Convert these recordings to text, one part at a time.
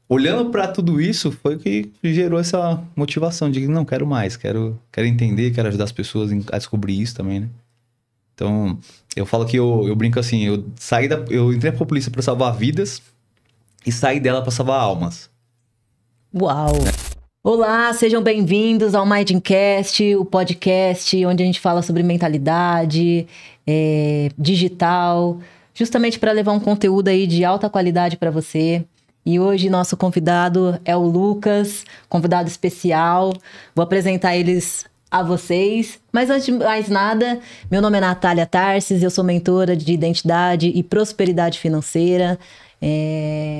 Olhando para tudo isso, foi que gerou essa motivação de que não, quero mais, quero entender, quero ajudar as pessoas a descobrir isso também, né? Então, eu falo que eu brinco assim, eu entrei pra polícia para salvar vidas e saí dela para salvar almas. Uau! Olá, sejam bem-vindos ao Mindcast, o podcast onde a gente fala sobre mentalidade, digital, justamente para levar um conteúdo aí de alta qualidade para você. E hoje nosso convidado é o Lucas, convidado especial. Vou apresentar eles a vocês. Mas antes de mais nada, meu nome é Natália Tarses, eu sou mentora de identidade e prosperidade financeira.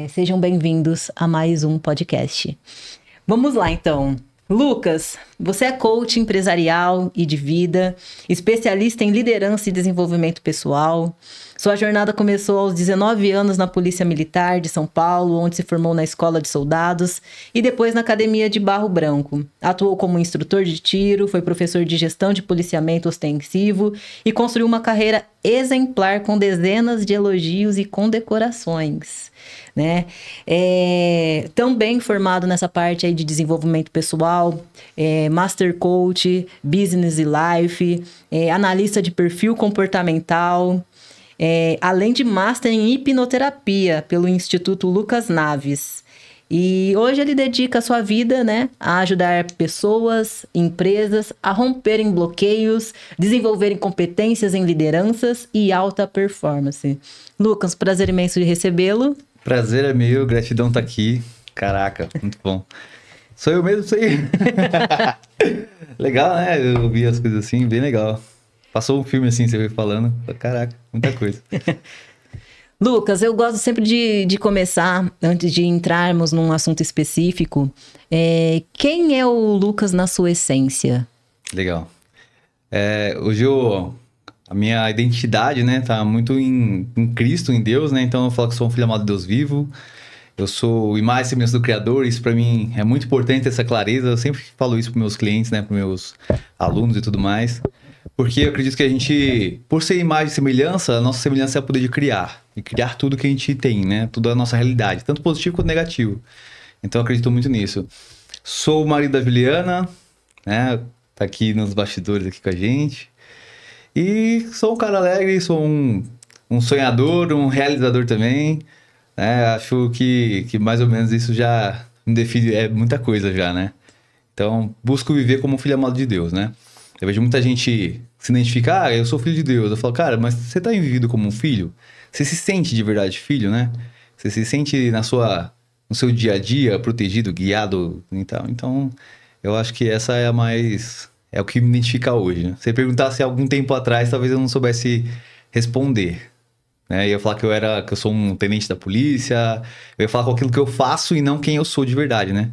Sejam bem-vindos a mais um podcast. Vamos lá, então. Lucas, você é coach empresarial e de vida, especialista em liderança e desenvolvimento pessoal. Sua jornada começou aos 19 anos na Polícia Militar de São Paulo, onde se formou na Escola de Soldados e depois na Academia de Barro Branco. Atuou como instrutor de tiro, foi professor de gestão de policiamento ostensivo e construiu uma carreira exemplar com dezenas de elogios e condecorações, né? Também formado nessa parte aí de desenvolvimento pessoal, Master Coach, Business e Life, analista de perfil comportamental, além de Master em Hipnoterapia pelo Instituto Lucas Naves. E hoje ele dedica a sua vida, né, a ajudar pessoas, empresas a romperem bloqueios, desenvolverem competências em lideranças e alta performance. Lucas, prazer imenso de recebê-lo. Prazer é meu, gratidão tá aqui. Caraca, muito bom. Sou eu mesmo, isso aí. Legal, né? Eu vi as coisas assim, bem legal. Passou um filme assim, você veio falando. Caraca, muita coisa. Lucas, eu gosto sempre de começar, antes de entrarmos num assunto específico, quem é o Lucas na sua essência? Legal. Hoje a minha identidade, né, tá muito em Cristo, em Deus, né? Então eu falo que sou um filho amado de Deus vivo. Eu sou imagem e semelhança do Criador. Isso para mim é muito importante, essa clareza. Eu sempre falo isso para meus clientes, né, para meus alunos e tudo mais. Porque eu acredito que a gente, por ser imagem e semelhança, a nossa semelhança é o poder de criar. E criar tudo que a gente tem, né? Tudo a nossa realidade, tanto positivo quanto negativo. Então eu acredito muito nisso. Sou o marido da Juliana, né? Tá aqui nos bastidores aqui com a gente. E sou um cara alegre, sou um sonhador, um realizador também. Né? Acho que mais ou menos isso já me define, é muita coisa já, né? Então busco viver como um filho amado de Deus, né? Eu vejo muita gente se identificar, eu sou filho de Deus. Eu falo, cara, mas você tá vivido como um filho? Você se sente de verdade filho, né? Você se sente no seu dia a dia protegido, guiado e tal. Então, eu acho que essa é é o que me identifica hoje, né? Se você perguntasse algum tempo atrás, talvez eu não soubesse responder, né? Eu ia falar que eu sou um tenente da polícia, eu ia falar com aquilo que eu faço e não quem eu sou de verdade, né?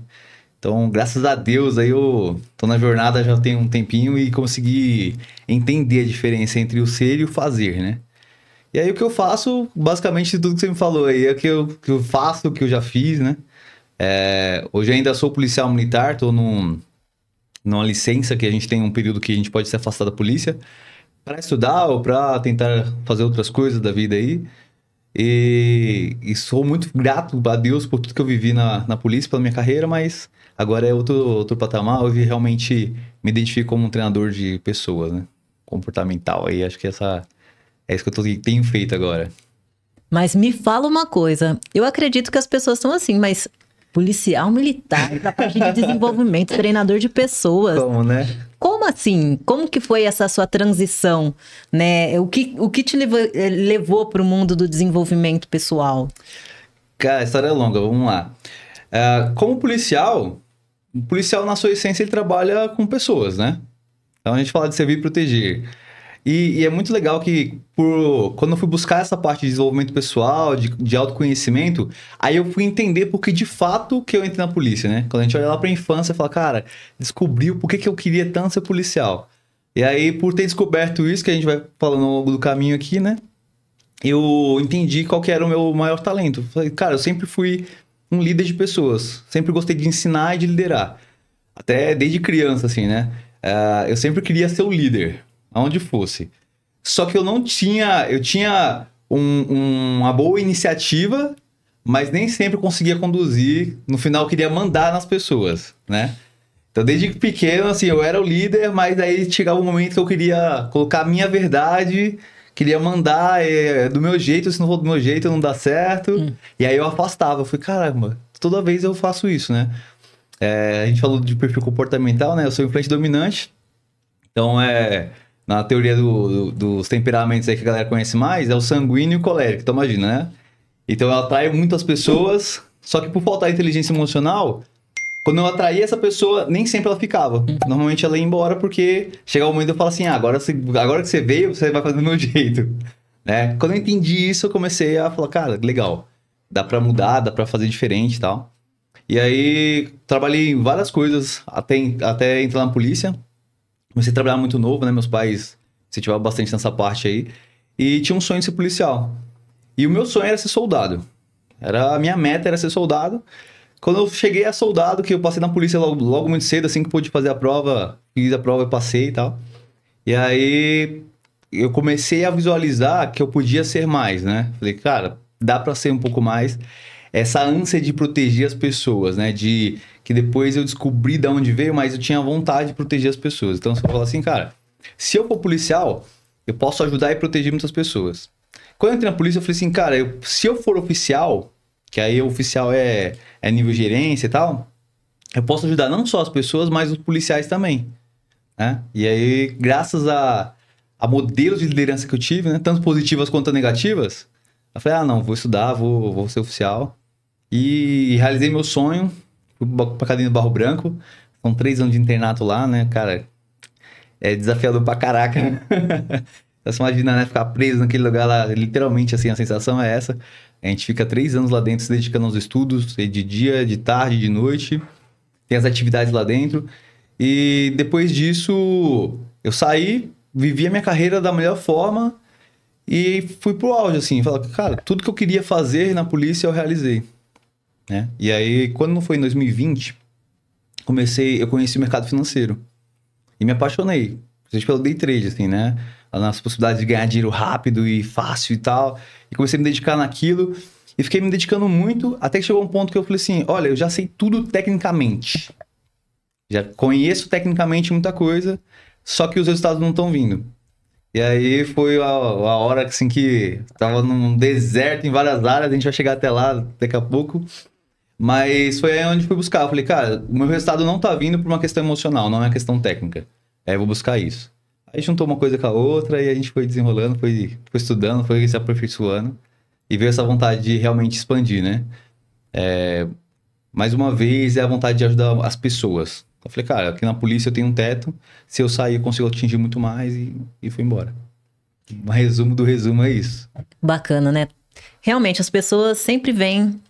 Então, graças a Deus, aí eu tô na jornada já tem um tempinho e consegui entender a diferença entre o ser e o fazer, né? E aí o que eu faço, basicamente tudo que você me falou aí, é que eu faço, o que eu já fiz, né? Hoje ainda sou policial militar, tô numa licença que a gente tem um período que a gente pode se afastar da polícia para estudar ou para tentar fazer outras coisas da vida aí. E sou muito grato a Deus por tudo que eu vivi na polícia, pela minha carreira, mas agora é outro patamar. Eu realmente me identifico como um treinador de pessoas, né? Comportamental. Aí acho que é isso que eu tenho feito agora. Mas me fala uma coisa, eu acredito que as pessoas são assim, mas policial militar, da parte de desenvolvimento, treinador de pessoas. Como, né? Como assim? Como que foi essa sua transição, né? O que te levou para o mundo do desenvolvimento pessoal? Cara, a história é longa, vamos lá. Como policial, o policial na sua essência ele trabalha com pessoas, né? Então a gente fala de servir e proteger. E é muito legal que quando eu fui buscar essa parte de desenvolvimento pessoal, de autoconhecimento, aí eu fui entender porque de fato que eu entrei na polícia, né? Quando a gente olha lá pra infância e fala, cara, descobriu por que eu queria tanto ser policial. E aí, por ter descoberto isso, que a gente vai falando ao longo do caminho aqui, né? Eu entendi qual que era o meu maior talento. Falei, cara, eu sempre fui um líder de pessoas. Sempre gostei de ensinar e de liderar. Até desde criança, assim, né? Eu sempre queria ser o líder, aonde fosse. Só que eu não tinha... Eu tinha uma boa iniciativa, mas nem sempre eu conseguia conduzir. No final, eu queria mandar nas pessoas, né? Então, desde pequeno, assim, eu era o líder, mas aí chegava um momento que eu queria colocar a minha verdade, queria mandar do meu jeito, se não for do meu jeito, não dá certo. E aí eu afastava. Eu falei, caramba, toda vez eu faço isso, né? A gente falou de perfil comportamental, né? Eu sou influente dominante. Então, na teoria dos temperamentos aí que a galera conhece mais, é o sanguíneo e o colérico. Então, imagina, né? Então, eu atraio muitas pessoas, só que por faltar inteligência emocional, quando eu atraía essa pessoa, nem sempre ela ficava. Normalmente ela ia embora porque chegava o momento de eu falar assim, agora que você veio, você vai fazer do meu jeito, né? Quando eu entendi isso, eu comecei a falar, cara, legal, dá pra mudar, dá pra fazer diferente e tal. E aí, trabalhei em várias coisas, até entrar na polícia. Comecei a trabalhar muito novo, né? Meus pais incentivavam bastante nessa parte aí. E tinha um sonho de ser policial. E o meu sonho era ser soldado. A minha meta era ser soldado. Quando eu cheguei a soldado, que eu passei na polícia logo muito cedo, assim que pude fazer a prova, fiz a prova e passei e tal. E aí, eu comecei a visualizar que eu podia ser mais, né? Falei, cara, dá pra ser um pouco mais. Essa ânsia de proteger as pessoas, né? Que depois eu descobri de onde veio, mas eu tinha vontade de proteger as pessoas. Então, você fala assim, cara, se eu for policial, eu posso ajudar e proteger muitas pessoas. Quando eu entrei na polícia, eu falei assim, cara, se eu for oficial, que aí o oficial é nível gerência e tal, eu posso ajudar não só as pessoas, mas os policiais também, né? E aí, graças a modelos de liderança que eu tive, né? Tanto positivas quanto negativas, eu falei, não, vou estudar, vou ser oficial. E realizei meu sonho, fui pra Academia do Barro Branco, são 3 anos de internato lá, né, cara? É desafiador pra caraca. Você imagina, né, ficar preso naquele lugar lá, literalmente, assim, a sensação é essa. A gente fica 3 anos lá dentro se dedicando aos estudos, de dia, de tarde, de noite. Tem as atividades lá dentro. E depois disso, eu saí, vivi a minha carreira da melhor forma e fui pro auge, assim. Falei, cara, tudo que eu queria fazer na polícia eu realizei, né? E aí, quando foi em 2020, eu conheci o mercado financeiro. E me apaixonei, principalmente pelo day trade, assim, né? Nas possibilidades de ganhar dinheiro rápido e fácil e tal. E comecei a me dedicar naquilo. E fiquei me dedicando muito, até que chegou um ponto que eu falei assim, olha, eu já sei tudo tecnicamente. Já conheço tecnicamente muita coisa, só que os resultados não estão vindo. E aí foi a hora assim, que tava num deserto em várias áreas, a gente vai chegar até lá daqui a pouco. Mas foi aí onde fui buscar. Eu falei, cara, o meu resultado não tá vindo por uma questão emocional, não é uma questão técnica. Aí eu vou buscar isso. Aí juntou uma coisa com a outra e a gente foi desenrolando, foi estudando, foi se aperfeiçoando. E veio essa vontade de realmente expandir, né? Mais uma vez, é a vontade de ajudar as pessoas. Eu falei, cara, aqui na polícia eu tenho um teto, se eu sair eu consigo atingir muito mais e fui embora. O resumo do resumo é isso. Bacana, né? Realmente, as pessoas sempre vêm...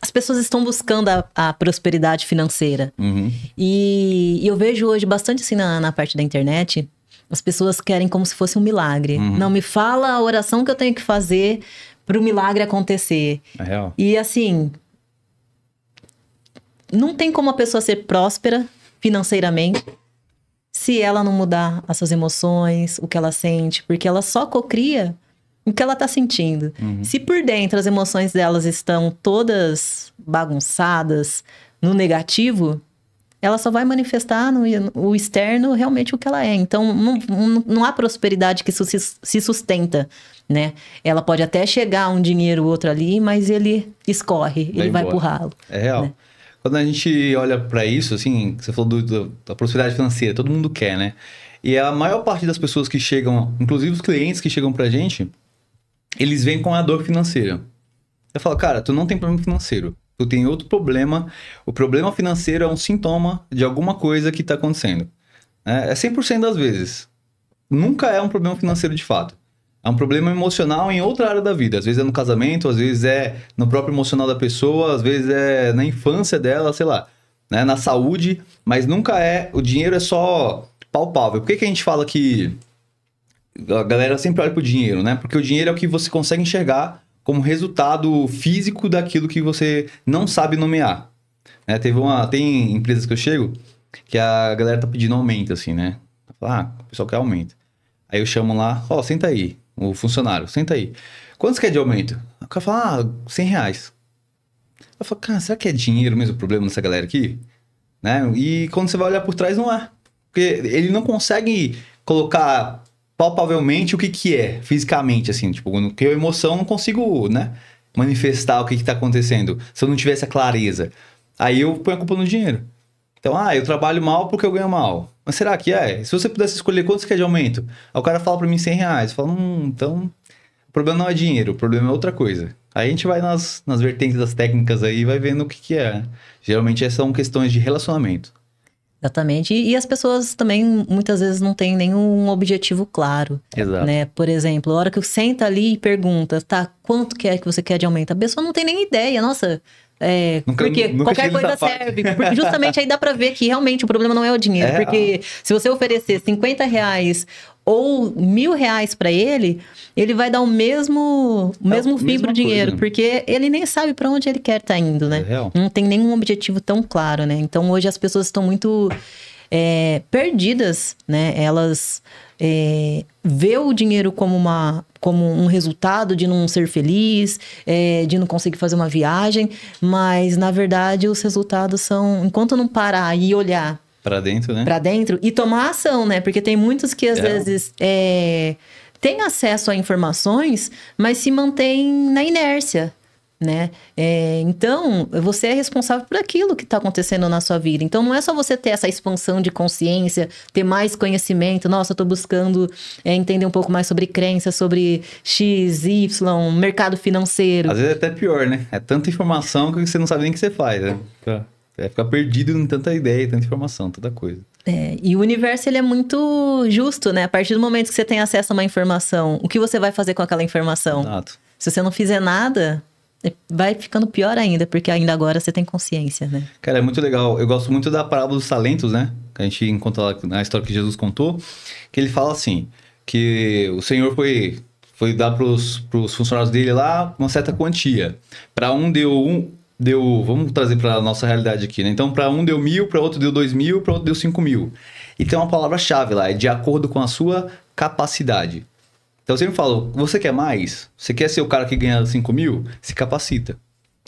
As pessoas estão buscando a prosperidade financeira. Uhum. E eu vejo hoje bastante assim na parte da internet, as pessoas querem como se fosse um milagre. Uhum. Não, me fala a oração que eu tenho que fazer para o milagre acontecer. É real. E assim, não tem como a pessoa ser próspera financeiramente se ela não mudar as suas emoções, o que ela sente, porque ela só cocria o que ela tá sentindo. Uhum. Se por dentro as emoções delas estão todas bagunçadas no negativo, ela só vai manifestar no externo realmente o que ela é. Então, não há prosperidade que se sustenta, né? Ela pode até chegar um dinheiro ou outro ali, mas ele escorre, ele vai pro ralo. É real. Né? Quando a gente olha para isso, assim, você falou da prosperidade financeira, todo mundo quer, né? E a maior parte das pessoas que chegam, inclusive os clientes que chegam pra gente, eles vêm com a dor financeira. Eu falo, cara, tu não tem problema financeiro. Tu tem outro problema. O problema financeiro é um sintoma de alguma coisa que tá acontecendo. É 100% das vezes. Nunca é um problema financeiro de fato. É um problema emocional em outra área da vida. Às vezes é no casamento, às vezes é no próprio emocional da pessoa, às vezes é na infância dela, sei lá, né? Na saúde, mas nunca é... O dinheiro é só palpável. Por que a gente fala que... A galera sempre olha pro dinheiro, né? Porque o dinheiro é o que você consegue enxergar como resultado físico daquilo que você não sabe nomear. Tem empresas que eu chego que a galera tá pedindo aumento, assim, né? O pessoal quer aumento. Aí eu chamo lá, senta aí. o funcionário, senta aí. Quanto você quer de aumento? O cara fala, R$100. Eu falo, cara, será que é dinheiro mesmo o problema dessa galera aqui? Né? E quando você vai olhar por trás, não é. Porque ele não consegue colocar palpavelmente o que é, fisicamente, assim. Tipo, porque a emoção eu não consigo, né, manifestar o que tá acontecendo. Se eu não tivesse a clareza. Aí eu ponho a culpa no dinheiro. Então, eu trabalho mal porque eu ganho mal. Mas será que é? Se você pudesse escolher quanto você quer de aumento, aí o cara fala pra mim R$100. Eu falo, então, o problema não é dinheiro, o problema é outra coisa. Aí a gente vai nas vertentes das técnicas aí e vai vendo o que é, né? Geralmente são questões de relacionamento. Exatamente. E as pessoas também, muitas vezes, não têm nenhum objetivo claro. Exato. Né? Por exemplo, a hora que eu sento ali e pergunta, tá, quanto que é que você quer de aumento? A pessoa não tem nem ideia. Nossa... porque qualquer coisa serve. Porque justamente aí dá pra ver que realmente o problema não é o dinheiro. Porque se você oferecer R$50 ou R$1.000 pra ele, ele vai dar o mesmo fim pro dinheiro. Porque ele nem sabe pra onde ele quer estar indo, né? Não tem nenhum objetivo tão claro, né? Então hoje as pessoas estão muito perdidas, né? Elas vê o dinheiro como um resultado de não ser feliz, de não conseguir fazer uma viagem, mas na verdade os resultados são, enquanto não parar e olhar para dentro, né? Para dentro e tomar ação, né? Porque tem muitos que às vezes têm acesso a informações, mas se mantêm na inércia. Né? Então, você é responsável por aquilo que está acontecendo na sua vida. Então, não é só você ter essa expansão de consciência, ter mais conhecimento. Nossa, eu estou buscando entender um pouco mais sobre crença, sobre X, Y, mercado financeiro. Às vezes é até pior, né? É tanta informação que você não sabe nem o que você faz, né? Vai ficar perdido em tanta ideia, tanta informação, tanta coisa. E o universo, ele é muito justo, né? A partir do momento que você tem acesso a uma informação, o que você vai fazer com aquela informação? Exato. Se você não fizer nada... vai ficando pior ainda, porque ainda agora você tem consciência, né? Cara, é muito legal. Eu gosto muito da parábola dos talentos, né? Que a gente encontra lá na história que Jesus contou. Que ele fala assim, que o Senhor foi dar pros funcionários dele lá uma certa quantia. Para um deu... Vamos trazer para a nossa realidade aqui, né? Então, para um deu 1.000, para outro deu 2.000, para outro deu 5.000. E tem uma palavra-chave lá, é de acordo com a sua capacidade. Então, eu sempre falo, você quer mais? Você quer ser o cara que ganha 5.000? Se capacita,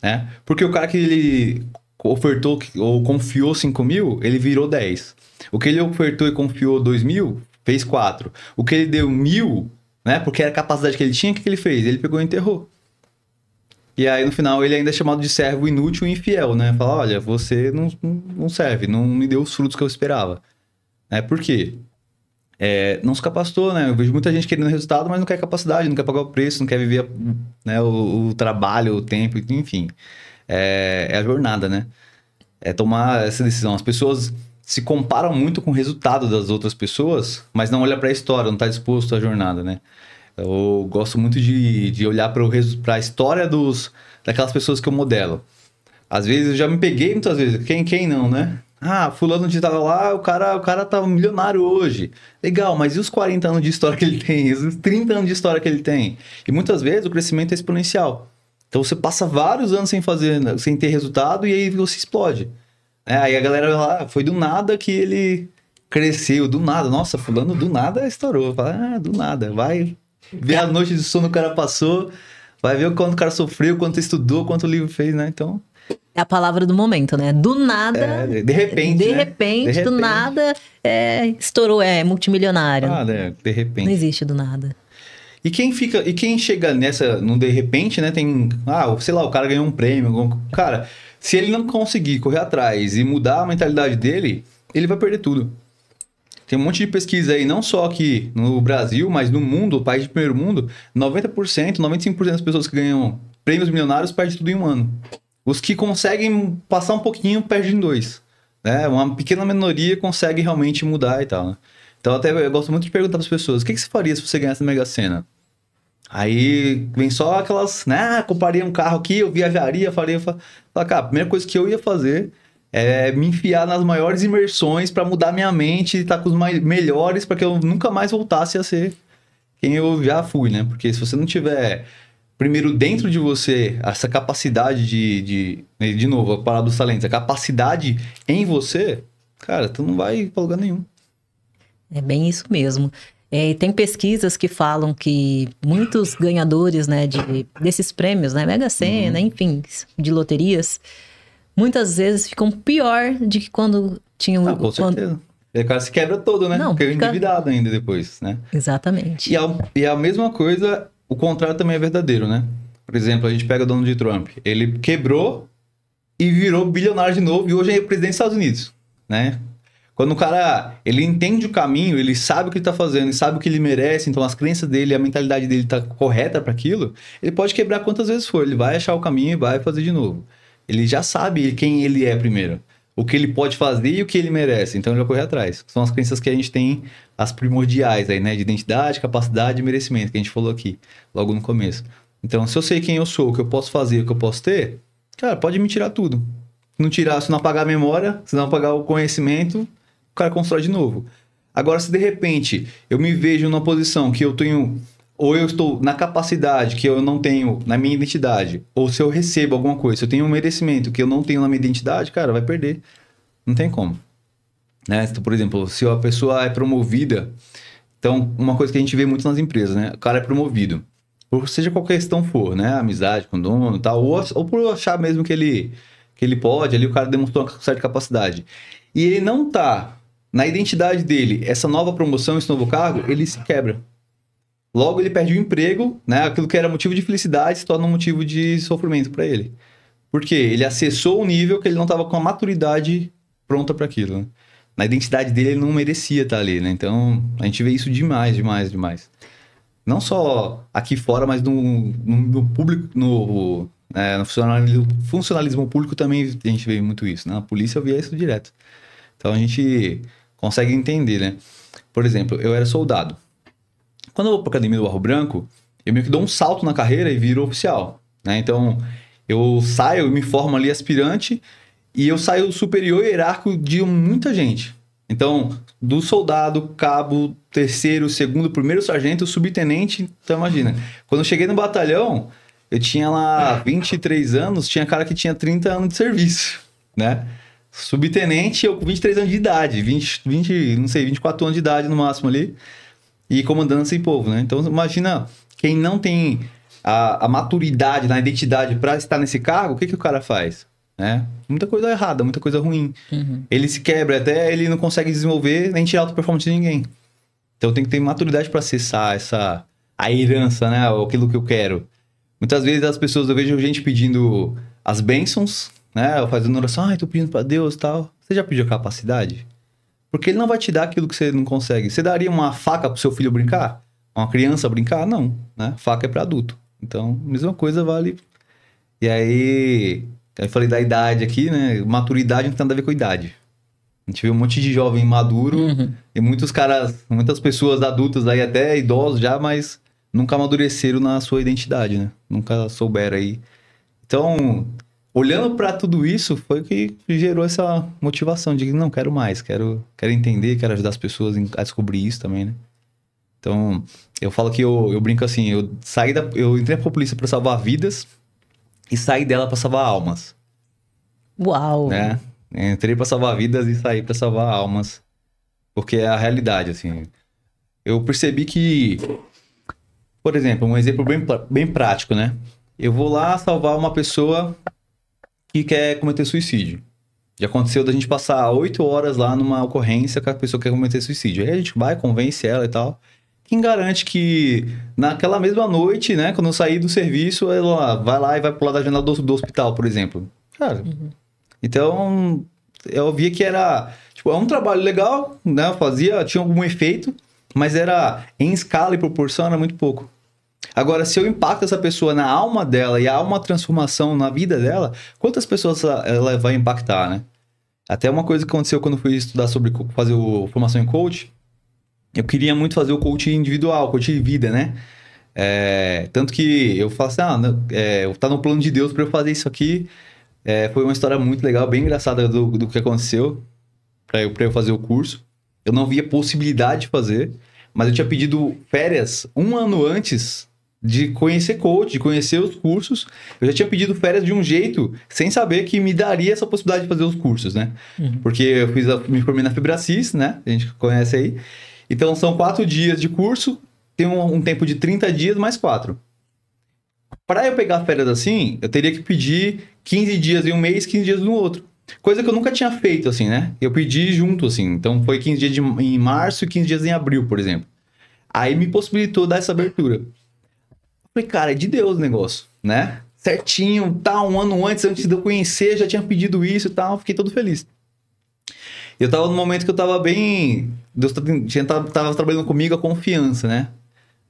né? Porque o cara que ele ofertou ou confiou 5.000, ele virou 10. O que ele ofertou e confiou 2.000, fez 4. O que ele deu 1.000, né? Porque era a capacidade que ele tinha, o que ele fez? Ele pegou e enterrou. E aí, no final, ele ainda é chamado de servo inútil e infiel, né? Fala, olha, você não serve, não me deu os frutos que eu esperava. Por quê? Não se capacitou, né? Eu vejo muita gente querendo resultado, mas não quer capacidade, não quer pagar o preço, não quer viver, né, o trabalho, o tempo, enfim. É a jornada, né? É tomar essa decisão. As pessoas se comparam muito com o resultado das outras pessoas, mas não olham para a história, não está disposto à jornada, né? Eu gosto muito de olhar para a história daquelas pessoas que eu modelo. Às vezes eu já me peguei muitas vezes, quem não, né? Fulano de tal lá, o cara tá milionário hoje. Legal, mas e os 40 anos de história que ele tem? Os 30 anos de história que ele tem? E muitas vezes o crescimento é exponencial. Então você passa vários anos sem ter resultado e aí você explode. Aí a galera lá, foi do nada que ele cresceu, do nada. Nossa, fulano do nada estourou. Fala, do nada, vai ver a noite de sono que o cara passou, vai ver o quanto o cara sofreu, quanto estudou, quanto o livro fez, né? Então... é a palavra do momento, né? Do nada... de repente, de repente, do nada, estourou, multimilionário. De repente. Não existe do nada. E quem chega no de repente, né? Tem... sei lá, o cara ganhou um prêmio. Cara, se ele não conseguir correr atrás e mudar a mentalidade dele, ele vai perder tudo. Tem um monte de pesquisa aí, não só aqui no Brasil, mas no mundo, o país de primeiro mundo, 90%, 95% das pessoas que ganham prêmios milionários perdem tudo em um ano. Os que conseguem passar um pouquinho, perdem em 2. Né? Uma pequena minoria consegue realmente mudar e tal, né? Então, eu gosto muito de perguntar para as pessoas, o que você faria se você ganhasse na Mega Sena? Aí, vem só aquelas, né? Compraria um carro aqui, eu viajaria, faria... Cara, a primeira coisa que eu ia fazer é me enfiar nas maiores imersões para mudar minha mente e estar com os melhores para que eu nunca mais voltasse a ser quem eu já fui, né? Porque se você não tiver... primeiro, dentro de você, essa capacidade de novo, a palavra dos talentos, a capacidade em você, cara, tu não vai pra lugar nenhum. É bem isso mesmo. Tem pesquisas que falam que muitos ganhadores, né, desses prêmios, né, Mega Sena, enfim, de loterias, muitas vezes ficam pior de que quando tinham... Com certeza. O cara se quebra todo, né? Não, fica endividado ainda depois, né? Exatamente. E a mesma coisa, o contrário também é verdadeiro, né? Por exemplo, a gente pega o Donald Trump. Ele quebrou e virou bilionário de novo e hoje é presidente dos Estados Unidos, né? Quando o cara, ele entende o caminho, ele sabe o que ele tá fazendo, ele sabe o que ele merece, então as crenças dele, a mentalidade dele tá correta para aquilo, ele pode quebrar quantas vezes for, ele vai achar o caminho e vai fazer de novo. Ele já sabe quem ele é primeiro, o que ele pode fazer e o que ele merece, então ele vai correr atrás. São as crenças que a gente tem, as primordiais aí, né, de identidade, capacidade e merecimento, que a gente falou aqui, logo no começo. Então, se eu sei quem eu sou, o que eu posso fazer, o que eu posso ter, cara, pode me tirar tudo. Se não apagar a memória, se não apagar o conhecimento, o cara constrói de novo. Agora, se de repente eu me vejo numa posição que eu tenho, ou eu estou na capacidade que eu não tenho na minha identidade, ou se eu recebo alguma coisa, se eu tenho um merecimento que eu não tenho na minha identidade, cara, vai perder. Não tem como. Né? Então, por exemplo, se a pessoa é promovida, então, uma coisa que a gente vê muito nas empresas, né? O cara é promovido. Por seja qual questão for, né? Amizade com o dono e tal, ou por achar mesmo que ele pode, ali o cara demonstrou uma certa capacidade. E ele não tá na identidade dele, essa nova promoção, esse novo cargo, ele se quebra. Logo, ele perde o emprego, né? Aquilo que era motivo de felicidade se torna um motivo de sofrimento para ele. Por quê? Ele acessou um nível que ele não estava com a maturidade pronta para aquilo, né? Na identidade dele, ele não merecia estar ali, né? Então, a gente vê isso demais. Não só aqui fora, mas no público, no funcionalismo público também a gente vê muito isso, né? Na polícia eu via isso direto. Então, a gente consegue entender, né? Por exemplo, eu era soldado. Quando eu vou para a Academia do Barro Branco, eu meio que dou um salto na carreira e viro oficial, né? Então, eu saio, eu me formo ali aspirante e eu saio superior hierárquico de muita gente. Então, do soldado, cabo, terceiro, segundo, primeiro sargento, subtenente, então imagina. Quando eu cheguei no batalhão, eu tinha lá 23 anos, tinha cara que tinha 30 anos de serviço, né? Subtenente, eu com 23 anos de idade, 24 anos de idade no máximo ali, e comandando sem povo, né? Então, imagina quem não tem a maturidade na identidade para estar nesse cargo, o que o cara faz? Né? Muita coisa errada, muita coisa ruim. Ele se quebra, até ele não consegue desenvolver nem tirar a performance de ninguém. Então, tem que ter maturidade para acessar a herança, né? Aquilo que eu quero. Muitas vezes as pessoas, eu vejo gente pedindo as bênçãos, né? Fazendo oração, tô pedindo para Deus e tal. Você já pediu capacidade? Porque ele não vai te dar aquilo que você não consegue. Você daria uma faca pro seu filho brincar? Uma criança brincar? Não, né? Faca é para adulto. Então, mesma coisa vale. E aí, eu falei da idade aqui, né? Maturidade não tem nada a ver com idade. A gente vê um monte de jovem maduro e muitas pessoas adultas aí, até idosos já, mas nunca amadureceram na sua identidade, né? Nunca souberam aí. Então, olhando para tudo isso, foi o que gerou essa motivação de não, quero mais, quero entender, quero ajudar as pessoas a descobrir isso também, né? Então, eu falo que eu brinco assim, eu entrei pra polícia para salvar vidas e saí dela para salvar almas. Uau! Né? Entrei para salvar vidas e saí para salvar almas, porque é a realidade, assim. Eu percebi que, por exemplo, um exemplo bem prático, né? Eu vou lá salvar uma pessoa que quer cometer suicídio. Já aconteceu da gente passar 8 horas lá numa ocorrência que a pessoa quer cometer suicídio. Aí a gente vai, convence ela e tal. Quem garante que naquela mesma noite, né, quando eu sair do serviço, ela vai lá e vai pular da janela do hospital, por exemplo? Cara, então eu via que era, tipo, é um trabalho legal, né, tinha algum efeito, mas era em escala e proporção, era muito pouco. Agora, se eu impacto essa pessoa na alma dela e há uma transformação na vida dela, quantas pessoas ela vai impactar, né? Até uma coisa que aconteceu quando eu fui estudar sobre fazer formação em coach, eu queria muito fazer o coach individual, coach de vida, né? Tanto que eu falo assim, tá no plano de Deus para eu fazer isso aqui. Foi uma história muito legal, bem engraçada do que aconteceu para eu fazer o curso. Eu não via possibilidade de fazer, mas eu tinha pedido férias 1 ano antes de conhecer coach, de conhecer os cursos. Eu já tinha pedido férias de um jeito, sem saber que me daria essa possibilidade de fazer os cursos, né? Porque eu me formei na Fibracis, né? A gente conhece aí. Então são 4 dias de curso, tem um tempo de 30 dias mais 4. Para eu pegar férias assim, eu teria que pedir 15 dias em um mês, 15 dias no outro. Coisa que eu nunca tinha feito, assim, né? Eu pedi junto, assim. Então foi 15 dias em março e 15 dias em abril, por exemplo. Aí me possibilitou dar essa abertura. Falei, cara, é de Deus o negócio, né? Certinho, tá, um ano antes de eu conhecer, já tinha pedido isso e tal, fiquei todo feliz. Eu tava no momento que eu tava bem... Deus tava trabalhando comigo a confiança, né?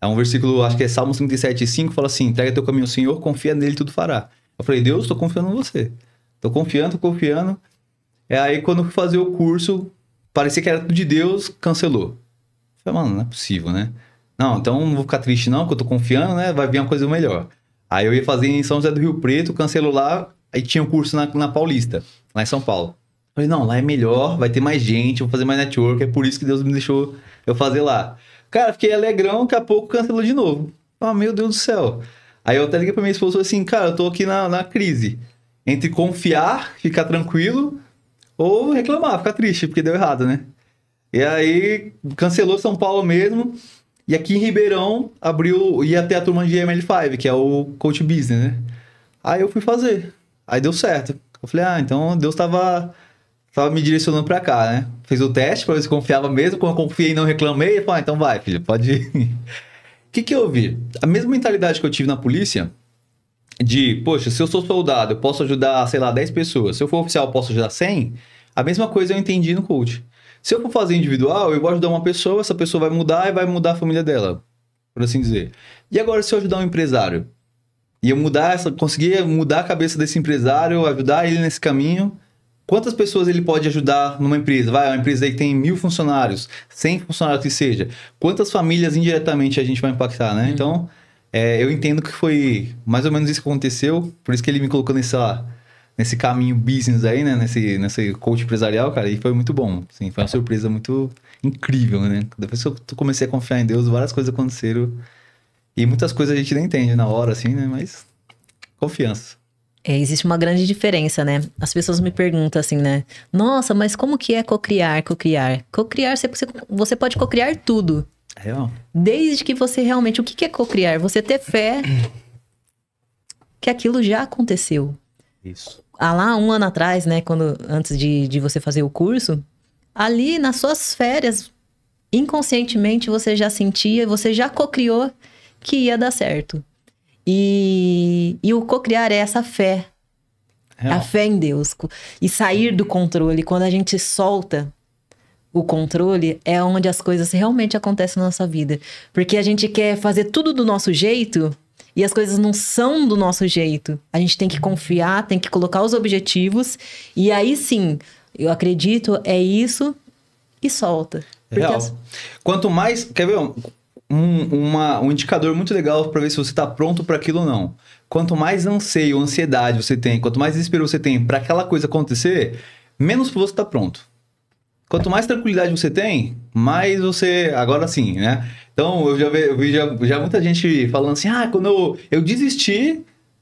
É um versículo, acho que é Salmos 37:5, fala assim, entrega teu caminho ao Senhor, confia nele, tudo fará. Eu falei, Deus, tô confiando em você. Tô confiando. É aí, quando eu fui fazer o curso, parecia que era tudo de Deus, cancelou. Eu falei, mano, não é possível, né? Não, então não vou ficar triste não, porque eu tô confiando, né? Vai vir uma coisa melhor. Aí eu ia fazer em São José do Rio Preto, cancelou lá, aí tinha um curso na Paulista, lá em São Paulo. Falei, não, lá é melhor, vai ter mais gente, vou fazer mais network, é por isso que Deus me deixou eu fazer lá. Cara, fiquei alegrão, daqui a pouco cancelou de novo. Ah, meu Deus do céu. Aí eu até liguei pra minha esposa e falei assim, cara, eu tô aqui na crise. Entre confiar, ficar tranquilo, ou reclamar, ficar triste, porque deu errado, né? E aí, cancelou São Paulo mesmo, e aqui em Ribeirão, ia ter a turma de ML5, que é o Coach Business, né? Aí eu fui fazer. Aí deu certo. Eu falei, então Deus tava me direcionando pra cá, né? Fez o teste pra ver se confiava mesmo. Quando eu confiei e não reclamei, eu falei, então vai, filho, pode ir. O que eu vi? A mesma mentalidade que eu tive na polícia, de, poxa, se eu sou soldado, eu posso ajudar, sei lá, 10 pessoas. Se eu for oficial, eu posso ajudar 100. A mesma coisa eu entendi no coach. Se eu for fazer individual, eu vou ajudar uma pessoa, essa pessoa vai mudar e vai mudar a família dela, por assim dizer. E agora, se eu ajudar um empresário? E eu conseguir mudar a cabeça desse empresário, ajudar ele nesse caminho, quantas pessoas ele pode ajudar numa empresa? Uma empresa aí que tem 1000 funcionários, 100 funcionários que seja. Quantas famílias indiretamente a gente vai impactar, né? Então, eu entendo que foi mais ou menos isso que aconteceu, por isso que ele me colocou nesse caminho business aí, né? Nesse coach empresarial, cara, e foi muito bom. Assim, foi uma surpresa muito incrível, né? Depois que eu comecei a confiar em Deus, várias coisas aconteceram. E muitas coisas a gente nem entende na hora, assim, né? Mas confiança. Existe uma grande diferença, né? As pessoas me perguntam assim, né? Nossa, mas como que é cocriar? Cocriar, você pode cocriar tudo. Real. Desde que você realmente... O que é cocriar? Você ter fé que aquilo já aconteceu. Isso. Lá, um ano atrás, né? Antes de você fazer o curso, ali nas suas férias, inconscientemente você já sentia, você já cocriou que ia dar certo. E o cocriar é essa fé. Real. A fé em Deus. E sair do controle. Quando a gente solta o controle, é onde as coisas realmente acontecem na nossa vida. Porque a gente quer fazer tudo do nosso jeito e as coisas não são do nosso jeito. A gente tem que confiar, tem que colocar os objetivos. E aí sim, eu acredito, é isso e solta. Real. Quanto mais... Quer ver? Um indicador muito legal para ver se você está pronto para aquilo ou não. Quanto mais anseio, ansiedade você tem, quanto mais desespero você tem para aquela coisa acontecer, menos você está pronto. Quanto mais tranquilidade você tem, mais você... Agora sim, né? Então, eu vi muita gente falando assim, quando eu desisti,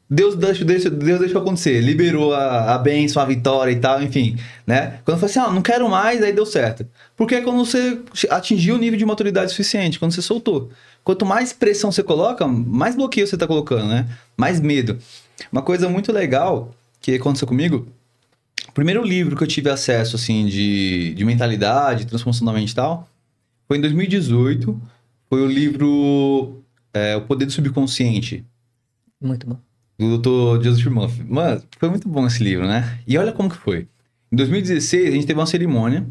Deus deixou acontecer, liberou a bênção, a vitória e tal, enfim, né? Quando eu falei assim, não quero mais, aí deu certo. Porque é quando você atingiu o nível de maturidade suficiente, quando você soltou. Quanto mais pressão você coloca, mais bloqueio você tá colocando, né? Mais medo. Uma coisa muito legal que aconteceu comigo, o primeiro livro que eu tive acesso, assim, de mentalidade, transformação da mente e tal, foi em 2018, foi o livro O Poder do Subconsciente. Muito bom. Do Dr. Joseph Murphy. Mano, foi muito bom esse livro, né? E olha como que foi. Em 2016, a gente teve uma cerimônia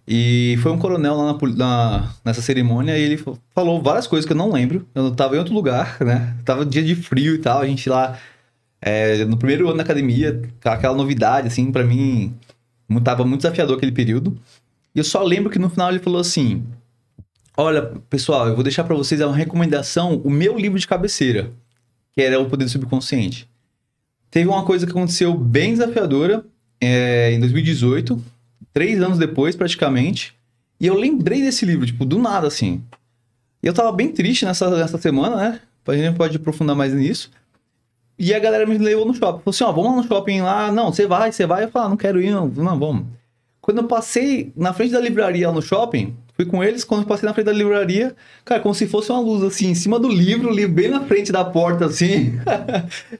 e foi um coronel lá nessa cerimônia e ele falou várias coisas que eu não lembro. Eu tava em outro lugar, né? Tava dia de frio e tal, a gente lá no primeiro ano da academia, aquela novidade, assim, pra mim, tava muito desafiador aquele período. E eu só lembro que no final ele falou assim, olha, pessoal, eu vou deixar pra vocês uma recomendação, o meu livro de cabeceira, que era O Poder do Subconsciente. Teve uma coisa que aconteceu bem desafiadora em 2018, 3 anos depois, praticamente, e eu lembrei desse livro, tipo, do nada, assim. E eu tava bem triste nessa semana, né? A gente pode aprofundar mais nisso. E a galera me levou no shopping. Falou assim, vamos lá no shopping lá. Não, você vai. Eu falei, não quero ir, não, vamos. Quando eu passei na frente da livraria lá no shopping, Fui com eles, quando eu passei na frente da livraria, cara, como se fosse uma luz, assim, em cima do livro, o livro bem na frente da porta, assim.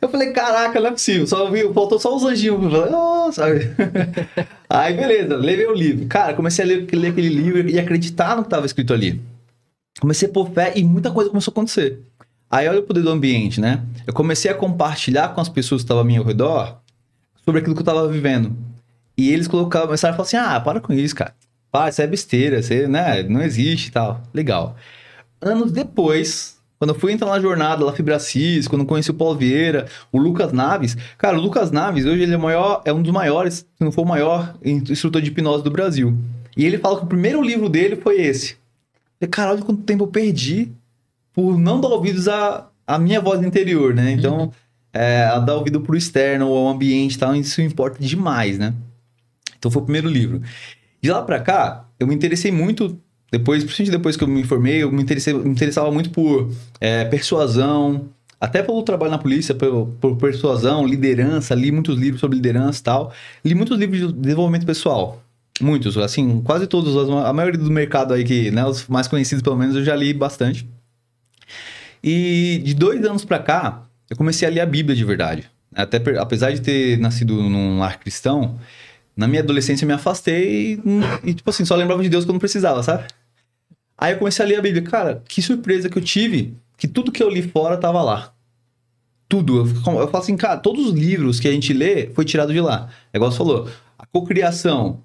Eu falei, caraca, não é possível. Faltou só os anjinhos. Eu falei, nossa. Aí, beleza, levei o livro. Cara, comecei a ler aquele livro e acreditar no que estava escrito ali. Comecei a pôr fé e muita coisa começou a acontecer. Aí, olha o poder do ambiente, né? Eu comecei a compartilhar com as pessoas que estavam ao meu redor sobre aquilo que eu estava vivendo. E eles começaram a falar assim, para com isso, cara. Isso é besteira, né? Não existe e tal. Legal. Anos depois, quando eu fui entrar na jornada lá, Fibracis, quando eu conheci o Paulo Vieira, o Lucas Naves. Cara, o Lucas Naves, hoje ele é um dos maiores, se não for o maior, instrutor de hipnose do Brasil. E ele fala que o primeiro livro dele foi esse. Falei, cara, olha quanto tempo eu perdi por não dar ouvidos à minha voz interior, né? Então, a dar ouvido pro externo, ao ambiente e tal, isso importa demais, né? Então foi o primeiro livro. De lá pra cá, eu me interessei muito, principalmente depois que eu me formei, eu me interessava muito por persuasão, até pelo trabalho na polícia, por persuasão, liderança, li muitos livros sobre liderança e tal. Li muitos livros de desenvolvimento pessoal. Muitos, assim, quase todos, a maioria do mercado aí, que, né, os mais conhecidos pelo menos, eu já li bastante. E de 2 anos pra cá, eu comecei a ler a Bíblia de verdade. Apesar de ter nascido num lar cristão, na minha adolescência eu me afastei e, tipo assim, só lembrava de Deus quando precisava, sabe? Aí eu comecei a ler a Bíblia. Cara, que surpresa que eu tive, que tudo que eu li fora tava lá. Tudo. Eu falo assim, cara, todos os livros que a gente lê foi tirado de lá. É igual você falou, a cocriação.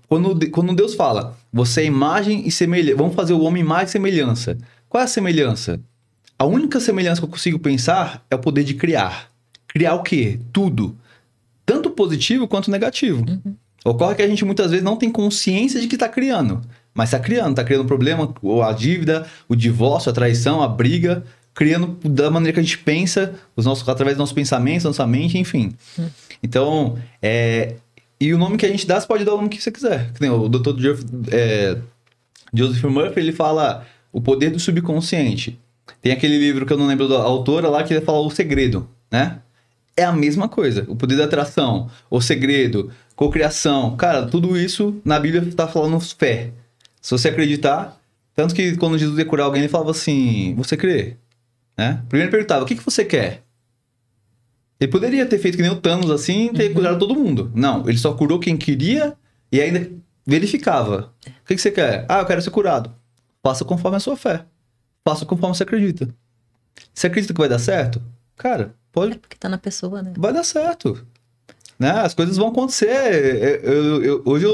Quando Deus fala, você é imagem e semelhança, vamos fazer o homem imagem e semelhança. Qual é a semelhança? A única semelhança que eu consigo pensar é o poder de criar. Criar o quê? Tudo. Tanto positivo quanto negativo. Uhum. Ocorre que a gente muitas vezes não tem consciência de que está criando. Mas está criando um problema, a dívida, o divórcio, a traição, a briga, criando da maneira que a gente pensa, através dos nossos pensamentos, nossa mente, enfim. Então, e o nome que a gente dá, você pode dar o nome que você quiser. O Dr. Joseph Murphy, ele fala o poder do subconsciente. Tem aquele livro que eu não lembro da autora lá, que ele fala o segredo, né? É a mesma coisa. O poder da atração, o segredo, cocriação. Cara, tudo isso na Bíblia está falando fé. Se você acreditar, tanto que quando Jesus ia curar alguém, ele falava assim, você crê? Né? Primeiro ele perguntava, o que você quer? Ele poderia ter feito que nem o Thanos assim, ter curado todo mundo. Não, ele só curou quem queria e ainda verificava. O que você quer? Eu quero ser curado. Faça conforme a sua fé. Faça conforme você acredita. Você acredita que vai dar certo? Cara, pode... porque tá na pessoa, né? Vai dar certo. Né? As coisas vão acontecer. Hoje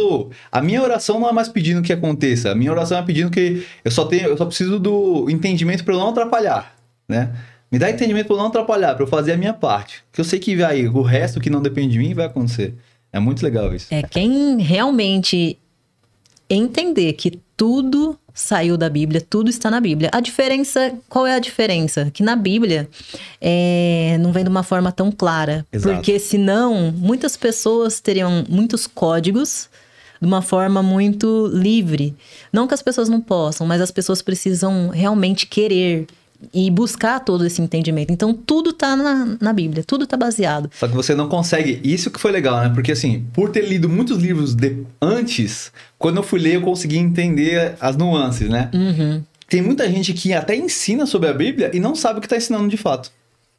a minha oração não é mais pedindo que aconteça. A minha oração é pedindo que eu só preciso do entendimento para eu não atrapalhar, né? Me dá entendimento para eu não atrapalhar, para eu fazer a minha parte. Que eu sei que o resto que não depende de mim vai acontecer. É muito legal isso. Quem realmente entender que tudo saiu da Bíblia, tudo está na Bíblia. Qual é a diferença? Que na Bíblia não vem de uma forma tão clara. Exato. Porque senão, muitas pessoas teriam muitos códigos de uma forma muito livre. Não que as pessoas não possam, mas as pessoas precisam realmente querer e buscar todo esse entendimento. Então, tudo tá na Bíblia, tudo tá baseado. Só que você não consegue... Isso que foi legal, né? Porque, assim, por ter lido muitos livros antes, quando eu fui ler, eu consegui entender as nuances, né? Uhum. Tem muita gente que até ensina sobre a Bíblia e não sabe o que tá ensinando de fato.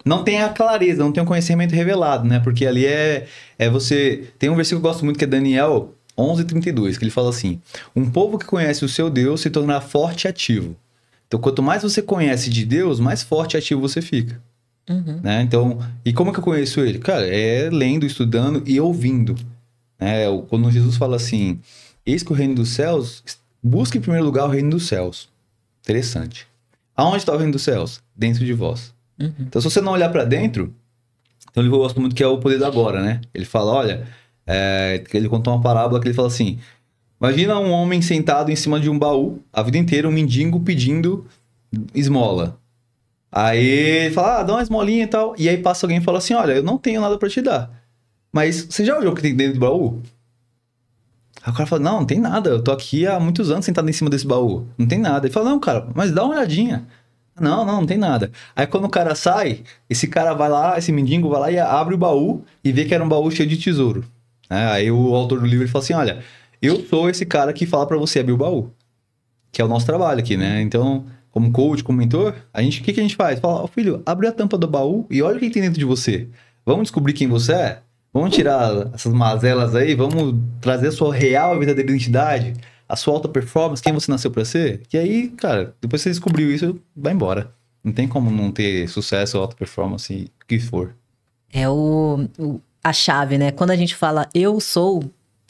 Não tem a clareza, não tem o conhecimento revelado, né? Porque ali você... Tem um versículo que eu gosto muito, que é Daniel 11:32, que ele fala assim, um povo que conhece o seu Deus se tornará forte e ativo. Então, quanto mais você conhece de Deus, mais forte e ativo você fica. Uhum. Né? Então, e como que eu conheço ele? Cara, lendo, estudando e ouvindo. Né? Quando Jesus fala assim, eis que o reino dos céus, busque em primeiro lugar o reino dos céus. Interessante. Aonde está o reino dos céus? Dentro de vós. Uhum. Então, se você não olhar para dentro, tem um livro que eu gosto muito que é o Poder do Agora, né? Ele fala, olha, ele contou uma parábola que ele fala assim, imagina um homem sentado em cima de um baú, a vida inteira, um mendigo pedindo esmola. Aí ele fala, dá uma esmolinha e tal. E aí passa alguém e fala assim, olha, eu não tenho nada pra te dar. Mas você já olhou o que tem dentro do baú? Aí o cara fala, não tem nada. Eu tô aqui há muitos anos sentado em cima desse baú. Não tem nada. Ele fala, não, cara, mas dá uma olhadinha. Não tem nada. Aí quando o cara sai, esse cara vai lá, esse mendigo vai lá e abre o baú e vê que era um baú cheio de tesouro. Aí o autor do livro fala assim, olha... Eu sou esse cara que fala pra você abrir o baú. que é o nosso trabalho aqui, né? Então, como coach, como mentor, o que a gente faz? Fala, ó, filho, abre a tampa do baú e olha o que tem dentro de você. Vamos descobrir quem você é? Vamos tirar essas mazelas aí, vamos trazer a sua real e verdadeira identidade, a sua alta performance, quem você nasceu pra ser. E aí, cara, depois que você descobriu isso, vai embora. Não tem como não ter sucesso, alta performance, o que for. É a chave, né? Quando a gente fala eu sou,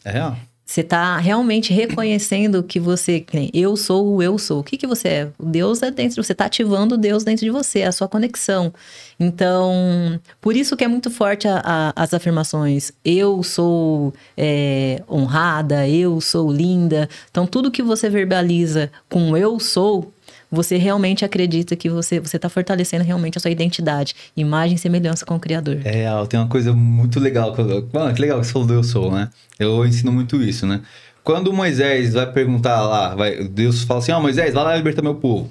É real. você tá realmente reconhecendo que você... Eu sou o eu sou. O que você é? O Deus é dentro... Você tá ativando o Deus dentro de você, a sua conexão. Então, por isso que é muito forte as afirmações. Eu sou honrada, eu sou linda. Então, tudo que você verbaliza com eu sou... Você realmente acredita que você tá fortalecendo realmente a sua identidade. Imagem e semelhança com o Criador. É real, tem uma coisa muito legal. Mano, que legal que você falou do eu sou, né? Eu ensino muito isso, né? Quando Moisés vai perguntar lá, Deus fala assim, Moisés, vai lá libertar meu povo.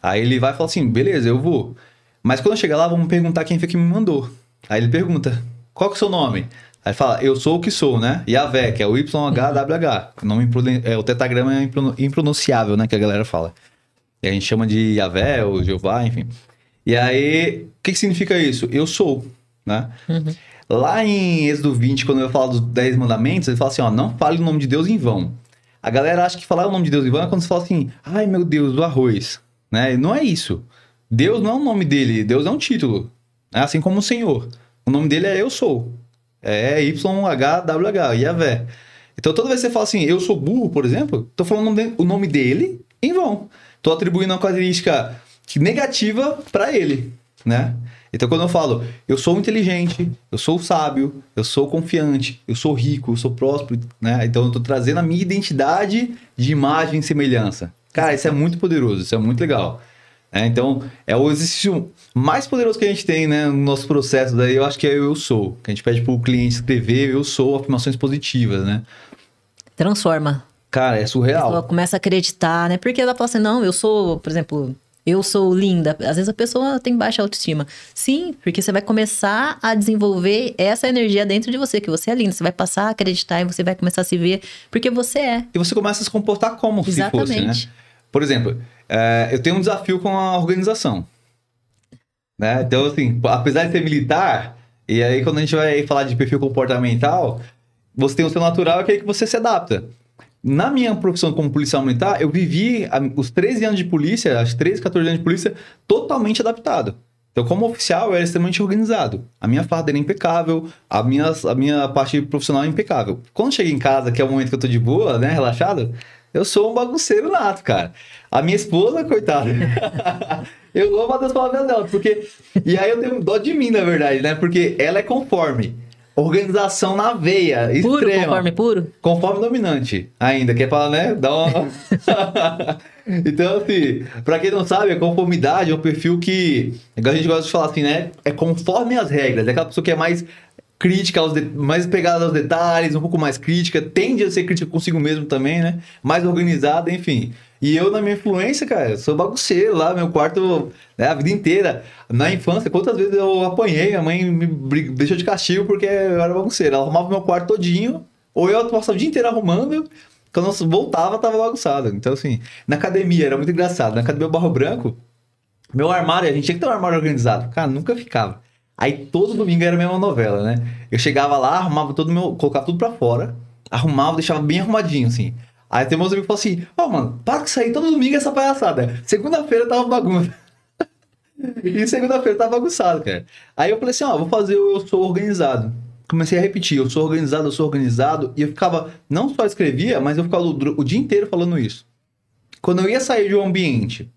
Aí ele vai e fala assim, beleza, eu vou. Mas quando eu chegar lá, vamos perguntar quem foi que me mandou. Aí ele pergunta, qual que é o seu nome? Aí fala, eu sou o que sou, né? Yahvé, que é o YHWH. O tetragrama é impronunciável, né? Que a galera fala. E a gente chama de Yahvé ou Jeová, enfim. E aí, o que significa isso? Eu sou, né? Uhum. Lá em Êxodo 20, quando eu falo dos 10 mandamentos, ele fala assim, não fale o nome de Deus em vão. A galera acha que falar o nome de Deus em vão é quando você fala assim, ai meu Deus, o arroz. Né? Não é isso. Deus não é o nome dele, Deus é um título. Né? Assim como o Senhor. O nome dele é eu sou. É YHWH, Yahvé. Então toda vez que você fala assim, eu sou burro, por exemplo, tô falando o nome dele em vão. Tô atribuindo uma característica negativa para ele, né? Então, quando eu falo, eu sou inteligente, eu sou sábio, eu sou confiante, eu sou rico, eu sou próspero, né? Então, eu tô trazendo a minha identidade de imagem e semelhança. Cara, isso é muito poderoso, isso é muito legal. Então, é o exercício mais poderoso que a gente tem, né? No nosso processo, daí eu acho que é o eu sou. Que a gente pede pro cliente escrever eu sou, afirmações positivas, né? Transforma. Cara, é surreal. A pessoa começa a acreditar, né? Porque ela fala assim, não, eu sou, por exemplo, eu sou linda. Às vezes a pessoa tem baixa autoestima. Sim, porque você vai começar a desenvolver essa energia dentro de você, que você é linda. Você vai passar a acreditar e você vai começar a se ver porque você é. E você começa a se comportar como Exatamente. se fosse, né? Por exemplo, eu tenho um desafio com a organização. Né? Então, assim, apesar de ser militar, e aí quando a gente vai falar de perfil comportamental, você tem o seu natural, que é que você se adapta. Na minha profissão como policial militar, eu vivi os 13 anos de polícia, as 13, 14 anos de polícia, totalmente adaptado. Então, como oficial, eu era extremamente organizado. A minha farda era impecável, a minha parte profissional é impecável. Quando cheguei em casa, que é o momento que eu tô de boa, né, relaxado, eu sou um bagunceiro nato, cara. A minha esposa, coitada, eu louvo a Deus palavras dela, porque... E aí eu tenho dó de mim, na verdade, né, porque ela é conforme. Organização na veia, puro, extrema. Conforme puro? Conforme dominante, ainda, que é pra, né, dar uma... Então, assim, pra quem não sabe, a conformidade é um perfil que, igual a gente gosta de falar assim, né, é conforme as regras, é aquela pessoa que é mais crítica, mais pegada aos detalhes, um pouco mais crítica, tende a ser crítica consigo mesmo também, né, mais organizada, enfim. E eu, na minha influência, cara, sou bagunceiro lá, meu quarto, né, a vida inteira. Na infância, quantas vezes eu apanhei, a mãe me deixou de castigo porque eu era bagunceiro. Ela arrumava meu quarto todinho, ou eu passava o dia inteiro arrumando, quando eu voltava, tava bagunçado. Então, assim, na academia, era muito engraçado. Na academia Barro Branco, meu armário, a gente tinha que ter um armário organizado. Cara, nunca ficava. Aí, todo domingo era a mesma novela, né? Eu chegava lá, arrumava colocava tudo pra fora, arrumava, deixava bem arrumadinho, assim. Aí tem meus amigos que falam assim, mano, para que sair todo domingo essa palhaçada. Segunda-feira tava bagunça. E segunda-feira tava bagunçado, cara. Aí eu falei assim, vou fazer o eu sou organizado. Comecei a repetir, eu sou organizado. E eu ficava, não só escrevia, mas eu ficava o dia inteiro falando isso. Quando eu ia sair de um ambiente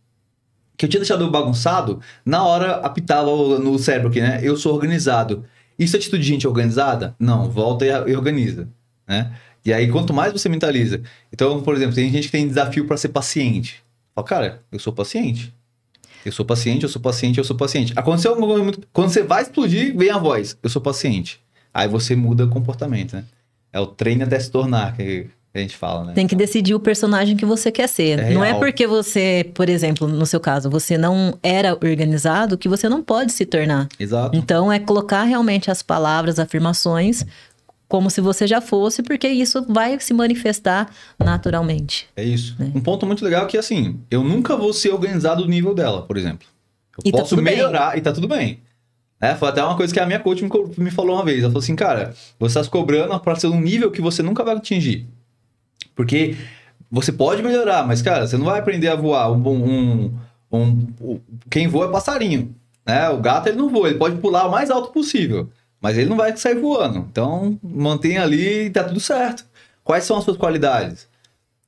que eu tinha deixado bagunçado, na hora apitava no cérebro aqui, né? Eu sou organizado. Isso é atitude de gente organizada? Não, volta e organiza, né? E aí, quanto mais você mentaliza... Então, por exemplo, tem gente que tem desafio para ser paciente. Fala, cara, eu sou paciente. Aconteceu uma coisa muito... Quando você vai explodir, vem a voz. Eu sou paciente. Aí você muda o comportamento, né? É o treino até se tornar, que a gente fala, né? Tem que decidir o personagem que você quer ser. Não é porque você, por exemplo, no seu caso, você não era organizado, que você não pode se tornar. Exato. Então, é colocar realmente as palavras, afirmações... como se você já fosse, porque isso vai se manifestar naturalmente. É isso. Um ponto muito legal é que, assim, eu nunca vou ser organizado do nível dela, por exemplo. Eu posso melhorar e tá tudo bem. Foi até uma coisa que a minha coach me falou uma vez. Ela falou assim, cara, você tá se cobrando pra ser um nível que você nunca vai atingir. Porque você pode melhorar, mas, cara, você não vai aprender a voar. Quem voa é passarinho. Né? O gato, ele não voa. Ele pode pular o mais alto possível. Mas ele não vai sair voando. Então, mantenha ali e tá tudo certo. Quais são as suas qualidades?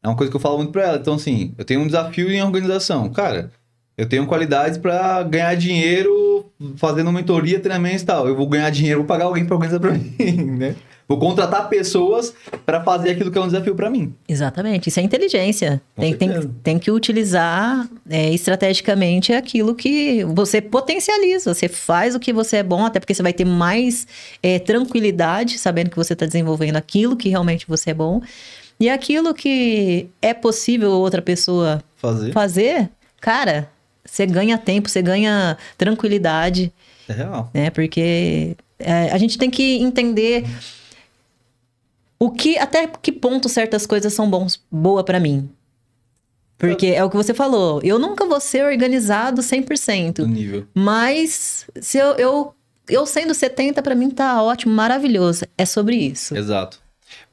É uma coisa que eu falo muito pra ela. Então, assim, eu tenho um desafio em organização. Cara, eu tenho qualidades pra ganhar dinheiro fazendo mentoria, treinamento e tal. Eu vou ganhar dinheiro, vou pagar alguém pra organizar pra mim, né? Vou contratar pessoas para fazer aquilo que é um desafio para mim. Exatamente. Isso é inteligência. Tem que utilizar estrategicamente aquilo que você potencializa. Você faz o que você é bom, até porque você vai ter mais tranquilidade, sabendo que você está desenvolvendo aquilo que realmente você é bom. E aquilo que é possível outra pessoa fazer, cara, você ganha tempo, você ganha tranquilidade. É real. Porque a gente tem que entender... até que ponto certas coisas são boa pra mim. Porque é o que você falou. Eu nunca vou ser organizado 100%. Do nível. Mas se eu sendo 70%, pra mim tá ótimo, maravilhoso. É sobre isso. Exato.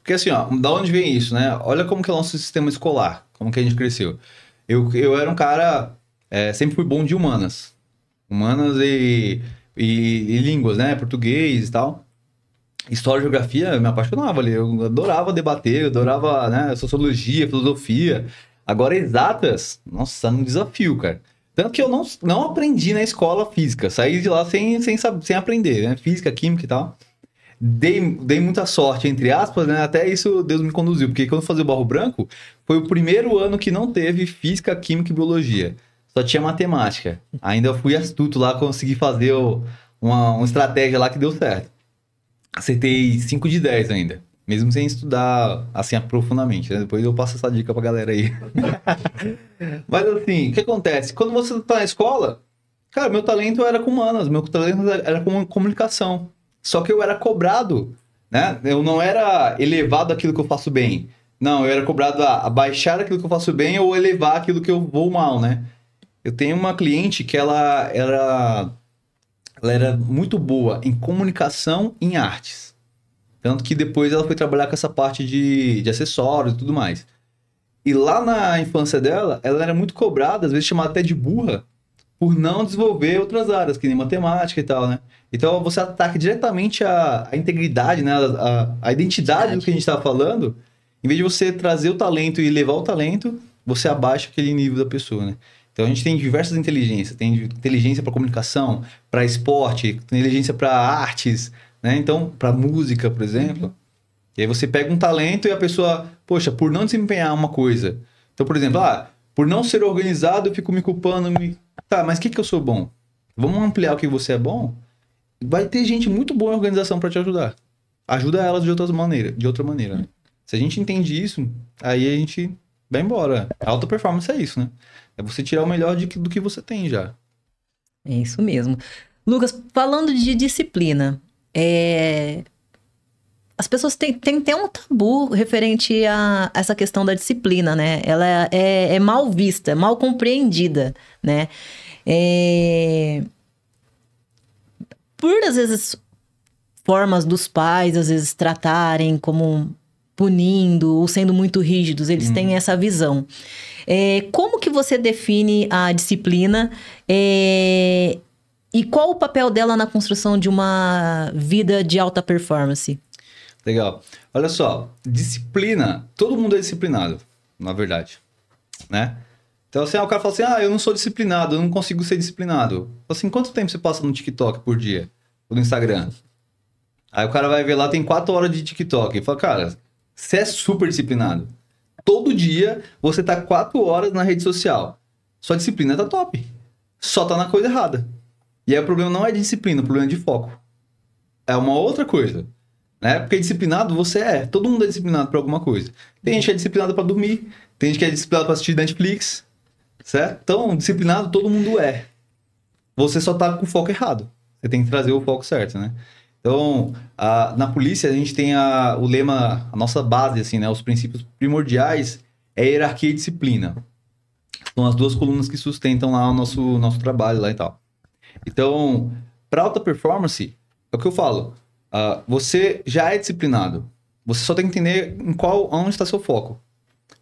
Porque assim, ó, da onde vem isso, né? Olha como que é o nosso sistema escolar. Como que a gente cresceu. Eu era um cara... sempre fui bom de humanas. Humanas e línguas, né? Português e tal. História e geografia, eu me apaixonava ali. Eu adorava debater, eu adorava, né, sociologia, filosofia. Agora, exatas, nossa, é um desafio, cara. Tanto que eu não aprendi na escola física. Saí de lá sem aprender, né? Física, química e tal. Dei muita sorte, entre aspas, né? Até isso Deus me conduziu. Porque quando eu fazia o Barro Branco, foi o primeiro ano que não teve física, química e biologia. Só tinha matemática. Ainda eu fui astuto lá, consegui fazer uma estratégia lá que deu certo. Acertei 5 de 10 ainda. Mesmo sem estudar, assim, profundamente, né? Depois eu passo essa dica pra galera aí. Mas, assim, o que acontece? Quando você tá na escola, cara, meu talento era com humanas, meu talento era com comunicação. Só que eu era cobrado, né? Eu não era elevado àquilo que eu faço bem. Não, eu era cobrado a baixar aquilo que eu faço bem ou elevar aquilo que eu vou mal, né? Eu tenho uma cliente que ela era muito boa em comunicação e em artes. Tanto que depois ela foi trabalhar com essa parte de acessórios e tudo mais. E lá na infância dela, ela era muito cobrada, às vezes chamada até de burra, por não desenvolver outras áreas, que nem matemática e tal, né? Então você ataca diretamente a integridade, né? A identidade do que a gente estava falando. Em vez de você trazer o talento e levar o talento, você abaixa aquele nível da pessoa, né? Então a gente tem diversas inteligências. Tem inteligência para comunicação, para esporte, inteligência para artes, né? Então, para música, por exemplo. E aí você pega um talento e a pessoa, poxa, por não desempenhar uma coisa. Então, por exemplo, por não ser organizado, eu fico me culpando. Tá, mas o que eu sou bom? Vamos ampliar o que você é bom? Vai ter gente muito boa em organização para te ajudar. Ajuda elas de outra maneira, né? Se a gente entende isso, aí a gente vai embora. A alta performance é isso, né? É você tirar o melhor do que você tem já. É isso mesmo. Lucas, falando de disciplina, as pessoas têm um tabu referente a essa questão da disciplina, né? Ela é mal vista, mal compreendida, né? Por, às vezes, formas dos pais, às vezes, tratarem como punindo ou sendo muito rígidos, eles têm essa visão. Como que você define a disciplina e qual o papel dela na construção de uma vida de alta performance? Legal. Olha só, disciplina, todo mundo é disciplinado, na verdade, né? Então, assim, o cara fala assim, eu não sou disciplinado, eu não consigo ser disciplinado. Assim, quanto tempo você passa no TikTok por dia? Ou no Instagram? Aí o cara vai ver lá, tem 4 horas de TikTok. E fala, cara, você é super disciplinado. Todo dia você tá 4 horas na rede social. Sua disciplina tá top. Só tá na coisa errada. E aí o problema não é de disciplina, o problema é de foco. É uma outra coisa. Né? Porque disciplinado você é. Todo mundo é disciplinado pra alguma coisa. Tem gente que é disciplinado pra dormir. Tem gente que é disciplinado pra assistir Netflix. Certo? Então, disciplinado todo mundo é. Você só tá com o foco errado. Você tem que trazer o foco certo, né? Então, na polícia, a gente tem o lema, a nossa base, assim, né? Os princípios primordiais é hierarquia e disciplina. São as duas colunas que sustentam lá o nosso trabalho lá e tal. Então, para alta performance, é o que eu falo. Você já é disciplinado. Você só tem que entender onde está seu foco.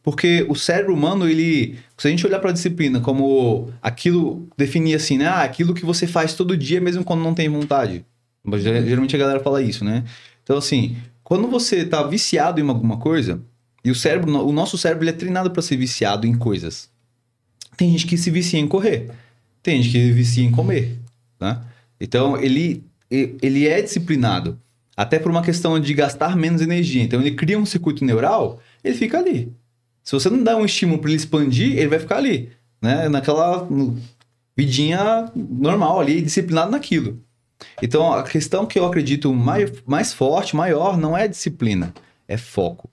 Porque o cérebro humano, se a gente olhar para a disciplina como aquilo, definir assim, né? Aquilo que você faz todo dia, mesmo quando não tem vontade. Geralmente a galera fala isso, né? Então, assim, quando você tá viciado em alguma coisa, e o nosso cérebro ele é treinado para ser viciado em coisas. Tem gente que se vicia em correr, tem gente que se vicia em comer, né? Então, ele é disciplinado, até por uma questão de gastar menos energia. Então, ele cria um circuito neural, ele fica ali. Se você não dá um estímulo para ele expandir, ele vai ficar ali, né? Naquela vidinha normal ali, disciplinado naquilo. Então, a questão que eu acredito mais forte, maior, não é disciplina, é foco.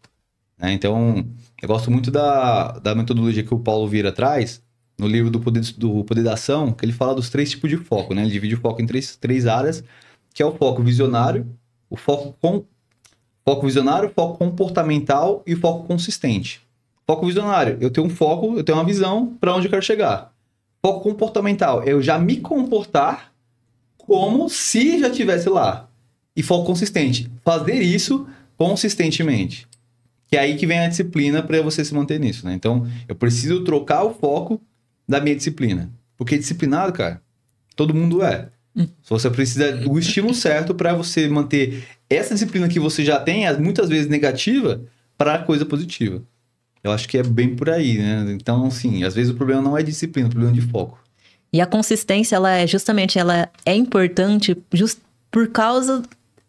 Né? Então, eu gosto muito da metodologia que o Paulo Vieira traz, no livro do Poder da Ação, que ele fala dos 3 tipos de foco, né? Ele divide o foco em três áreas, que é o foco visionário, o foco visionário, o foco comportamental e o foco consistente. Foco visionário, eu tenho um foco, eu tenho uma visão para onde eu quero chegar. Foco comportamental, é eu já me comportar como se já estivesse lá. E foco consistente, fazer isso consistentemente. Que é aí que vem a disciplina para você se manter nisso, né? Então, eu preciso trocar o foco da minha disciplina. Porque disciplinado, cara, todo mundo é. Você precisa do estímulo certo para você manter essa disciplina que você já tem, muitas vezes negativa, para coisa positiva. Eu acho que é bem por aí, né? Então, assim, às vezes o problema não é disciplina, o problema é de foco. E a consistência, ela é importante por causa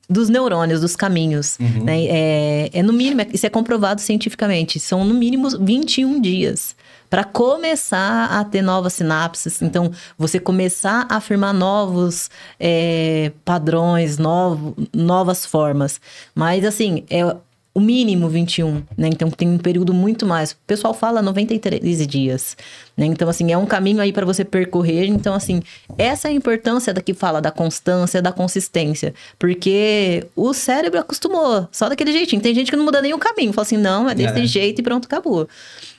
dos neurônios, dos caminhos. Uhum. Né? No mínimo, isso é comprovado cientificamente, são no mínimo 21 dias para começar a ter novas sinapses. Então, você começar a afirmar novos padrões, novas formas. Mas, assim, o mínimo 21, né? Então, tem um período muito mais. O pessoal fala 93 dias, né? Então, assim, é um caminho aí para você percorrer. Então, assim, essa é a importância da que fala da constância, da consistência. Porque o cérebro acostumou, só daquele jeitinho. Tem gente que não muda nem o caminho. Fala assim, não, é desse jeito e pronto, acabou.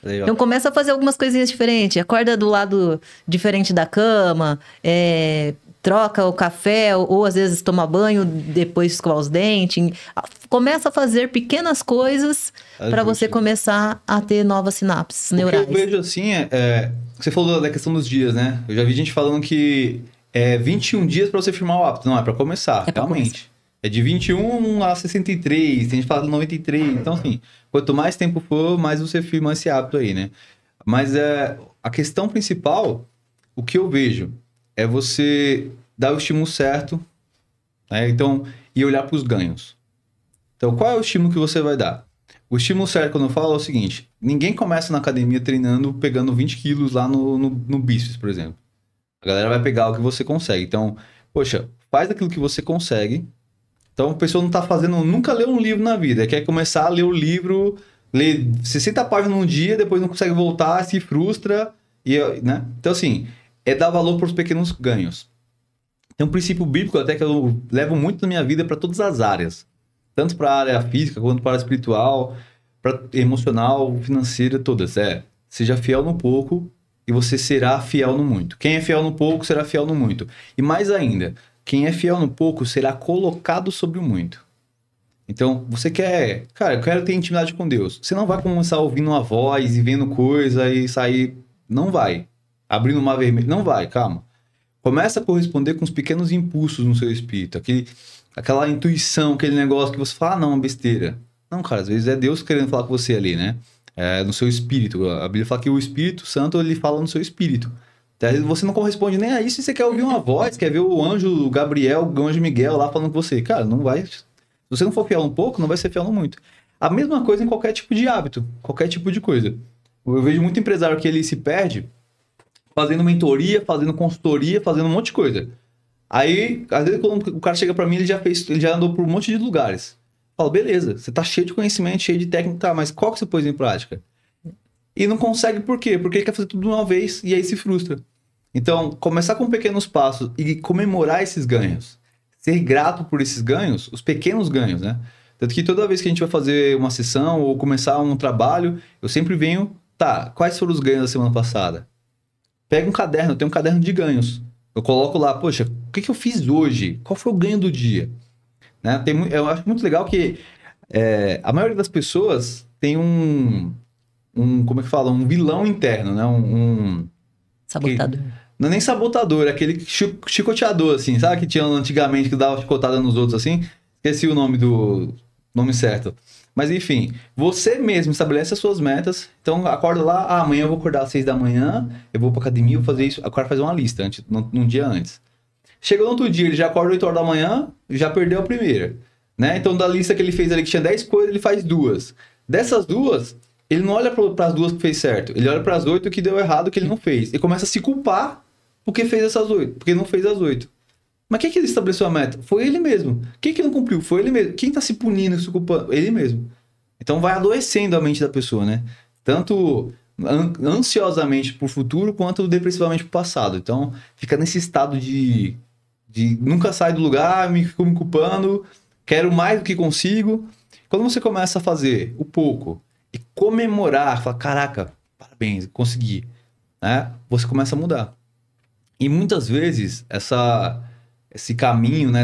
Legal. Então, começa a fazer algumas coisinhas diferentes. Acorda do lado diferente da cama, troca o café, ou às vezes toma banho, depois escovar os dentes. Começa a fazer pequenas coisas para você começar a ter novas sinapses neurais. O que eu vejo assim, você falou da questão dos dias, né? Eu já vi gente falando que 21 dias para você firmar o hábito. Não, é para começar, realmente. É de 21 a 63, tem gente que fala de 93. Então, assim, quanto mais tempo for, mais você firma esse hábito aí, né? Mas a questão principal, o que eu vejo, é você dar o estímulo certo, né? Então, e olhar para os ganhos. Então, qual é o estímulo que você vai dar? O estímulo certo, quando eu falo, é o seguinte: ninguém começa na academia treinando, pegando 20 quilos lá no bíceps, por exemplo. A galera vai pegar o que você consegue. Então, poxa, faz aquilo que você consegue. Então, a pessoa não tá nunca leu um livro na vida. Quer começar a ler o livro, ler 60 páginas num dia, depois não consegue voltar, se frustra, né? Então, assim, dar valor para os pequenos ganhos. Tem um princípio bíblico até que eu levo muito na minha vida para todas as áreas. Tanto para a área física, quanto para a espiritual, para emocional, financeira, todas. Seja fiel no pouco e você será fiel no muito. Quem é fiel no pouco, será fiel no muito. E mais ainda, quem é fiel no pouco, será colocado sobre o muito. Então, você quer... Cara, eu quero ter intimidade com Deus. Você não vai começar ouvindo uma voz e vendo coisa e sair... Não vai. Abrindo o mar vermelho. Não vai, calma. Começa a corresponder com os pequenos impulsos no seu espírito. Aquela intuição, aquele negócio que você fala, não, é besteira. Não, cara, às vezes é Deus querendo falar com você ali, né? No seu espírito. A Bíblia fala que o Espírito Santo, ele fala no seu espírito. Então, você não corresponde nem a isso e você quer ouvir uma voz, quer ver o anjo Gabriel, o anjo Miguel lá falando com você. Cara, não vai... Se você não for fiel um pouco, não vai ser fiel no muito. A mesma coisa em qualquer tipo de hábito, qualquer tipo de coisa. Eu vejo muito empresário que ele se perde fazendo mentoria, fazendo consultoria, fazendo um monte de coisa. Aí, às vezes, quando o cara chega pra mim, ele já andou por um monte de lugares. Eu falo, beleza, você tá cheio de conhecimento, cheio de técnica, tá, mas qual que você pôs em prática? E não consegue por quê? Porque ele quer fazer tudo de uma vez e aí se frustra. Então, começar com pequenos passos e comemorar esses ganhos. ser grato por esses ganhos, os pequenos ganhos, né? Tanto que toda vez que a gente vai fazer uma sessão ou começar um trabalho, eu sempre venho, tá, quais foram os ganhos da semana passada? Pega um caderno, eu tenho um caderno de ganhos. Eu coloco lá, poxa, o que eu fiz hoje? Qual foi o ganho do dia? Né? Eu acho muito legal que a maioria das pessoas tem como é que fala? Um vilão interno, né? Sabotador. Não é nem sabotador, é aquele chicoteador, assim, sabe? Que tinha antigamente que dava chicotada nos outros, assim. Esqueci o nome certo. Mas enfim, você mesmo estabelece as suas metas. Então, acorda lá, amanhã eu vou acordar às 6 da manhã, eu vou pra academia, vou fazer isso. Agora fazer uma lista num dia antes. Chega no outro dia, ele já acorda 8 horas da manhã, já perdeu a primeira. Né? Então, da lista que ele fez ali, que tinha 10 coisas, ele faz 2. Dessas 2, ele não olha para as 2 que fez certo. Ele olha para as 8 que deu errado, que ele não fez. E começa a se culpar porque fez essas 8, porque não fez as 8. Mas quem que ele estabeleceu a meta? Foi ele mesmo. Quem que não cumpriu? Foi ele mesmo. Quem tá se punindo, se culpando? Ele mesmo. Então vai adoecendo a mente da pessoa, né? Tanto ansiosamente pro futuro, quanto depressivamente pro passado. Então fica nesse estado de nunca sai do lugar, fico me culpando, quero mais do que consigo. Quando você começa a fazer o pouco e comemorar, fala, caraca, parabéns, consegui, né? Você começa a mudar. E muitas vezes esse caminho, né?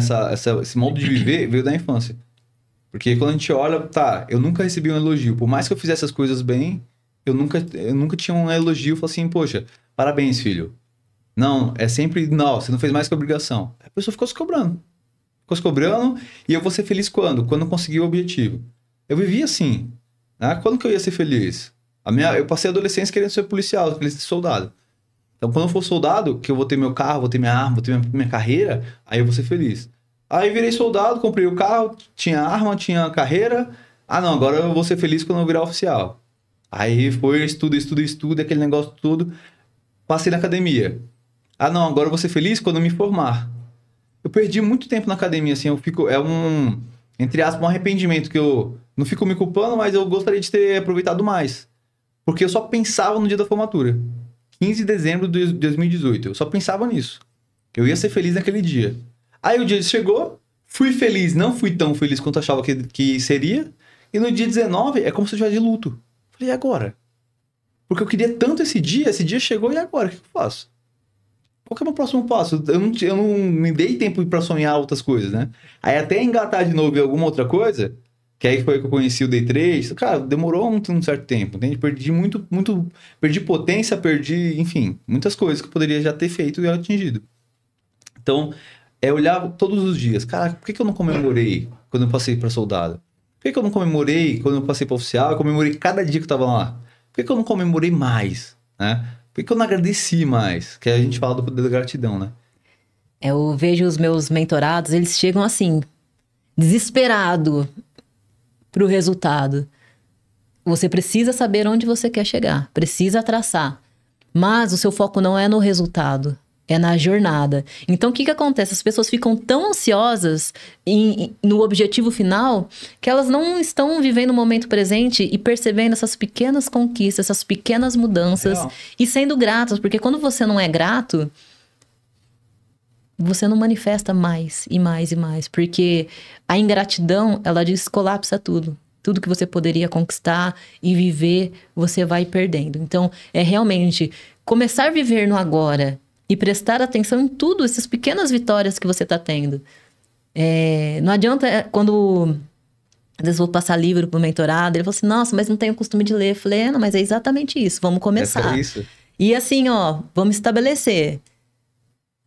Esse modo de viver veio da infância. Porque quando a gente olha, tá, eu nunca recebi um elogio. Por mais que eu fizesse as coisas bem, eu nunca tinha um elogio. Eu falo assim, poxa, parabéns, filho. Não, é sempre, não, você não fez mais que obrigação. A pessoa ficou se cobrando. Ficou se cobrando e eu vou ser feliz quando? Quando eu conseguir o objetivo. Eu vivi assim. Né? Quando que eu ia ser feliz? Eu passei a adolescência querendo ser policial, querendo ser soldado. Então, quando eu for soldado, que eu vou ter meu carro, vou ter minha arma, vou ter minha carreira, aí eu vou ser feliz. Aí virei soldado, comprei o carro, tinha arma, tinha carreira. Ah, não, agora eu vou ser feliz quando eu virar oficial. Aí foi estudo, aquele negócio tudo. Passei na academia. Ah, não, agora eu vou ser feliz quando eu me formar. Eu perdi muito tempo na academia, assim, entre aspas, um arrependimento, que eu não fico me culpando, mas eu gostaria de ter aproveitado mais. Porque eu só pensava no dia da formatura. 15 de dezembro de 2018. Eu só pensava nisso. Eu ia ser feliz naquele dia. Aí o dia chegou, fui feliz, não fui tão feliz quanto eu achava que seria. E no dia 19, é como se eu estivesse de luto. Falei, e agora? Porque eu queria tanto esse dia chegou, e agora? O que eu faço? Qual que é o meu próximo passo? Eu não me dei tempo para sonhar outras coisas, né? Aí até engatar de novo em alguma outra coisa, que aí foi que eu conheci o Day 3, cara, demorou um certo tempo, entende? Perdi perdi potência, enfim, muitas coisas que eu poderia já ter feito e atingido. Então, é olhar todos os dias, cara, por que eu não comemorei quando eu passei para soldado? Por que eu não comemorei quando eu passei para oficial? Eu comemorei cada dia que eu tava lá. Por que eu não comemorei mais, né? Por que eu não agradeci mais? Que a gente fala do poder da gratidão, né? Eu vejo os meus mentorados, eles chegam assim, desesperado pro resultado. Você precisa saber onde você quer chegar, precisa traçar. Mas o seu foco não é no resultado, é na jornada. Então, o que acontece? As pessoas ficam tão ansiosas no objetivo final que elas não estão vivendo o momento presente e percebendo essas pequenas conquistas, essas pequenas mudanças e sendo gratas. Porque quando você não é grato, você não manifesta mais e mais e mais. Porque a ingratidão, ela descolapsa tudo. Tudo que você poderia conquistar e viver, você vai perdendo. Então, é realmente começar a viver no agora e prestar atenção em tudo, essas pequenas vitórias que você está tendo. Não adianta quando... Às vezes eu vou passar livro pro mentorado, ele falou assim, nossa, mas não tenho costume de ler. Eu falei, não, mas é exatamente isso, vamos começar. É isso. E assim, vamos estabelecer.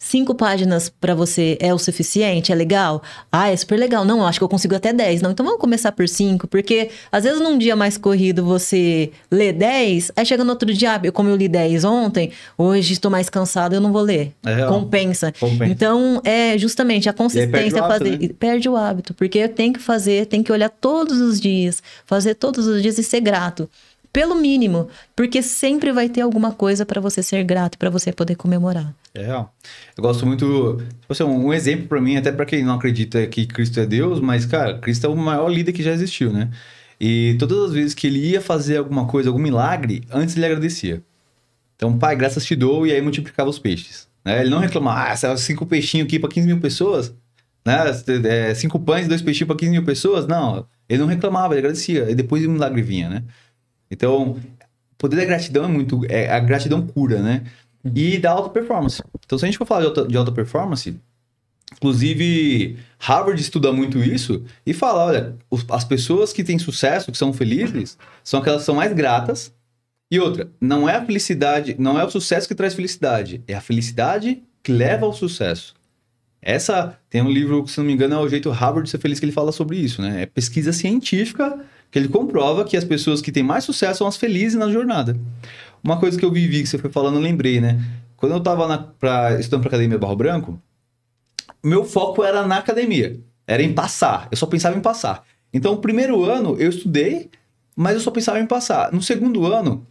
5 páginas para você é o suficiente? É legal? Ah, é super legal. Não, eu acho que eu consigo até 10. Não, então vamos começar por 5, porque às vezes num dia mais corrido você lê 10, aí chega no outro dia, como eu li 10 ontem, hoje estou mais cansado, eu não vou ler. Compensa. Então, é justamente a consistência perde o hábito, porque tem que fazer, tem que olhar todos os dias, fazer todos os dias e ser grato. Pelo mínimo, porque sempre vai ter alguma coisa para você ser grato, para você poder comemorar. Eu gosto muito... um exemplo para mim, até para quem não acredita que Cristo é Deus, mas, cara, Cristo é o maior líder que já existiu, né? E todas as vezes que ele ia fazer alguma coisa, algum milagre, antes ele agradecia. Então, pai, graças te dou, e aí multiplicava os peixes. Né? Ele não reclamava, 5 peixinhos aqui para 15 mil pessoas. né? 5 pães e 2 peixinhos para 15 mil pessoas? Não, ele não reclamava, ele agradecia. E depois o milagre vinha, né? Então, o poder da gratidão é muito... a gratidão cura, né? E da alta performance. Então, se a gente for falar de alta performance, inclusive, Harvard estuda muito isso e fala, olha, as pessoas que têm sucesso, que são felizes, são aquelas que são mais gratas. E outra, não é a felicidade, não é o sucesso que traz felicidade, é a felicidade que leva ao sucesso. Tem um livro, se não me engano, é O Jeito Harvard de Ser Feliz, que ele fala sobre isso, né? É pesquisa científica que ele comprova que as pessoas que têm mais sucesso são as felizes na jornada. Uma coisa que eu vivi, que você foi falando, eu lembrei, né? Quando eu tava estudando pra Academia Barro Branco, meu foco era na academia. Era em passar. Eu só pensava em passar. Então, o primeiro ano eu estudei, mas eu só pensava em passar. No segundo ano,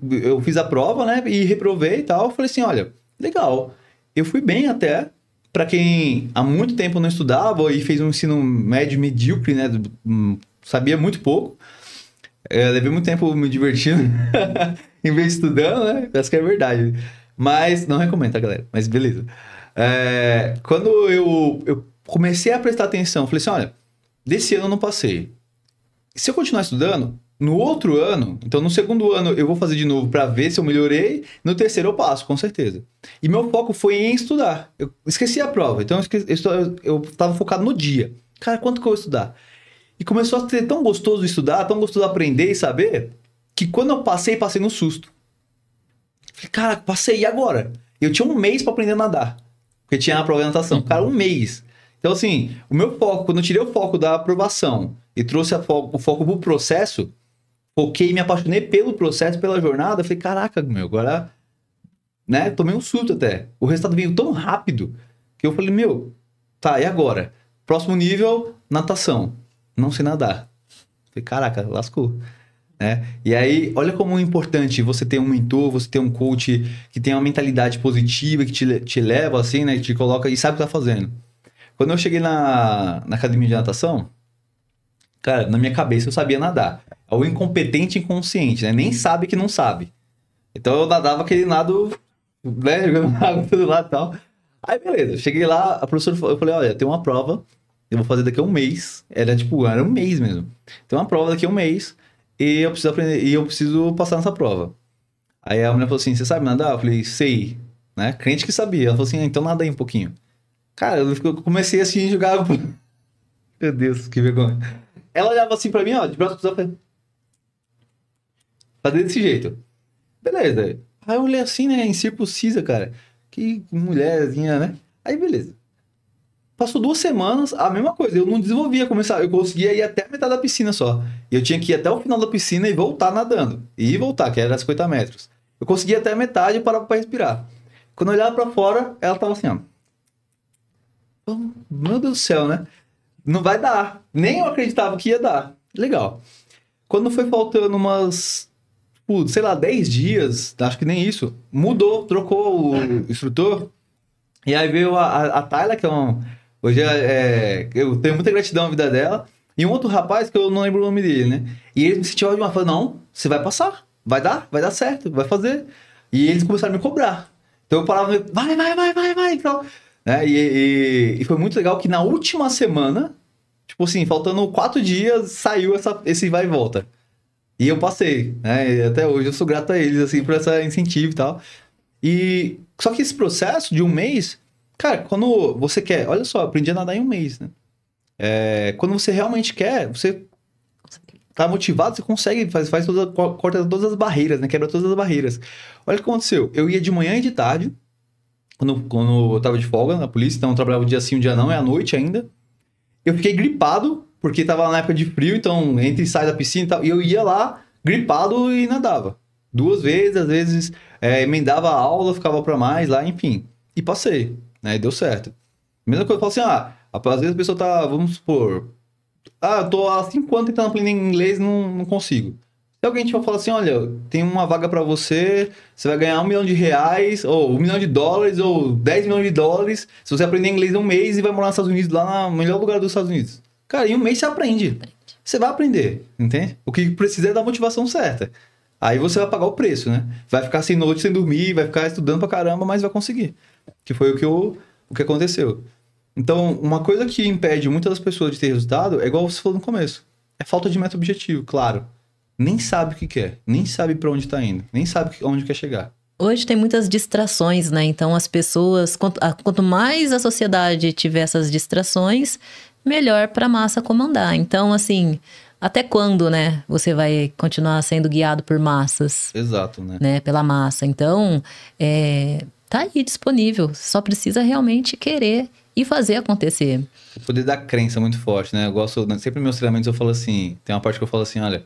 eu fiz a prova, né? E reprovei e tal. Falei assim, olha, legal. Eu fui bem até. Pra quem há muito tempo não estudava e fez um ensino médio medíocre, né? Sabia muito pouco. Levei muito tempo me divertindo em vez de estudando, né? Acho que é verdade. Mas, não recomendo, tá, galera? Mas beleza. Quando eu comecei a prestar atenção, falei assim, olha, desse ano eu não passei. Se eu continuar estudando, no outro ano, então no segundo ano eu vou fazer de novo para ver se eu melhorei, no terceiro eu passo, com certeza. E meu foco foi em estudar. Eu esqueci a prova, então eu estava focado no dia. Cara, quanto que eu vou estudar? E começou a ser tão gostoso estudar, tão gostoso aprender e saber, que quando eu passei no susto. Falei, cara, passei, e agora? Eu tinha um mês para aprender a nadar. Porque tinha a prova de natação. Cara, um mês. Então, assim, o meu foco, quando eu tirei o foco da aprovação e trouxe o foco pro processo, foquei e me apaixonei pelo processo, pela jornada, falei, caraca, agora, né, tomei um susto até. O resultado veio tão rápido que eu falei, tá, e agora? Próximo nível, natação. Não sei nadar. Falei, caraca, lascou. E aí, olha como é importante você ter um mentor, você ter um coach que tem uma mentalidade positiva, que te leva assim, né? Que te coloca e sabe o que tá fazendo. Quando eu cheguei na academia de natação, cara, na minha cabeça eu sabia nadar. É o incompetente inconsciente, né? Nem sabe que não sabe. Então eu nadava aquele nado, né? Jogando água do lado e tal. Aí beleza, cheguei lá, a professora falou, eu falei, olha, tem uma prova, eu vou fazer daqui a um mês. Era um mês mesmo. Tem uma prova daqui a um mês. E eu preciso aprender, e eu preciso passar nessa prova. Aí a mulher falou assim, você sabe nadar? Eu falei, sei, né? Crente que sabia. Ela falou assim, então nada aí um pouquinho. Cara, eu comecei assim a jogar... Meu Deus, que vergonha. Ela olhava assim pra mim, ó, de braço cruzado, fazer desse jeito. Beleza. Aí eu olhei assim, né, em circuncisa, cara. Que mulherzinha, né? Aí beleza. Passou 2 semanas, a mesma coisa. Eu não desenvolvia, eu conseguia ir até a metade da piscina só. E eu tinha que ir até o final da piscina e voltar nadando. E voltar, que era 50 metros. Eu conseguia até a metade e parava pra respirar. Quando eu olhava pra fora, ela tava assim, ó. Meu Deus do céu, né? Não vai dar. Nem eu acreditava que ia dar. Legal. Quando foi faltando umas, sei lá, 10 dias, acho que nem isso, mudou, trocou o instrutor. E aí veio a Tayla, que é hoje eu tenho muita gratidão à vida dela. E um outro rapaz que eu não lembro o nome dele, né? E eles me sentiam de uma forma, não, você vai passar. Vai dar certo, vai fazer. E eles começaram a me cobrar. Então eu parava, vai, então. E foi muito legal que na última semana, tipo assim, faltando 4 dias, saiu esse vai e volta. E eu passei, né? E até hoje eu sou grato a eles, assim, por esse incentivo e tal. Só que esse processo de um mês, cara, quando você quer... Olha só, aprendi a nadar em um mês, né? Quando você realmente quer, você tá motivado, você consegue, corta todas as barreiras, né? Quebra todas as barreiras. Olha o que aconteceu. Eu ia de manhã e de tarde, quando eu tava de folga na polícia, então eu trabalhava um dia sim, um dia não, é à noite ainda. Eu fiquei gripado, porque tava na época de frio, então entre e sai da piscina e tal, e eu ia lá, gripado e nadava. 2 vezes, às vezes emendava a aula, ficava pra mais lá, enfim. E passei, né? E deu certo. Mesma coisa, eu falo assim, às vezes a pessoa tá, vamos supor, eu tô há 5 anos tentando aprender inglês e não consigo. Se alguém te falar assim, olha, tem uma vaga pra você, você vai ganhar $1 milhão, ou $1 milhão, ou 10 milhões de dólares, se você aprender inglês em um mês e vai morar nos Estados Unidos, lá no melhor lugar dos Estados Unidos. Cara, em um mês você aprende. Você vai aprender, entende? O que precisa é da motivação certa. Aí você vai pagar o preço, né? Vai ficar sem noite, sem dormir, vai ficar estudando pra caramba, mas vai conseguir. Que foi o que aconteceu. Então, uma coisa que impede muitas das pessoas de ter resultado é igual você falou no começo. É falta de meta objetivo, claro. Nem sabe o que quer, nem sabe pra onde tá indo, nem sabe onde quer chegar. Hoje tem muitas distrações, né? Então as pessoas, quanto mais a sociedade tiver essas distrações, melhor para a massa comandar. Então, assim, até quando, né? Você vai continuar sendo guiado por massas? Exato, né? Pela massa. Então, tá aí disponível. Só precisa realmente querer e fazer acontecer. O poder da crença é muito forte, né? Eu gosto, sempre nos meus treinamentos eu falo assim, tem uma parte que eu falo assim, olha,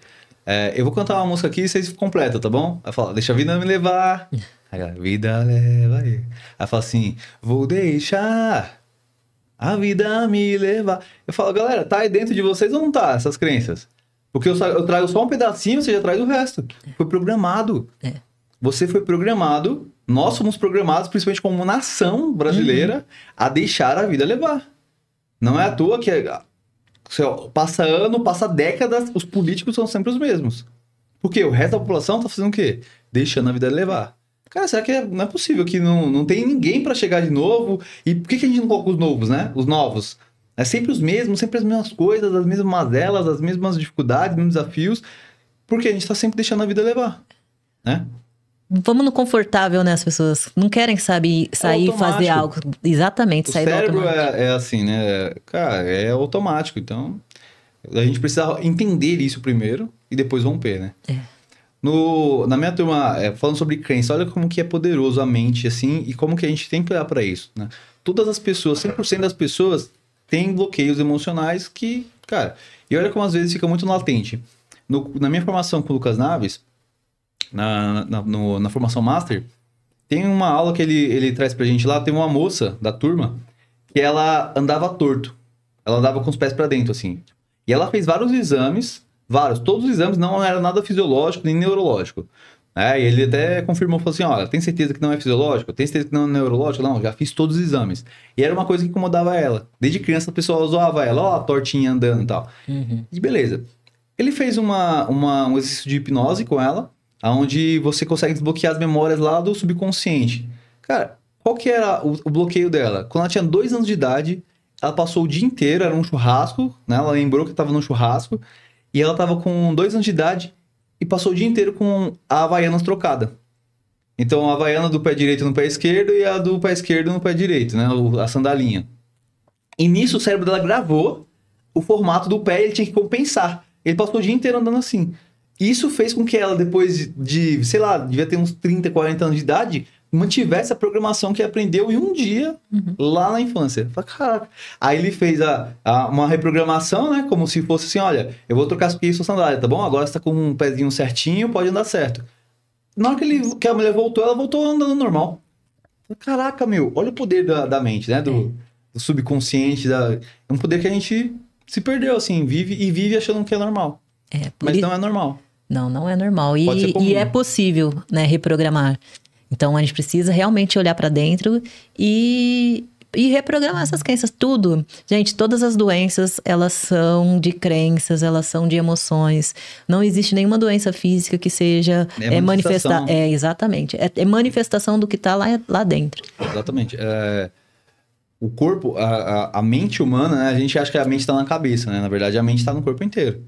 eu vou cantar uma música aqui e vocês completam, tá bom? Aí fala, deixa a vida me levar. Aí a vida leva aí. Aí fala assim, vou deixar a vida me levar. Eu falo, galera, tá aí dentro de vocês ou não tá essas crenças? Porque eu trago só um pedacinho, você já traz o resto. Foi programado. Você foi programado, nós fomos programados, principalmente como nação brasileira, a deixar a vida levar. Não é à toa que passa ano, passa décadas, os políticos são sempre os mesmos. Porque o resto da população tá fazendo o quê? Deixando a vida levar. Cara, será que não é possível que não tem ninguém pra chegar de novo? E por que a gente não coloca os novos, né? Os novos. É sempre os mesmos, sempre as mesmas coisas, as mesmas mazelas, as mesmas dificuldades, os mesmos desafios. Porque a gente tá sempre deixando a vida levar, né? Vamos no confortável, né? As pessoas não querem sair e fazer algo. Exatamente, sair do automático. O cérebro é assim, né? Cara, é automático. Então, a gente precisa entender isso primeiro e depois romper, né? Na minha turma, falando sobre crença, olha como que é poderoso a mente, assim, e como que a gente tem que olhar para isso, né? Todas as pessoas, 100% das pessoas têm bloqueios emocionais que, cara... E olha como às vezes fica muito latente. Na minha formação com o Lucas Naves... Na formação Master, tem uma aula que ele traz pra gente lá, tem uma moça da turma que ela andava torto. Ela andava com os pés pra dentro, assim. E ela fez vários exames, todos os exames não era nada fisiológico nem neurológico. E ele até confirmou, falou assim, olha, tem certeza que não é fisiológico? Tem certeza que não é neurológico? Não, já fiz todos os exames. E era uma coisa que incomodava ela. Desde criança a pessoa zoava ela, ó, a tortinha andando e tal. E beleza. Ele fez um exercício de hipnose com ela, onde você consegue desbloquear as memórias lá do subconsciente. Cara, qual que era o bloqueio dela? Quando ela tinha 2 anos de idade, ela passou o dia inteiro, era um churrasco, né? Ela lembrou que estava num churrasco, e ela estava com 2 anos de idade e passou o dia inteiro com a Havaianas trocada. Então, a Havaiana do pé direito no pé esquerdo e a do pé esquerdo no pé direito, né? A sandalinha. E nisso o cérebro dela gravou o formato do pé e ele tinha que compensar. Ele passou o dia inteiro andando assim. Isso fez com que ela, depois de, sei lá, devia ter uns 30, 40 anos de idade, mantivesse a programação que aprendeu em um dia, lá na infância. Caraca. Aí ele fez uma reprogramação, né? Como se fosse assim, olha, eu vou trocar aqui sua sandália, tá bom? Agora você tá com um pezinho certinho, pode andar certo. Na hora que a mulher voltou, ela voltou andando normal. Caraca, meu, olha o poder da mente, né? Do subconsciente. É um poder que a gente se perdeu, assim, vive achando que é normal. Mas não é normal. Não é normal. E é possível, né, reprogramar. Então, a gente precisa realmente olhar para dentro e reprogramar essas crenças. Tudo. Gente, todas as doenças, elas são de crenças, elas são de emoções. Não existe nenhuma doença física que seja manifestação. Exatamente. É manifestação do que está lá dentro. Exatamente. O corpo, a mente humana, né, a gente acha que a mente está na cabeça, né? Na verdade, a mente está no corpo inteiro.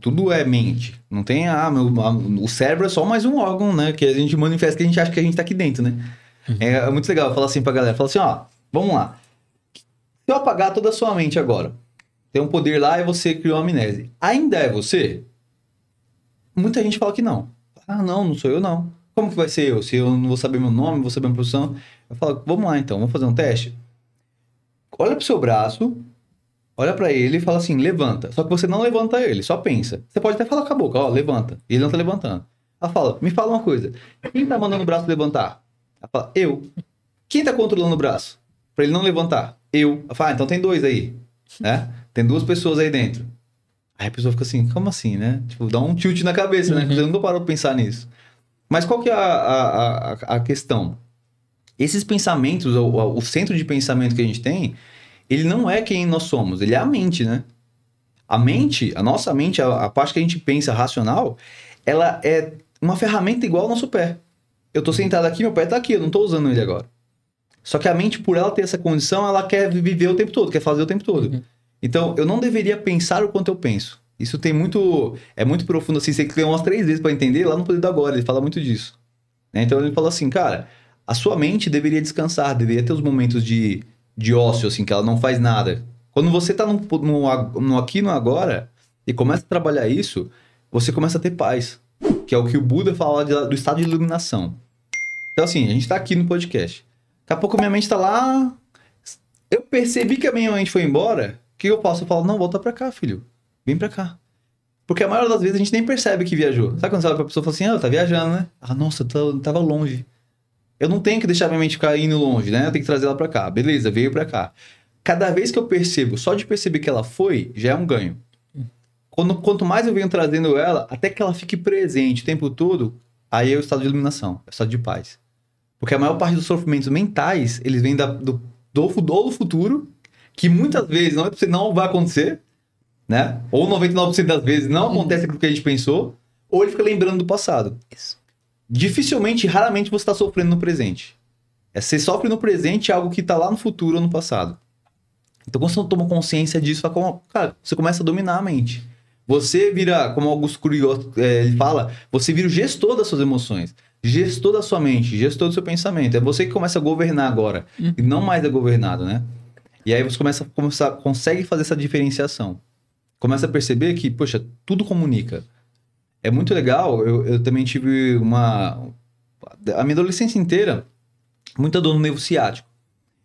Tudo é mente. Não tem... o cérebro é só mais um órgão, né? Que a gente manifesta, que a gente acha que a gente tá aqui dentro, né? É muito legal falar assim pra galera. Fala assim, ó, vamos lá. Se eu apagar toda a sua mente agora, tem um poder lá e você criou uma amnésia. Ainda é você? Muita gente fala que não. Não sou eu, não. Como que vai ser eu? Se eu não vou saber meu nome, não vou saber minha profissão. Eu falo, vamos lá então, vamos fazer um teste. Olha pro seu braço... Olha pra ele e fala assim, levanta. Só que você não levanta ele, só pensa. Você pode até falar com a boca, ó, levanta. E ele não tá levantando. Ela fala, me fala uma coisa. Quem tá mandando o braço levantar? Ela fala, eu. Quem tá controlando o braço? Pra ele não levantar? Eu. Ela fala, então tem 2 aí. Né? Tem 2 pessoas aí dentro. Aí a pessoa fica assim, como assim, né? Tipo, dá um tilt na cabeça, né? Você não parou pra pensar nisso. Mas qual que é a questão? Esses pensamentos, o centro de pensamento que a gente tem... Ele não é quem nós somos, ele é a mente, né? A nossa mente, a parte que a gente pensa racional, ela é uma ferramenta igual ao nosso pé. Eu tô sentado aqui, meu pé tá aqui, eu não tô usando ele agora. Só que a mente, por ela ter essa condição, ela quer viver o tempo todo, quer fazer o tempo todo. Então, eu não deveria pensar o quanto eu penso. Isso tem muito... É muito profundo, assim, você tem umas 3 vezes para entender. Lá no Poder do Agora, ele fala muito disso. Né? Então, ele fala assim, cara, a sua mente deveria descansar, deveria ter os momentos de ócio, assim, que ela não faz nada. Quando você tá no aqui e no agora, e começa a trabalhar isso, você começa a ter paz. Que é o que o Buda fala do estado de iluminação. Então, assim, a gente tá aqui no podcast. Daqui a pouco minha mente tá lá... Eu percebi que a minha mente foi embora. O que eu faço? Eu falo, não, volta pra cá, filho. Vem pra cá. Porque a maioria das vezes a gente nem percebe que viajou. Sabe quando você olha pra pessoa e fala assim, ah, tá viajando, né? Ah, nossa, eu tava longe. Eu não tenho que deixar minha mente ficar indo longe, né? Eu tenho que trazer ela pra cá. Beleza, veio pra cá. Cada vez que eu percebo, só de perceber que ela foi, já é um ganho. Quanto mais eu venho trazendo ela, até que ela fique presente o tempo todo, aí é o estado de iluminação, é o estado de paz. Porque a maior parte dos sofrimentos mentais, eles vêm do futuro, que muitas vezes não vai acontecer, né? Ou 99% das vezes não acontece aquilo que a gente pensou, ou ele fica lembrando do passado. Isso. Dificilmente, raramente você está sofrendo no presente. Você sofre no presente algo que está lá no futuro ou no passado. Então, quando você toma consciência disso, cara, você começa a dominar a mente. Você vira, como Augusto Cury, ele fala, você vira o gestor das suas emoções, gestor da sua mente, gestor do seu pensamento. É você que começa a governar agora, e não mais é governado, né? E aí você consegue fazer essa diferenciação. Começa a perceber que, poxa, tudo comunica. É muito legal, eu também tive a minha adolescência inteira, muita dor no nervo ciático.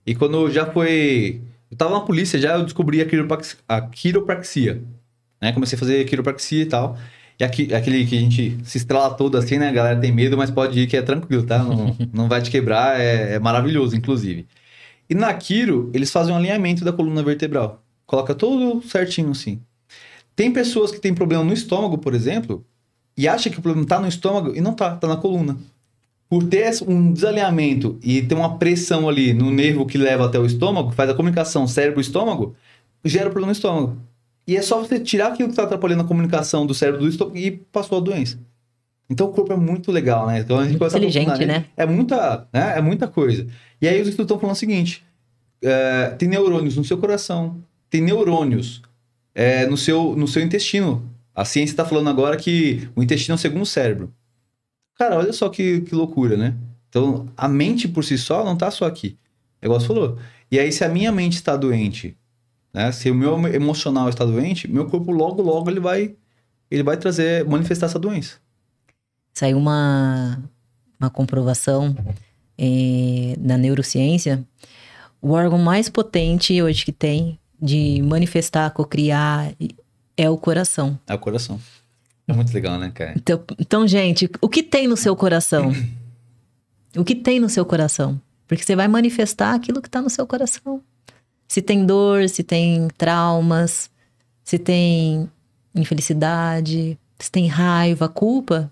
E quando eu tava na polícia, eu descobri a quiropraxia. Né? Comecei a fazer quiropraxia e tal. E aquele que a gente se estrala todo assim, né? A galera tem medo, mas pode ir que é tranquilo, tá? Não vai te quebrar, é maravilhoso, inclusive. E na quiro, eles fazem um alinhamento da coluna vertebral. Coloca tudo certinho assim. Tem pessoas que têm problema no estômago, por exemplo, e acham que o problema tá no estômago e não tá na coluna. Por ter um desalinhamento e ter uma pressão ali no nervo que leva até o estômago, faz a comunicação cérebro-estômago, gera o problema no estômago. E é só você tirar aquilo que está atrapalhando a comunicação do cérebro do estômago e passou a doença. Então o corpo é muito legal, né? Então a gente começa inteligente, né? É muita coisa. E aí os estudos estão falando o seguinte, tem neurônios no seu coração, tem neurônios no seu intestino. A ciência está falando agora que o intestino é o segundo cérebro. Cara, olha só que loucura, né? Então, a mente por si só não está só aqui. Igual você falou. E aí, se a minha mente está doente, né? Se o meu emocional está doente, meu corpo logo ele vai manifestar essa doença. Saiu uma comprovação na neurociência. O órgão mais potente hoje que tem de manifestar, cocriar é o coração. É o coração. É muito legal, né, cara? Então, gente, o que tem no seu coração? O que tem no seu coração? Porque você vai manifestar aquilo que está no seu coração. Se tem dor, se tem traumas, se tem infelicidade, se tem raiva, culpa,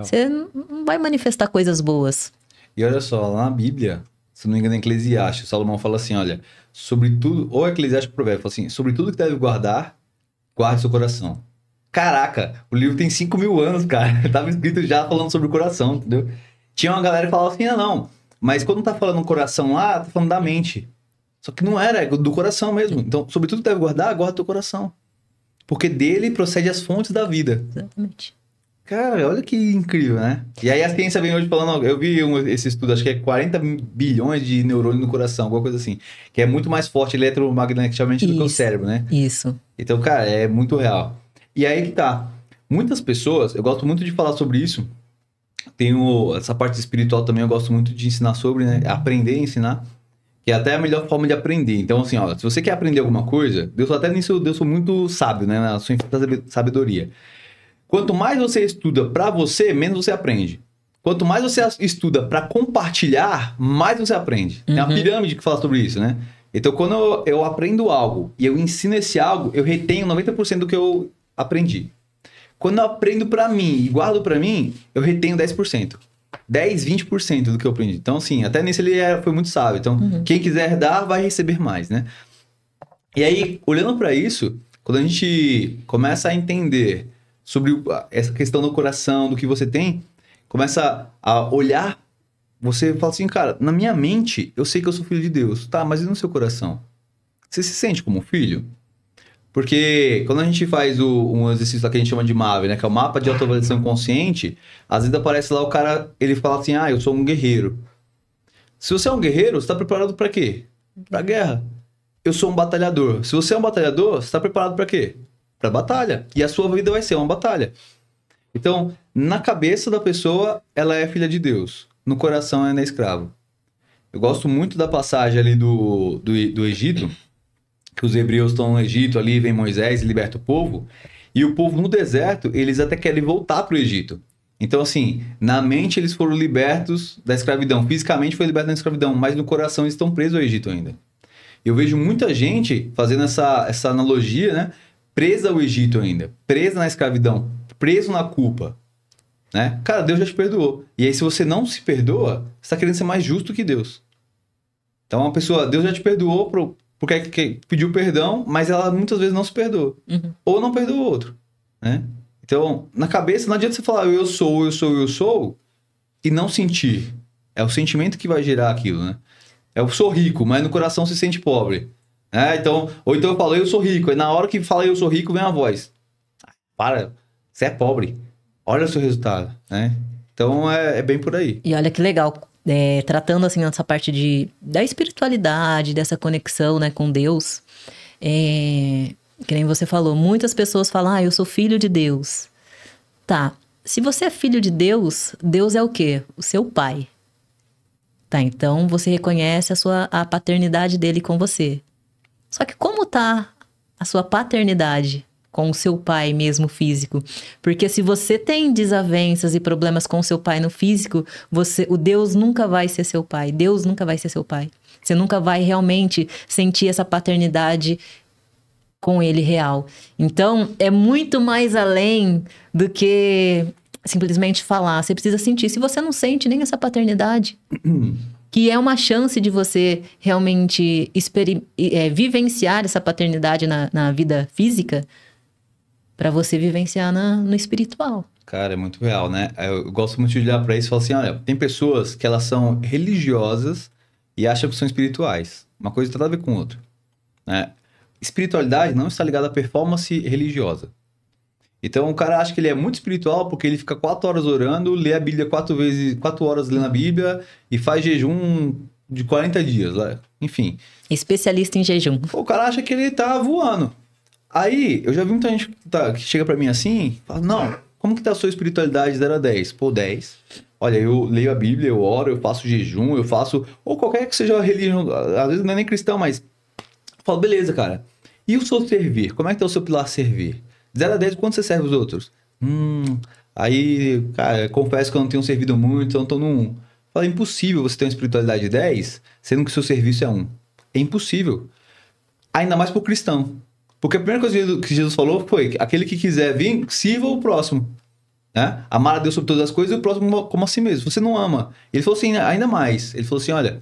você não vai manifestar coisas boas. E olha só, lá na Bíblia, se não me engano, em Eclesiastes, Salomão fala assim, olha, sobre tudo, ou Eclesiastes Provérbio, fala assim, sobre tudo que deve guardar, guarde seu coração. Caraca, o livro tem 5.000 anos, cara. Tava escrito já falando sobre o coração, entendeu? Tinha uma galera que falava assim, não. Mas quando tá falando coração lá, tá falando da mente. Só que não era, é do coração mesmo. Então, sobre tudo que deve guardar, guarda teu coração. Porque dele procede as fontes da vida. Exatamente. Cara, olha que incrível, né? E aí a ciência vem hoje falando, eu vi esse estudo, acho que é 40 bilhões de neurônios no coração, alguma coisa assim. Que é muito mais forte eletromagneticamente do que o cérebro, né? Isso. Então, cara, é muito real. E aí que tá. Muitas pessoas, eu gosto muito de falar sobre isso. Tenho essa parte espiritual também, eu gosto muito de ensinar sobre, né? Aprender a ensinar. Que é até a melhor forma de aprender. Então, assim, ó, se você quer aprender alguma coisa, Deus foi muito sábio, né? Na sua infinita sabedoria. Quanto mais você estuda pra você, menos você aprende. Quanto mais você estuda pra compartilhar, mais você aprende. Tem uma pirâmide que fala sobre isso, né? Então, quando eu aprendo algo e eu ensino esse algo, eu retenho 90% do que eu aprendi. Quando eu aprendo pra mim e guardo pra mim, eu retenho 10%. 10, 20% do que eu aprendi. Então, assim, até nisso ele foi muito sábio. Então, quem quiser dar, vai receber mais, né? E aí, olhando pra isso, quando a gente começa a entender sobre essa questão do coração, do que você tem, começa a olhar você fala assim, cara, na minha mente, eu sei que eu sou filho de Deus. Tá, mas e no seu coração? Você se sente como filho? Porque quando a gente faz um exercício lá que a gente chama de MAV, né? Que é o mapa de autoavaliação consciente, às vezes aparece lá o cara, ele fala assim, eu sou um guerreiro. Se você é um guerreiro, você tá preparado pra quê? Pra guerra. Eu sou um batalhador. Se você é um batalhador, você tá preparado pra quê? Pra batalha. E a sua vida vai ser uma batalha. Então, na cabeça da pessoa, ela é filha de Deus. No coração, ela é escravo. Eu gosto muito da passagem ali do Egito, que os hebreus estão no Egito ali, vem Moisés e liberta o povo. E o povo no deserto, eles até querem voltar para o Egito. Então, assim, na mente eles foram libertos da escravidão. Fisicamente foi liberto da escravidão, mas no coração eles estão presos ao Egito ainda. Eu vejo muita gente fazendo essa analogia, né? Presa ao Egito ainda. Presa na escravidão. Preso na culpa. Né? Cara, Deus já te perdoou. E aí, se você não se perdoa, você está querendo ser mais justo que Deus. Então, uma pessoa, Deus já te perdoou porque pediu perdão, mas ela muitas vezes não se perdoa. Uhum. Ou não perdoa o outro. Né? Então, na cabeça, não adianta você falar eu sou, e não sentir. É o sentimento que vai gerar aquilo, né? Eu sou rico, mas no coração se sente pobre. Então, ou então eu falo eu sou rico, e na hora que fala eu sou rico, vem a voz. Para, você é pobre. Olha o seu resultado, né? Então, é bem por aí. E olha que legal, tratando assim nessa parte da espiritualidade, dessa conexão, né, com Deus, que nem você falou, muitas pessoas falam, eu sou filho de Deus. Tá, se você é filho de Deus, Deus é o quê? O seu pai. Tá, então você reconhece a paternidade dele com você. Só que como tá a sua paternidade com o seu pai mesmo físico? Porque se você tem desavenças e problemas com o seu pai no físico, o Deus nunca vai ser seu pai. Deus nunca vai ser seu pai. Você nunca vai realmente sentir essa paternidade com ele real. Então, é muito mais além do que simplesmente falar. Você precisa sentir. Se você não sente nem essa paternidade, que é uma chance de você realmente vivenciar essa paternidade na vida física, para você vivenciar no espiritual. Cara, é muito real, né? Eu gosto muito de olhar para isso e falar assim, olha, tem pessoas que elas são religiosas e acham que são espirituais. Uma coisa tem nada a ver com outra. Né? Espiritualidade não está ligada à performance religiosa. Então, o cara acha que ele é muito espiritual porque ele fica 4 horas orando, lê a Bíblia 4 horas lendo a Bíblia e faz jejum de 40 dias. Enfim. Especialista em jejum. O cara acha que ele tá voando. Aí, eu já vi muita gente que chega pra mim assim, fala, não, como que tá a sua espiritualidade 0 a 10? Pô, 10. Olha, eu leio a Bíblia, eu oro, eu faço jejum, eu faço... Ou qualquer que seja a religião, às vezes não é nem cristão, mas... Eu falo, beleza, cara. E o seu servir? Como é que tá o seu pilar servir? 0 a 10, quanto você serve os outros? Aí, cara, confesso que eu não tenho servido muito, então eu tô num 1. Fala, é impossível você ter uma espiritualidade de 10, sendo que o seu serviço é 1. É impossível. Ainda mais pro cristão. Porque a primeira coisa que Jesus falou foi aquele que quiser vir, sirva o próximo. Né? Amar a Deus sobre todas as coisas e o próximo como a si mesmo. Você não ama. Ele falou assim, ainda mais. Ele falou assim, olha,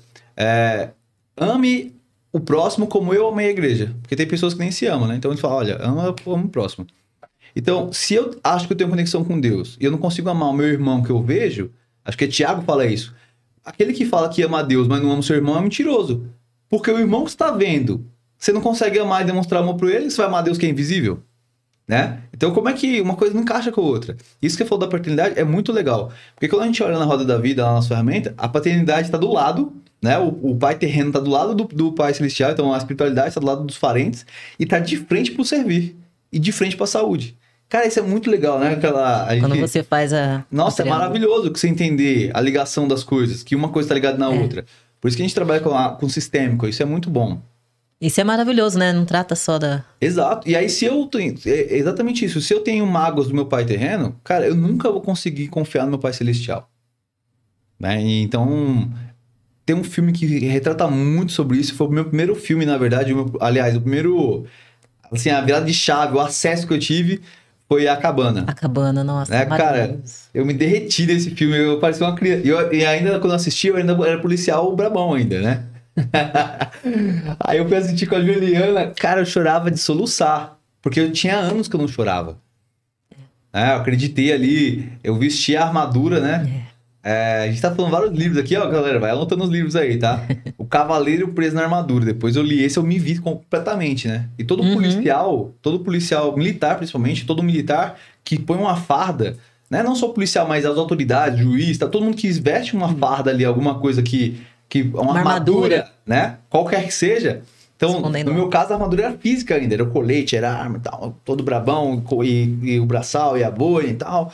ame o próximo como eu amei a igreja. Porque tem pessoas que nem se amam, né? Então ele fala, olha, ama o próximo. Então, se eu acho que eu tenho conexão com Deus e eu não consigo amar o meu irmão que eu vejo, acho que Tiago fala isso. Aquele que fala que ama a Deus, mas não ama o seu irmão é mentiroso. Porque o irmão que você está vendo... Você não consegue amar e demonstrar amor por ele, você vai amar Deus que é invisível, né? Então, como é que uma coisa não encaixa com a outra? Isso que você falou da paternidade é muito legal. Porque quando a gente olha na roda da vida, lá na nossa ferramenta, a paternidade está do lado, né? O pai terreno está do lado do pai celestial, então a espiritualidade está do lado dos parentes e está de frente para o servir e de frente para a saúde. Cara, isso é muito legal, né? Quando você faz Nossa, é maravilhoso que você entender a ligação das coisas, que uma coisa está ligada na outra. Por isso que a gente trabalha com sistêmico, isso é muito bom. Isso é maravilhoso, né? Não trata só da... Exato. E aí, se eu tenho... É exatamente isso. Se eu tenho mágoas do meu pai terreno, cara, eu nunca vou conseguir confiar no meu pai celestial. Né? Então, tem um filme que retrata muito sobre isso. Foi o meu primeiro filme, na verdade. Aliás, o primeiro... Assim, a virada de chave, o acesso que eu tive foi A Cabana. A Cabana, nossa. Né? Cara, eu me derreti nesse filme. Eu parecia uma criança. E ainda, quando eu assisti, eu ainda era policial brabão ainda, né? Aí eu fui assistir com a Juliana, cara, eu chorava de soluçar, porque eu tinha anos que eu não chorava. Eu acreditei ali, eu vesti a armadura, né? A gente tá falando vários livros aqui, ó, galera. Vai anotando os livros aí, tá? O Cavaleiro Preso na Armadura. Depois eu li esse, eu me vi completamente, né? E todo policial militar, principalmente, todo militar que põe uma farda, né? Não só policial, mas as autoridades, juiz, tá? Todo mundo que veste uma farda ali, alguma coisa que uma armadura, né? Qualquer que seja. Então, no meu caso, a armadura era física ainda. Era o colete, era a arma e tal. Todo brabão, e o braçal, e a boina e tal.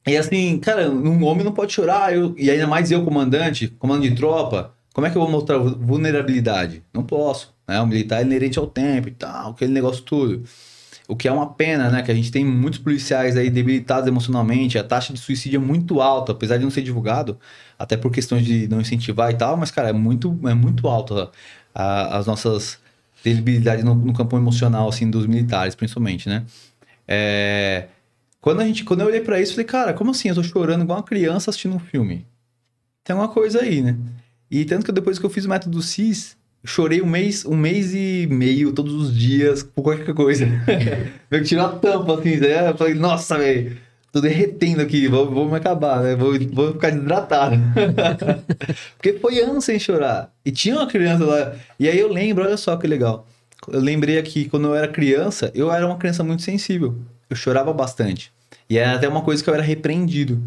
E assim, cara, um homem não pode chorar. E ainda mais eu, comandante de tropa. Como é que eu vou mostrar vulnerabilidade? Não posso. Né? O militar é inerente ao tempo e tal, aquele negócio tudo. O que é uma pena, né? Que a gente tem muitos policiais aí debilitados emocionalmente. A taxa de suicídio é muito alta, apesar de não ser divulgado. Até por questões de não incentivar e tal. Mas, cara, é muito alta as nossas debilidades no campo emocional, assim, dos militares, principalmente, né? Quando eu olhei pra isso, eu falei, cara, como assim? Eu tô chorando igual uma criança assistindo um filme. Tem uma coisa aí, né? E tanto que depois que eu fiz o método CIS, eu chorei um mês e meio, todos os dias, por qualquer coisa. Eu tirei a tampa, assim, né? Eu falei, nossa, velho, tô derretendo aqui, vou me acabar, né? Vou ficar desidratado. Porque foi anos sem chorar. E tinha uma criança lá. E aí eu lembro, olha só que legal. Eu lembrei aqui, quando eu era criança, eu era uma criança muito sensível. Eu chorava bastante. E era até uma coisa que eu era repreendido.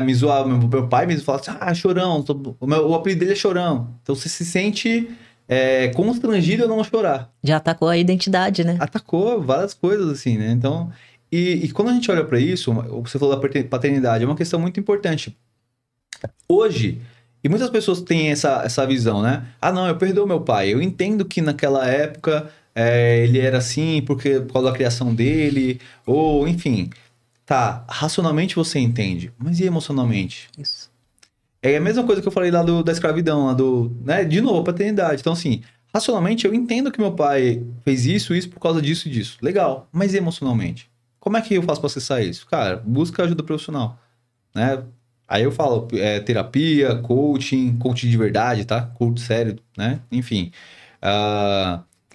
Me zoava. Meu pai me falava assim, chorão. O apelido dele é chorão. Então você se sente constrangido a não chorar. Já atacou a identidade, né? Atacou várias coisas, assim, né? Então, e quando a gente olha para isso, você falou da paternidade, é uma questão muito importante. Hoje, e muitas pessoas têm essa visão, né? Não, eu perdoo meu pai. Eu entendo que naquela época ele era assim por causa da criação dele, ou enfim. Tá, racionalmente você entende, mas e emocionalmente? Isso. É a mesma coisa que eu falei lá da escravidão, né? De novo, a paternidade. Então, assim, racionalmente eu entendo que meu pai fez isso por causa disso e disso. Legal, mas e emocionalmente? Como é que eu faço pra acessar isso? Cara, busca ajuda profissional, né? Aí eu falo terapia, coaching de verdade, tá? Coach sério, né? Enfim,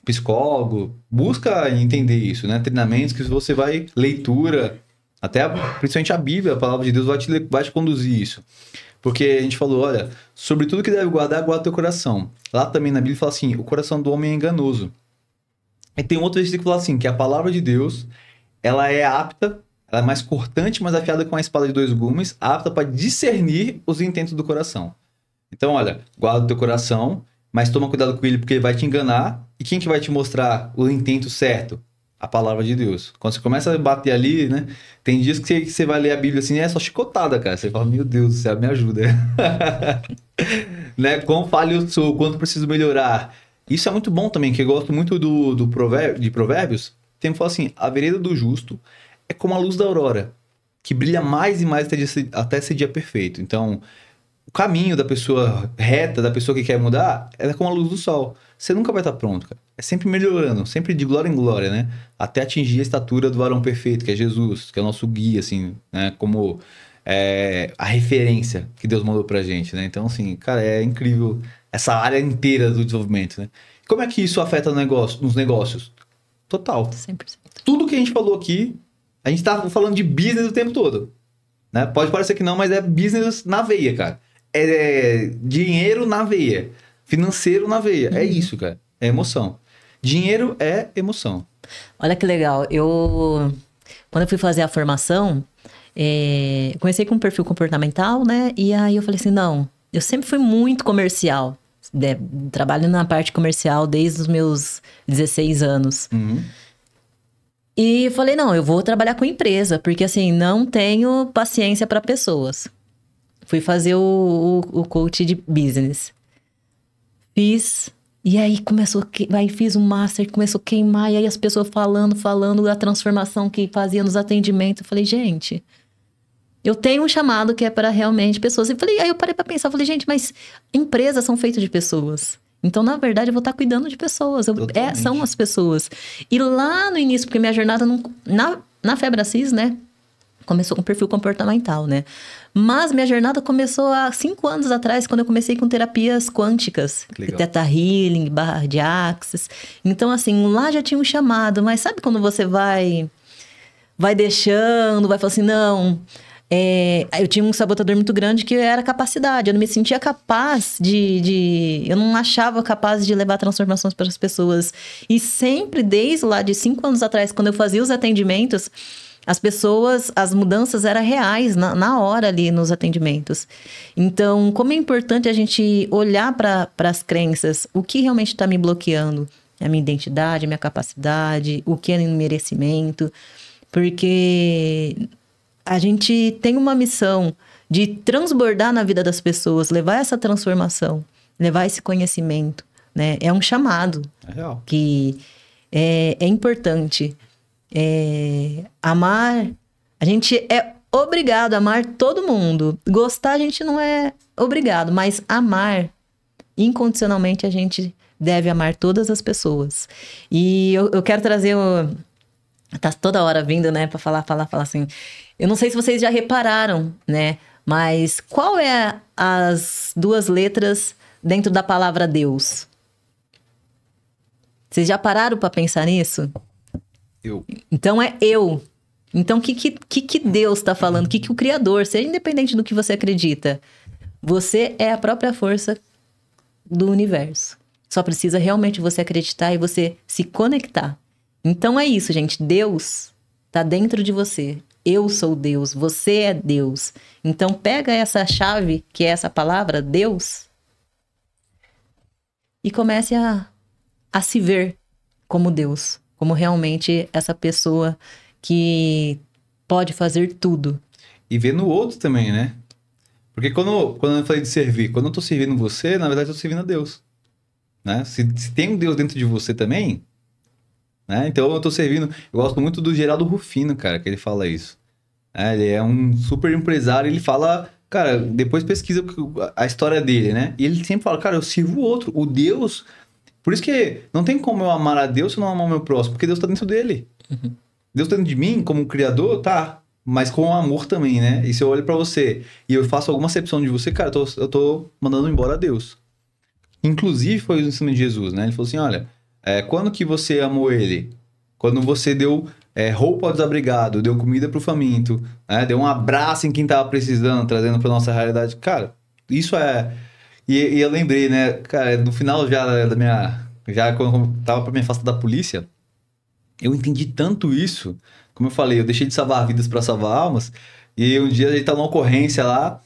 psicólogo, busca entender isso, né? Treinamentos que você vai, leitura, até principalmente a Bíblia, a palavra de Deus vai te conduzir isso. Porque a gente falou, olha, sobre tudo que deve guardar, guarda teu coração. Lá também na Bíblia fala assim, o coração do homem é enganoso. E tem outro versículo que fala assim, que a palavra de Deus, ela é apta, ela é mais cortante, mais afiada com a espada de 2 gumes, apta para discernir os intentos do coração. Então, olha, guarda o teu coração, mas toma cuidado com ele porque ele vai te enganar. E quem que vai te mostrar o intento certo? A palavra de Deus. Quando você começa a bater ali, né? Tem dias que você vai ler a Bíblia assim, é só chicotada, cara. Você fala, meu Deus do céu, me ajuda. Né? Quão falho eu sou, quanto preciso melhorar. Isso é muito bom também, que eu gosto muito de Provérbios. Tem que falar assim, a vereda do justo é como a luz da aurora, que brilha mais e mais até esse dia perfeito. Então, o caminho da pessoa reta, da pessoa que quer mudar, ela é como a luz do sol. Você nunca vai estar pronto, cara. É sempre melhorando, sempre de glória em glória, né? Até atingir a estatura do varão perfeito, que é Jesus, que é o nosso guia, assim, né? Como a referência que Deus mandou pra gente, né? Então, assim, cara, é incrível essa área inteira do desenvolvimento, né? Como é que isso afeta nos negócios? Total. 100%. Tudo que a gente falou aqui, a gente tá falando de business o tempo todo, né? Pode parecer que não, mas é business na veia, cara. É dinheiro na veia. Financeiro na veia. É isso, cara. É emoção. Dinheiro é emoção. Olha que legal. Quando eu fui fazer a formação, comecei com um perfil comportamental, né? E aí eu falei assim, não, eu sempre fui muito comercial. Trabalho na parte comercial desde os meus 16 anos. E eu falei, não, eu vou trabalhar com empresa, porque assim, não tenho paciência para pessoas. Fui fazer o coach de business. Fiz, e aí aí fiz um master, começou a queimar, e aí as pessoas falando da transformação que fazia nos atendimentos. Eu falei, gente, eu tenho um chamado que é para realmente pessoas. Aí eu parei para pensar, falei, gente, mas empresas são feitas de pessoas. Então, na verdade, eu vou estar cuidando de pessoas. São as pessoas. E lá no início, porque minha jornada na Febre Assis, né? Começou com perfil comportamental, né? Mas minha jornada começou há 5 anos atrás, quando eu comecei com terapias quânticas. Theta Healing, barra de Axis. Então, assim, lá já tinha um chamado. Mas sabe quando você vai deixando, vai falar assim, não... eu tinha um sabotador muito grande que era a capacidade. Eu não me sentia capaz eu não achava capaz de levar transformações para as pessoas. E sempre, desde lá de 5 anos atrás, quando eu fazia os atendimentos, as mudanças eram reais, na hora ali nos atendimentos. Então, como é importante a gente olhar para as crenças, o que realmente está me bloqueando? A minha identidade, a minha capacidade, o que é merecimento. Porque a gente tem uma missão de transbordar na vida das pessoas, levar essa transformação, levar esse conhecimento, né? É um chamado. É real. Que é importante. Amar, a gente é obrigado a amar todo mundo. Gostar a gente não é obrigado, mas amar incondicionalmente a gente deve amar todas as pessoas. E eu quero trazer tá toda hora vindo, né, pra falar assim. Eu não sei se vocês já repararam, né, mas qual é as 2 letras dentro da palavra Deus? Vocês já pararam pra pensar nisso? Eu. Então é eu. Então o que Deus está falando? O que o Criador, seja independente do que você acredita, você é a própria força do universo. Só precisa realmente você acreditar e você se conectar. Então é isso, gente. Deus está dentro de você. Eu sou Deus, você é Deus. Então pega essa chave, que é essa palavra, Deus, e comece a se ver como Deus. Como realmente essa pessoa que pode fazer tudo. E ver no outro também, né? Porque quando eu falei de servir, quando eu tô servindo você, na verdade eu tô servindo a Deus. Né? Se tem um Deus dentro de você também, né? Então eu tô servindo... Eu gosto muito do Geraldo Rufino, cara, que ele fala isso. Ele é um super empresário, ele fala... Cara, depois pesquisa a história dele, né? E ele sempre fala, cara, eu sirvo o outro. O Deus... Por isso que não tem como eu amar a Deus se eu não amar o meu próximo, porque Deus tá dentro dele. Uhum. Deus tá dentro de mim como criador, tá, mas com amor também, né? E se eu olho pra você e eu faço alguma acepção de você, cara, eu tô mandando embora Deus. Inclusive foi o ensinamento de Jesus, né? Ele falou assim, olha, quando que você amou ele? Quando você deu roupa ao desabrigado, deu comida pro faminto, né? Deu um abraço em quem tava precisando, trazendo pra nossa realidade. Cara, isso é... E eu lembrei, né, cara, no final já da minha... Já quando eu tava pra me afastar da polícia, eu entendi tanto isso. Como eu falei, eu deixei de salvar vidas pra salvar almas. E um dia a gente tá numa ocorrência lá,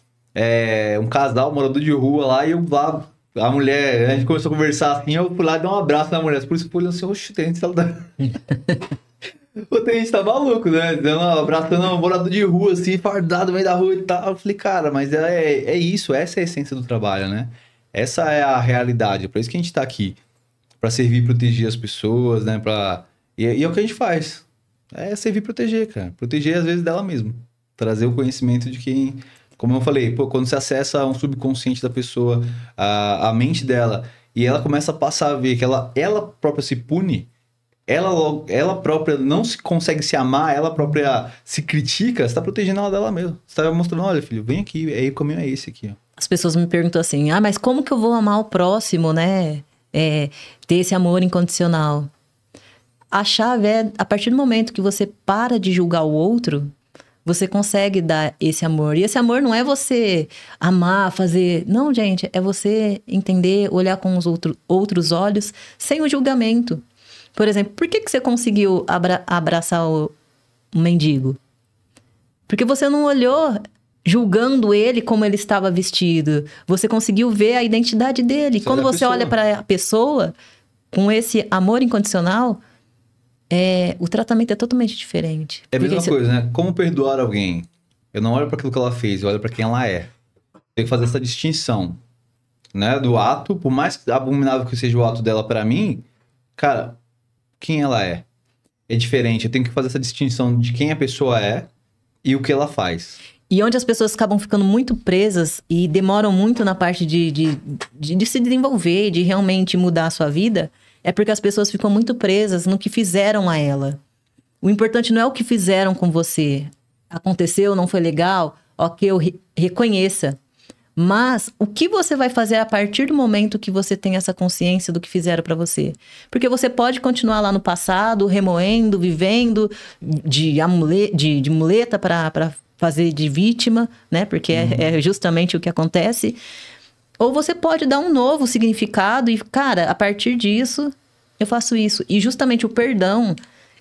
um casal, morador de rua lá, e eu lá, a mulher, a gente começou a conversar assim, eu fui lá e dei um abraço na mulher. Por isso que eu falei assim, oxe, tem gente o tenente tá maluco, né? Abraçando um morador de rua, assim, fardado no meio da rua e tal. Eu falei, cara, mas é isso, essa é a essência do trabalho, né? Essa é a realidade, por isso que a gente tá aqui. Pra servir e proteger as pessoas, né? E é o que a gente faz. É servir e proteger, cara. Proteger, às vezes, dela mesma. Trazer o conhecimento de quem... Como eu falei, quando você acessa um subconsciente da pessoa, a mente dela, e ela começa a passar a ver que ela própria se pune, ela própria não consegue se amar, ela própria se critica, você está protegendo ela dela mesma. Você está mostrando, olha, filho, vem aqui, o caminho é esse aqui. Ó. As pessoas me perguntam assim, mas como que eu vou amar o próximo, né? Ter esse amor incondicional. A chave é, a partir do momento que você para de julgar o outro, você consegue dar esse amor. E esse amor não é você amar, fazer... Não, gente, é você entender, olhar com os outros olhos, sem o julgamento. Por exemplo, por que você conseguiu abraçar o mendigo? Porque você não olhou julgando ele como ele estava vestido. Você conseguiu ver a identidade dele. Quando você olha para a pessoa com esse amor incondicional, o tratamento é totalmente diferente. É a mesma coisa, né? Como perdoar alguém? Eu não olho para aquilo que ela fez, eu olho para quem ela é. Tem que fazer essa distinção, né? Do ato, por mais abominável que seja o ato dela para mim, cara, quem ela é? É diferente. Eu tenho que fazer essa distinção de quem a pessoa é e o que ela faz. E onde as pessoas acabam ficando muito presas e demoram muito na parte de se desenvolver, de realmente mudar a sua vida, é porque as pessoas ficam muito presas no que fizeram a ela. O importante não é o que fizeram com você. Aconteceu, não foi legal, ok, eu reconheça. Mas o que você vai fazer a partir do momento que você tem essa consciência do que fizeram pra você? Porque você pode continuar lá no passado, remoendo, vivendo de muleta fazer de vítima, né? Porque é justamente o que acontece. Ou você pode dar um novo significado e, cara, a partir disso, eu faço isso. E justamente o perdão,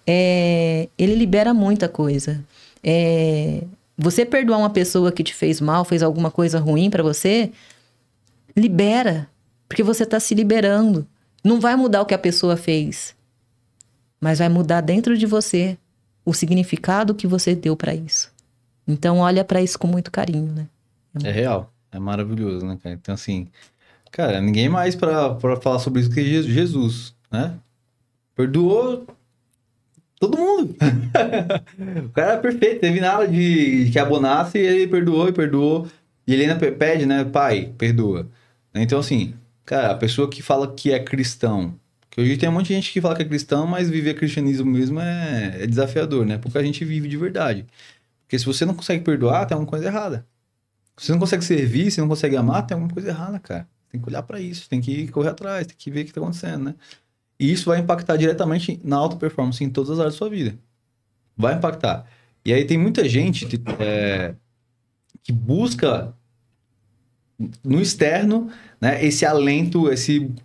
ele libera muita coisa. Você perdoar uma pessoa que te fez mal, fez alguma coisa ruim pra você, libera. Porque você tá se liberando. Não vai mudar o que a pessoa fez. Mas vai mudar dentro de você o significado que você deu pra isso. Então, olha pra isso com muito carinho, né? É real. É maravilhoso, né, cara? Então, assim, cara, ninguém mais pra falar sobre isso que Jesus, né? Perdoou todo mundo. O cara é perfeito, teve nada de que abonasse e ele perdoou e perdoou. E ele ainda pede, né? Pai, perdoa. Então, assim, cara, a pessoa que fala que é cristão, que hoje tem um monte de gente que fala que é cristão, mas viver cristianismo mesmo é desafiador, né? Porque a gente vive de verdade. Porque se você não consegue perdoar, tem alguma coisa errada. Se você não consegue servir, se não consegue amar, tem alguma coisa errada, cara. Tem que olhar pra isso, tem que correr atrás, tem que ver o que tá acontecendo, né? E isso vai impactar diretamente na alta performance em todas as áreas da sua vida. Vai impactar. E aí tem muita gente que busca no externo, né, esse alento,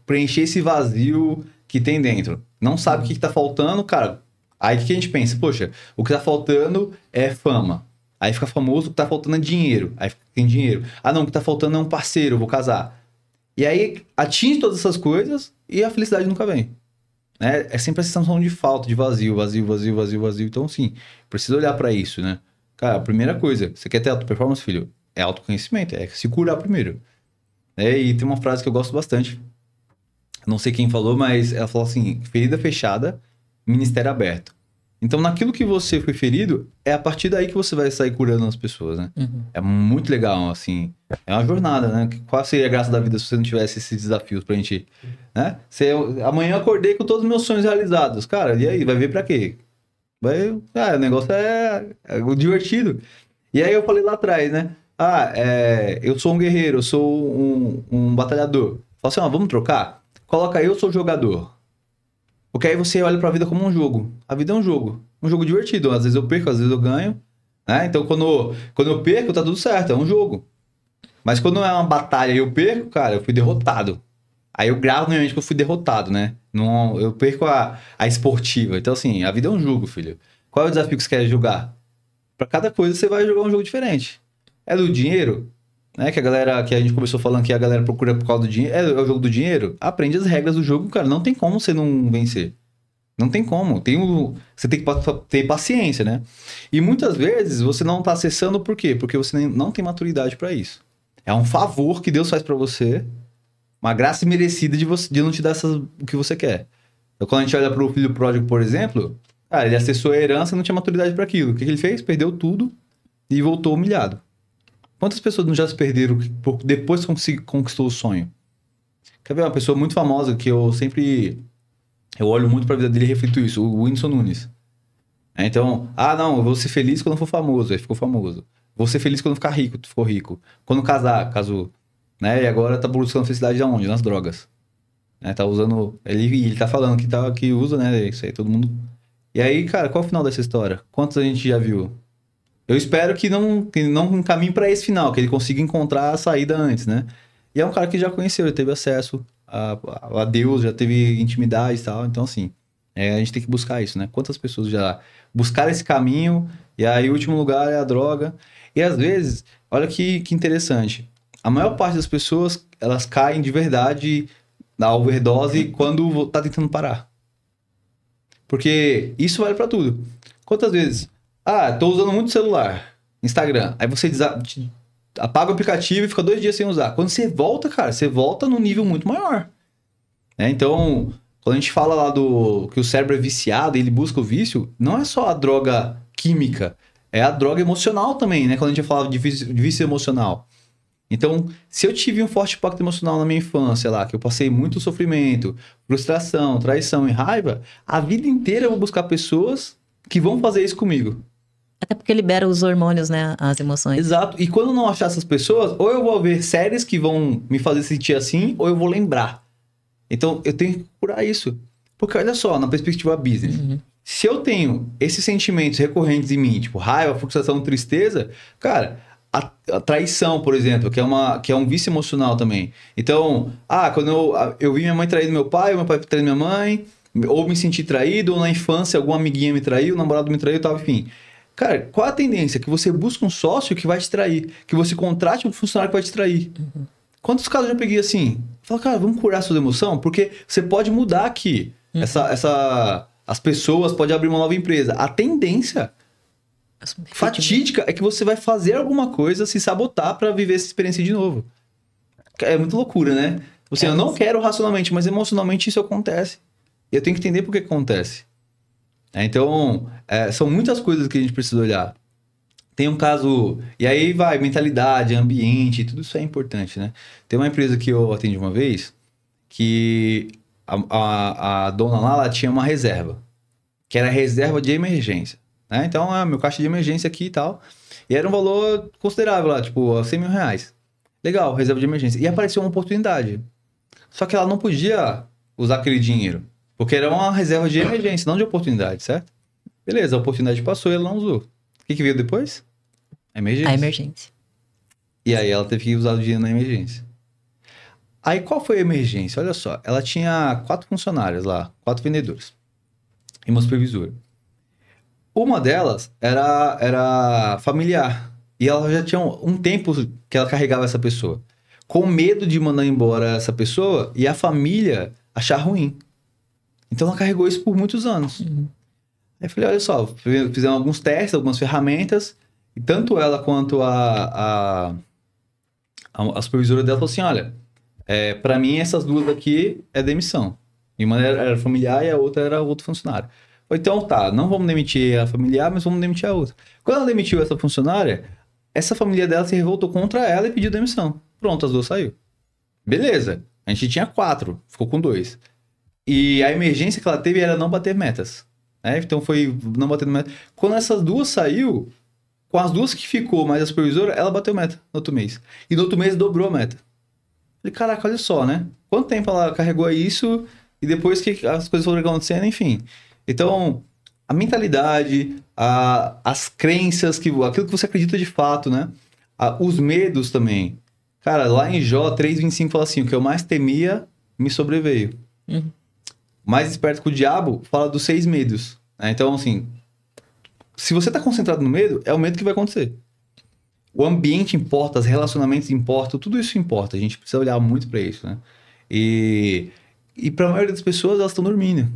preencher esse vazio que tem dentro. Não sabe o que tá faltando, cara. Aí o que a gente pensa? Poxa, o que tá faltando é fama. Aí fica famoso, o que tá faltando é dinheiro. Aí tem dinheiro. Ah, não, o que tá faltando é um parceiro, eu vou casar. E aí atinge todas essas coisas e a felicidade nunca vem. Né? É sempre a sensação de falta, de vazio, vazio, vazio, vazio, vazio. Então, sim, precisa olhar pra isso, né? Cara, a primeira coisa, você quer ter alta performance, filho? É autoconhecimento, é se curar primeiro. E tem uma frase que eu gosto bastante. Não sei quem falou, mas ela falou assim: ferida fechada, ministério aberto. Então, naquilo que você foi ferido, é a partir daí que você vai sair curando as pessoas, né? Uhum. É muito legal, assim. É uma jornada, né? Qual seria a graça da vida se você não tivesse esses desafios pra gente, né? Amanhã eu acordei com todos os meus sonhos realizados. Cara, e aí? Vai ver pra quê? O negócio é divertido. E aí eu falei lá atrás, né? Eu sou um guerreiro, eu sou um batalhador. Fala assim, vamos trocar? Coloca aí, eu sou jogador. Porque aí você olha pra vida como um jogo. A vida é um jogo divertido. Às vezes eu perco, às vezes eu ganho. Né? Então, quando eu perco, tá tudo certo, é um jogo. Mas quando é uma batalha e eu perco, cara, eu fui derrotado. Aí eu gravo na minha mente que eu fui derrotado, né? Não, eu perco a esportiva. Então, assim, a vida é um jogo, filho. Qual é o desafio que você quer jogar? Pra cada coisa você vai jogar um jogo diferente. É do dinheiro, né? Que a gente começou falando que a galera procura por causa do dinheiro. É o jogo do dinheiro? Aprende as regras do jogo, cara. Não tem como você não vencer. Não tem como. Você tem que ter paciência, né? E muitas vezes você não tá acessando por quê? Porque você não tem maturidade pra isso. É um favor que Deus faz pra você, uma graça merecida de não te dar o que você quer. Então, quando a gente olha pro filho pródigo, por exemplo, cara, ele acessou a herança e não tinha maturidade pra aquilo. O que ele fez? Perdeu tudo e voltou humilhado. Quantas pessoas não já se perderam depois que conquistou o sonho? Quer ver uma pessoa muito famosa que eu olho muito pra vida dele e reflito isso, o Whindersson Nunes. Então, não, eu vou ser feliz quando for famoso, aí ficou famoso. Vou ser feliz quando ficar rico, ficou rico. Quando casar, casou. Né? E agora tá buscando felicidade aonde? Nas drogas. Né? Tá usando... Ele tá falando que usa, né? Isso aí, todo mundo... E aí, cara, qual é o final dessa história? Quantos a gente já viu? Eu espero que não caminhe pra esse final, que ele consiga encontrar a saída antes, né? E é um cara que já conheceu, já teve acesso a Deus, já teve intimidade e tal. Então, assim, a gente tem que buscar isso, né? Quantas pessoas já buscaram esse caminho e aí o último lugar é a droga. E às vezes, olha que interessante. A maior parte das pessoas, elas caem de verdade na overdose quando tá tentando parar. Porque isso vale pra tudo. Quantas vezes... tô usando muito celular, Instagram. Aí você apaga o aplicativo e fica 2 dias sem usar. Quando você volta, cara, você volta num nível muito maior. Então, quando a gente fala lá que o cérebro é viciado e ele busca o vício, não é só a droga química, é a droga emocional também, né? Quando a gente fala de vício emocional. Então, se eu tive um forte impacto emocional na minha infância, lá, que eu passei muito sofrimento, frustração, traição e raiva, a vida inteira eu vou buscar pessoas que vão fazer isso comigo. Até porque libera os hormônios, né? As emoções. Exato. E quando eu não achar essas pessoas, ou eu vou ver séries que vão me fazer sentir assim, ou eu vou lembrar. Então, eu tenho que procurar isso. Porque olha só, na perspectiva business. Se eu tenho esses sentimentos recorrentes em mim, tipo raiva, frustração, tristeza, cara, a traição, por exemplo, que é um vício emocional também. Então, quando eu vi minha mãe traindo meu pai traindo minha mãe, ou me senti traído, ou na infância alguma amiguinha me traiu, o namorado me traiu e tal, enfim. Cara, qual a tendência? Que você busca um sócio que vai te trair, que você contrate um funcionário que vai te trair. Quantos casos eu já peguei assim? Fala, cara, vamos curar sua emoção? Porque você pode mudar aqui. As pessoas podem abrir uma nova empresa. A tendência fatídica é que você vai fazer alguma coisa, se sabotar pra viver essa experiência de novo. É muito loucura, né? Assim, eu não quero racionalmente, mas emocionalmente isso acontece. E eu tenho que entender por que acontece. Então, são muitas coisas que a gente precisa olhar. Tem um caso... E aí vai, mentalidade, ambiente, tudo isso é importante, né? Tem uma empresa que eu atendi uma vez que a dona lá, ela tinha uma reserva. Que era reserva de emergência. Né? Então, meu caixa de emergência aqui e tal. E era um valor considerável lá, tipo, R$100 mil. Legal, reserva de emergência. E apareceu uma oportunidade. Só que ela não podia usar aquele dinheiro. Porque era uma reserva de emergência, não de oportunidade, certo? Beleza, a oportunidade passou e ela não usou. O que veio depois? A emergência. A emergência. E aí ela teve que usar o dinheiro na emergência. Aí qual foi a emergência? Olha só, ela tinha 4 funcionários lá, 4 vendedores. E uma supervisora. Uma delas era familiar. E ela já tinha um tempo que ela carregava essa pessoa. Com medo de mandar embora essa pessoa e a família achar ruim. Então ela carregou isso por muitos anos. Aí eu falei, olha só, fizemos alguns testes, algumas ferramentas, e tanto ela quanto a supervisora dela falou assim, olha, pra mim essas duas aqui é demissão. E uma era familiar e a outra era outro funcionário. Falei, então tá, não vamos demitir a familiar, mas vamos demitir a outra. Quando ela demitiu essa funcionária, essa família dela se revoltou contra ela e pediu demissão. Pronto, as duas saiu. Beleza, a gente tinha 4, ficou com 2. E a emergência que ela teve era não bater metas. Né? Então foi não bater metas. Quando essas duas saiu, com as duas que ficou, mais a supervisora, ela bateu meta no outro mês. E no outro mês dobrou a meta. Falei, caraca, olha só, né? Quanto tempo ela carregou isso e depois que as coisas foram acontecendo, enfim. Então, a mentalidade, as crenças, aquilo que você acredita de fato, né? Os medos também. Cara, lá em Jó 3:25 fala assim, o que eu mais temia me sobreveio. Mais esperto que o diabo fala dos 6 medos. Né? Então, assim, se você tá concentrado no medo, é o medo que vai acontecer. O ambiente importa, os relacionamentos importam, tudo isso importa. A gente precisa olhar muito pra isso, né? E pra maioria das pessoas, elas estão dormindo.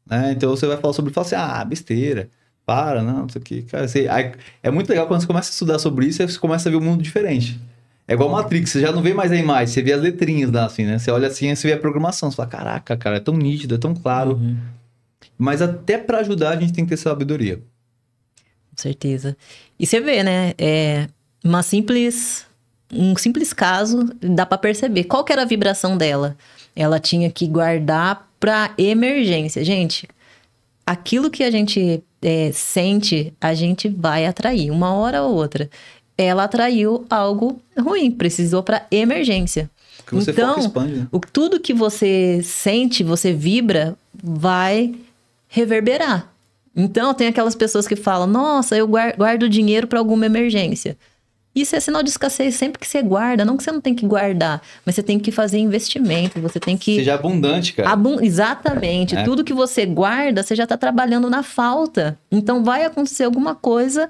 Né? Então, você vai falar assim, besteira, não sei o que. Cara, é muito legal quando você começa a estudar sobre isso, você começa a ver um mundo diferente. É igual Matrix, você já não vê mais a imagem, você vê as letrinhas lá, assim, né? Você olha assim, você vê a programação, você fala, caraca, cara, é tão nítido, é tão claro. Mas até pra ajudar, a gente tem que ter sabedoria. Com certeza. E você vê, né? Um simples caso, dá pra perceber. Qual que era a vibração dela? Ela tinha que guardar pra emergência. Gente, aquilo que a gente sente, a gente vai atrair, uma hora ou outra. Ela atraiu algo ruim, precisou para emergência. Que você então, foca, expande, né? tudo que você sente, você vibra, vai reverberar. Então, tem aquelas pessoas que falam, nossa, eu guardo dinheiro para alguma emergência. Isso é sinal de escassez sempre que você guarda. Não que você não tem que guardar, mas você tem que fazer investimento, você tem que... Seja abundante, cara. Exatamente. Tudo que você guarda, você já está trabalhando na falta. Então, vai acontecer alguma coisa...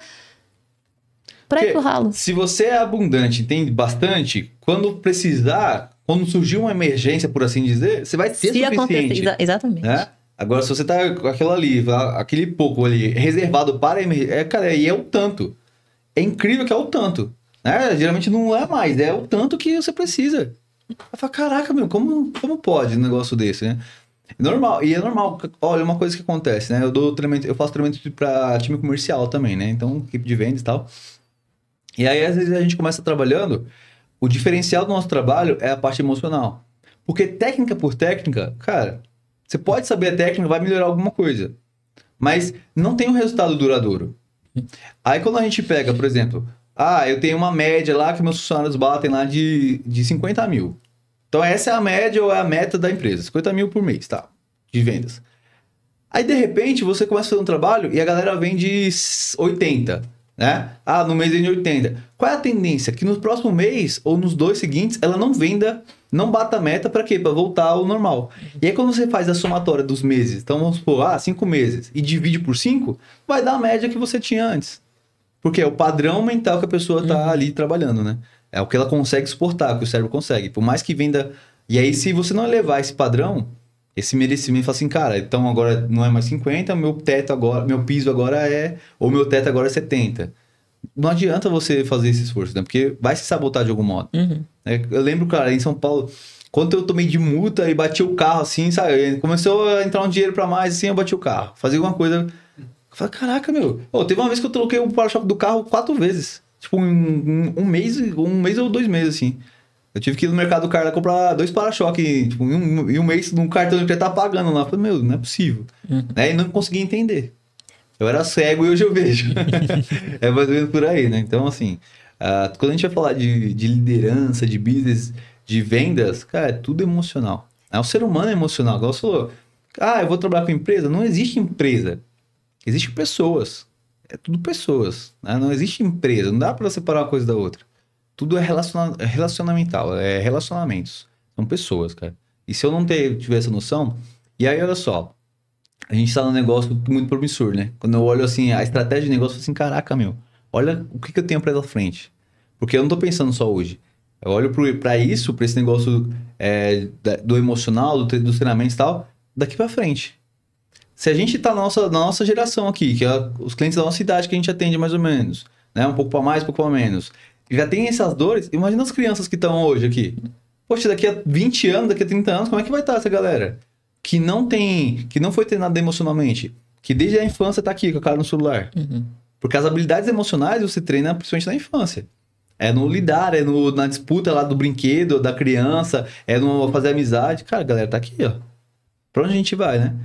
pra ir pro ralo. Se você é abundante, tem bastante, quando precisar, quando surgir uma emergência, por assim dizer, você vai ter suficiente. Acontecer, exatamente. Né? Agora, se você tá com aquilo ali, aquele pouco ali, reservado para a emergência, cara, aí é o tanto. É incrível que é o tanto. Né? Geralmente não é mais, é o tanto que você precisa. Vai falar, caraca, meu, como pode um negócio desse, né? Normal, e é normal. Olha, uma coisa que acontece, né? Eu faço treinamento para time comercial também, né? Então, equipe de vendas e tal. E aí, às vezes, a gente começa trabalhando, o diferencial do nosso trabalho é a parte emocional. Porque técnica por técnica, cara, você pode saber a técnica, vai melhorar alguma coisa. Mas não tem um resultado duradouro. Aí, quando a gente pega, por exemplo, eu tenho uma média lá que meus funcionários batem lá de 50 mil. Então, essa é a média ou é a meta da empresa. 50 mil por mês, tá? De vendas. Aí, de repente, você começa a fazer um trabalho e a galera vende 80, né? Ah, no mês vende 80. Qual é a tendência? Que no próximo mês ou nos 2 seguintes, ela não venda, não bata a meta para quê? Para voltar ao normal. E aí, quando você faz a somatória dos meses, então vamos supor, 5 meses, e divide por 5, vai dar a média que você tinha antes. Porque é o padrão mental que a pessoa tá ali trabalhando, né? É o que ela consegue suportar, o que o cérebro consegue. Por mais que venda... E aí, se você não elevar esse padrão, esse merecimento, fala assim, cara, então agora não é mais 50, meu teto agora, meu piso agora é... Ou meu teto agora é 70. Não adianta você fazer esse esforço, né? Porque vai se sabotar de algum modo. Eu lembro, cara, em São Paulo, quando eu tomei de multa e bati o carro, assim, sabe? Começou a entrar um dinheiro pra mais, assim, eu bati o carro. Fazia alguma coisa... Eu falei, caraca, meu. Teve uma vez que eu troquei o para-choque do carro 4 vezes. Tipo, um mês ou 2 meses, assim. Eu tive que ir no mercado do cara comprar 2 para-choque, tipo, em um mês, num cartão que ele tá pagando lá. Eu falei, meu, não é possível. Né? E não conseguia entender. Eu era cego e hoje eu vejo. É mais ou menos por aí, né? Então, assim, quando a gente vai falar de liderança, de business, de vendas, cara, é tudo emocional. O ser humano é emocional. Igual você falou, eu vou trabalhar com empresa. Não existe empresa. Existem pessoas. É tudo pessoas. Né? Não existe empresa. Não dá pra separar uma coisa da outra. Tudo é relacionamental. É relacionamentos. São pessoas, cara. E se eu não tiver essa noção... E aí, olha só. A gente tá num negócio muito promissor, né? Quando eu olho, assim, a estratégia de negócio, eu falo assim, caraca, meu. Olha o que eu tenho pra frente. Porque eu não tô pensando só hoje. Eu olho pra isso, pra esse negócio do emocional, dos treinamentos e tal, daqui pra frente. Se a gente tá na nossa geração aqui, que é os clientes da nossa idade que a gente atende mais ou menos, né? Um pouco para mais, um pouco para menos. Já tem essas dores, imagina as crianças que estão hoje aqui. Poxa, daqui a 20 anos, daqui a 30 anos, como é que vai estar essa galera? Que não foi treinada emocionalmente, que desde a infância tá aqui com a cara no celular. Porque as habilidades emocionais você treina principalmente na infância. É no lidar, na disputa lá do brinquedo, da criança, é no fazer amizade. Cara, a galera tá aqui, ó. Pra onde a gente vai, né?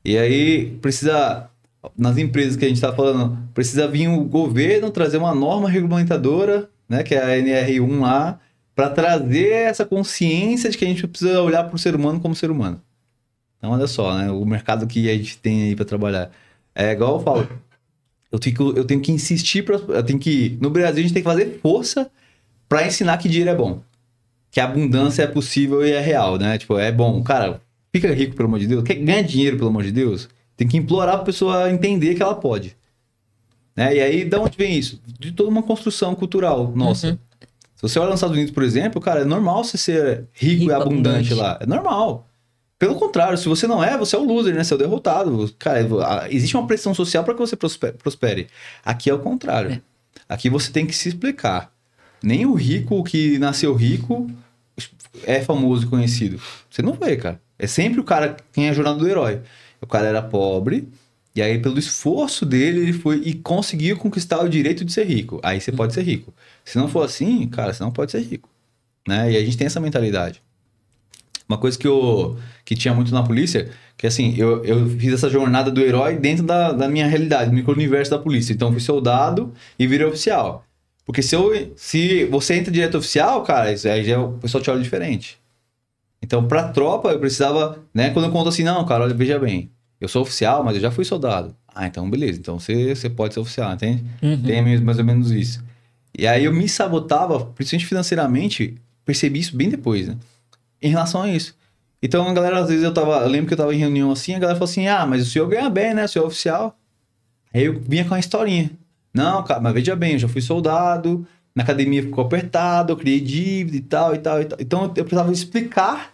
E aí precisa, nas empresas que a gente está falando, precisa vir o governo trazer uma norma regulamentadora, né, que é a NR1 lá, para trazer essa consciência de que a gente precisa olhar para o ser humano como ser humano. Então, olha só, né, o mercado que a gente tem aí para trabalhar. É igual eu falo, eu tenho que insistir, no Brasil a gente tem que fazer força para ensinar que dinheiro é bom. Que a abundância é possível e é real, né? Tipo, é bom, cara... Fica rico, pelo amor de Deus. Quer ganhar dinheiro, pelo amor de Deus? Tem que implorar pra pessoa entender que ela pode. Né? E aí, de onde vem isso? De toda uma construção cultural nossa. Se você olha nos Estados Unidos, por exemplo, cara, é normal você ser rico e abundante lá. É normal. Pelo contrário, se você não é, você é o loser, né? Você é o derrotado. Cara, existe uma pressão social para que você prospere. Aqui é o contrário. Aqui você tem que se explicar. Nem o rico que nasceu rico é famoso e conhecido. Você não vê, cara. É sempre o cara, quem é a jornada do herói. O cara era pobre, e aí pelo esforço dele, ele foi e conseguiu conquistar o direito de ser rico. Aí você pode ser rico. Se não for assim, cara, você não pode ser rico. Né? E a gente tem essa mentalidade. Uma coisa que tinha muito na polícia, que assim, eu fiz essa jornada do herói dentro da minha realidade, do micro-universo da polícia. Então, eu fui soldado e virei oficial. Porque se você entra direto oficial, cara, isso aí já, o pessoal te olha diferente. Então, pra tropa, eu precisava, né? Quando eu conto assim, não, cara, olha, veja bem, eu sou oficial, mas eu já fui soldado. Então, beleza. Então, você pode ser oficial, entende? Tem mais ou menos isso. E aí, eu me sabotava, principalmente financeiramente, percebi isso bem depois, né? Em relação a isso. Então, a galera, às vezes, eu lembro que eu tava em reunião assim, a galera falou assim, mas o senhor ganha bem, né? O senhor é oficial. Aí, eu vinha com uma historinha. Não, cara, mas veja bem, eu já fui soldado, na academia ficou apertado, eu criei dívida e tal, e tal, e tal. Então, eu precisava explicar,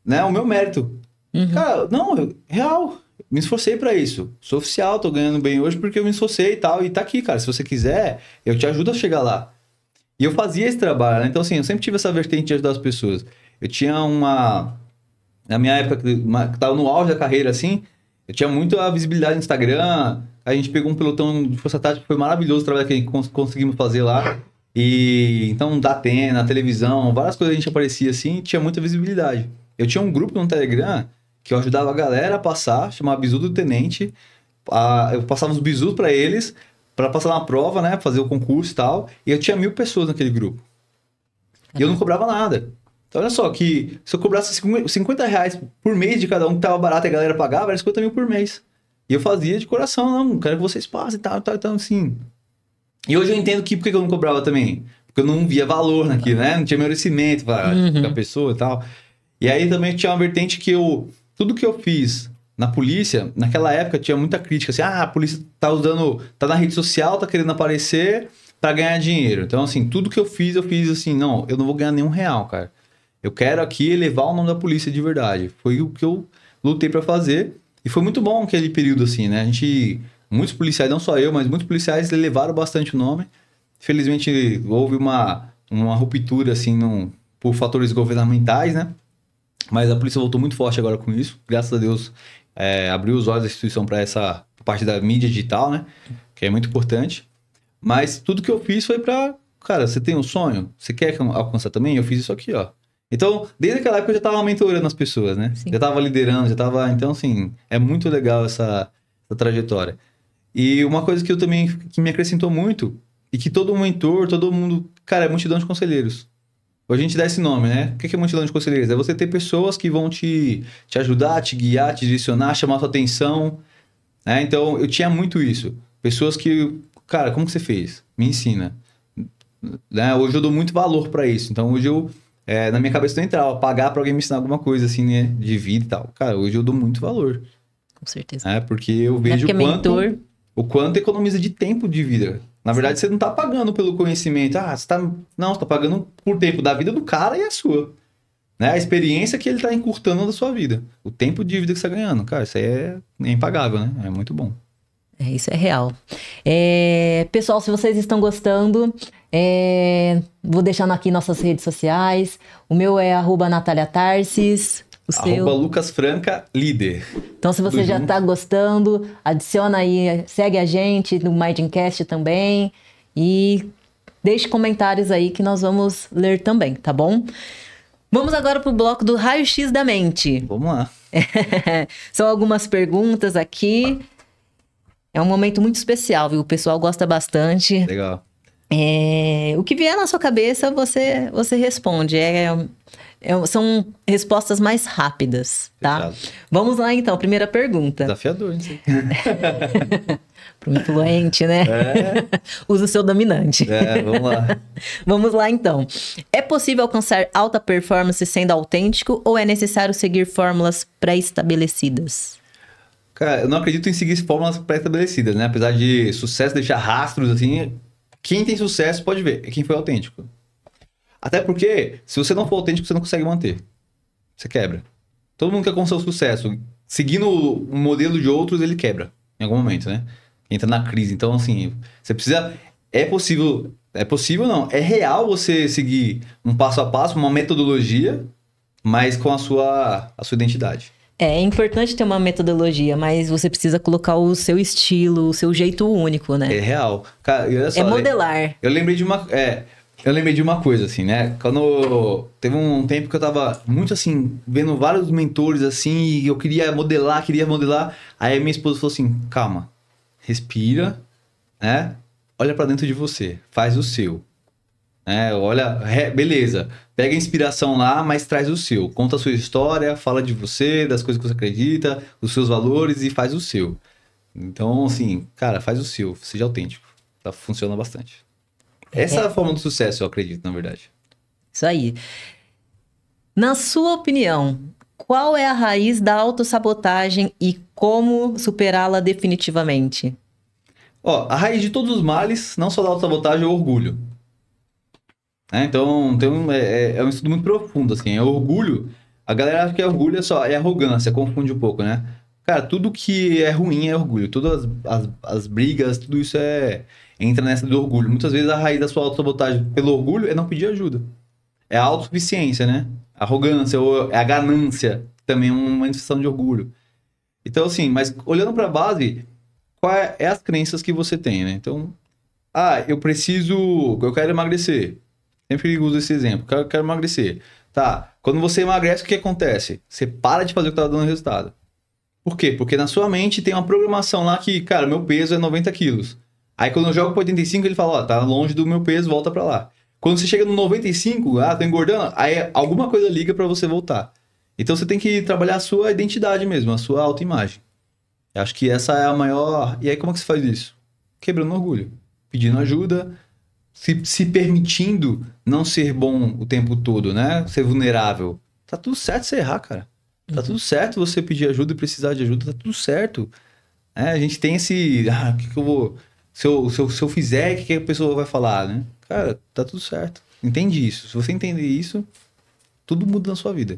né, o meu mérito. Cara, não, real, me esforcei pra isso. Sou oficial, tô ganhando bem hoje porque eu me esforcei e tal, e tá aqui, cara. Se você quiser, eu te ajudo a chegar lá. E eu fazia esse trabalho, né? Então, assim, eu sempre tive essa vertente de ajudar as pessoas. Eu tinha na minha época, que tava no auge da carreira, assim, eu tinha muita visibilidade no Instagram. A gente pegou um pelotão de Força Tática, foi maravilhoso o trabalho que conseguimos fazer lá. E então, da Atena, televisão, várias coisas a gente aparecia assim, tinha muita visibilidade. Eu tinha um grupo no Telegram que eu ajudava a galera a passar, chamava Bizu do Tenente. Eu passava os bizus para eles, para passar na prova, né? Fazer o concurso e tal. E eu tinha 1000 pessoas naquele grupo. E eu não cobrava nada. Então, olha só, que se eu cobrasse R$50 por mês de cada um que tava barato e a galera pagava, era 50 mil por mês. E eu fazia de coração, não, quero que vocês passem e tal, assim. E hoje eu entendo por que eu não cobrava também. Porque eu não via valor naquilo, né? Não tinha merecimento pra a pessoa e tal. E aí também tinha uma vertente que tudo que eu fiz na polícia, naquela época tinha muita crítica, assim, a polícia tá na rede social, tá querendo aparecer pra ganhar dinheiro. Então, assim, tudo que eu fiz assim, não, eu não vou ganhar nenhum real, cara. Eu quero aqui elevar o nome da polícia de verdade. Foi o que eu lutei pra fazer. E foi muito bom aquele período, assim, né? Muitos policiais, não só eu, mas muitos policiais elevaram bastante o nome. Felizmente, houve uma ruptura, assim, por fatores governamentais, né? Mas a polícia voltou muito forte agora com isso. Graças a Deus, abriu os olhos da instituição para essa parte da mídia digital, né? Que é muito importante. Mas tudo que eu fiz foi pra... Cara, você tem um sonho? Você quer alcançar também? Eu fiz isso aqui, ó. Então, desde aquela época eu já tava mentorando as pessoas, né? Sim. Já tava liderando, já tava... Então, assim, é muito legal essa trajetória. E uma coisa que que me acrescentou muito, e que todo mentor, todo mundo... Cara, é multidão de conselheiros. Hoje a gente dá esse nome, né? O que é multidão de conselheiros? É você ter pessoas que vão te ajudar, te guiar, te direcionar, chamar a sua atenção. Né? Então, eu tinha muito isso. Pessoas que... Cara, como que você fez? Me ensina. Né? Hoje eu dou muito valor para isso. Então, hoje na minha cabeça não entrava pagar para alguém me ensinar alguma coisa assim, né? De vida e tal. Cara, hoje eu dou muito valor. Com certeza. Porque eu vejo o quanto economiza de tempo de vida. Na verdade, você não tá pagando pelo conhecimento. Você tá pagando por tempo da vida do cara e a sua. Né? A experiência que ele tá encurtando da sua vida. O tempo de vida que você tá ganhando. Cara, isso aí é impagável, né? É muito bom. Isso é real. Pessoal, se vocês estão gostando, vou deixando aqui nossas redes sociais. O meu é @NataliaTarsis. O seu... @LucasFranca líder. Então, se você já está gostando, adiciona aí, segue a gente no Mindcast também. E deixe comentários aí que nós vamos ler também, tá bom? Vamos agora para o bloco do Raio-X da Mente. Vamos lá. São algumas perguntas aqui. É um momento muito especial, viu? O pessoal gosta bastante. Legal. O que vier na sua cabeça, você responde. São respostas mais rápidas, tá? Fechado. Vamos lá, então. Primeira pergunta. Desafiador, não sei. Pro influente, né? Usa o seu dominante. Vamos lá. Vamos lá, então. É possível alcançar alta performance sendo autêntico ou é necessário seguir fórmulas pré-estabelecidas? Cara, eu não acredito em seguir fórmulas pré-estabelecidas, né? Apesar de sucesso deixar rastros, assim... Quem tem sucesso pode ver, é quem foi autêntico. Até porque, se você não for autêntico, você não consegue manter. Você quebra. Todo mundo quer alcançar o sucesso. Seguindo o modelo de outros, ele quebra. Em algum momento, né? Entra na crise. Então, assim, você precisa... É possível não. É real você seguir um passo a passo, uma metodologia, mas com a sua identidade. É importante ter uma metodologia, mas você precisa colocar o seu estilo, o seu jeito único, né? É real. Cara, olha só, modelar. Eu lembrei de uma coisa, assim, né? Quando teve um tempo que eu tava muito, assim, vendo vários mentores, assim, e eu queria modelar. Aí a minha esposa falou assim, calma, respira, né? Olha pra dentro de você, faz o seu. Beleza, pega a inspiração lá, mas traz o seu. Conta a sua história, fala de você, das coisas que você acredita, dos seus valores e faz o seu. Então, assim, cara, faz o seu, seja autêntico. Tá, funciona bastante. Essa é a forma do sucesso, eu acredito, na verdade. Isso aí. Na sua opinião, qual é a raiz da autossabotagem e como superá-la definitivamente? A raiz de todos os males, não só da autossabotagem, é o orgulho. Então, é um estudo muito profundo, assim. É orgulho. A galera acha que orgulho é arrogância, confunde um pouco, né? Cara, tudo que é ruim é orgulho. Todas as brigas, tudo isso entra nessa do orgulho. Muitas vezes a raiz da sua autossabotagem pelo orgulho é não pedir ajuda. É a autossuficiência, né? A arrogância, ou a ganância, também é uma manifestação de orgulho. Então, assim, mas olhando pra base, qual é as crenças que você tem, né? Então, eu quero emagrecer. Sempre uso esse exemplo. Eu quero emagrecer. Tá, quando você emagrece, o que acontece? Você para de fazer o que tá dando resultado. Por quê? Porque na sua mente tem uma programação lá que, cara, meu peso é 90 quilos. Aí quando eu jogo para 85, ele fala, tá longe do meu peso, volta para lá. Quando você chega no 95, tô engordando, aí alguma coisa liga para você voltar. Então você tem que trabalhar a sua identidade mesmo, a sua autoimagem. Eu acho que essa é a maior... E aí, como é que você faz isso? Quebrando orgulho. Pedindo ajuda, se permitindo não ser bom o tempo todo, né? Ser vulnerável. Tá tudo certo você errar, cara. Tá tudo certo você pedir ajuda e precisar de ajuda, tá tudo certo. A gente tem esse... o que eu vou... Se eu fizer, o que a pessoa vai falar, né? Cara, tá tudo certo. Entende isso. Se você entender isso, tudo muda na sua vida.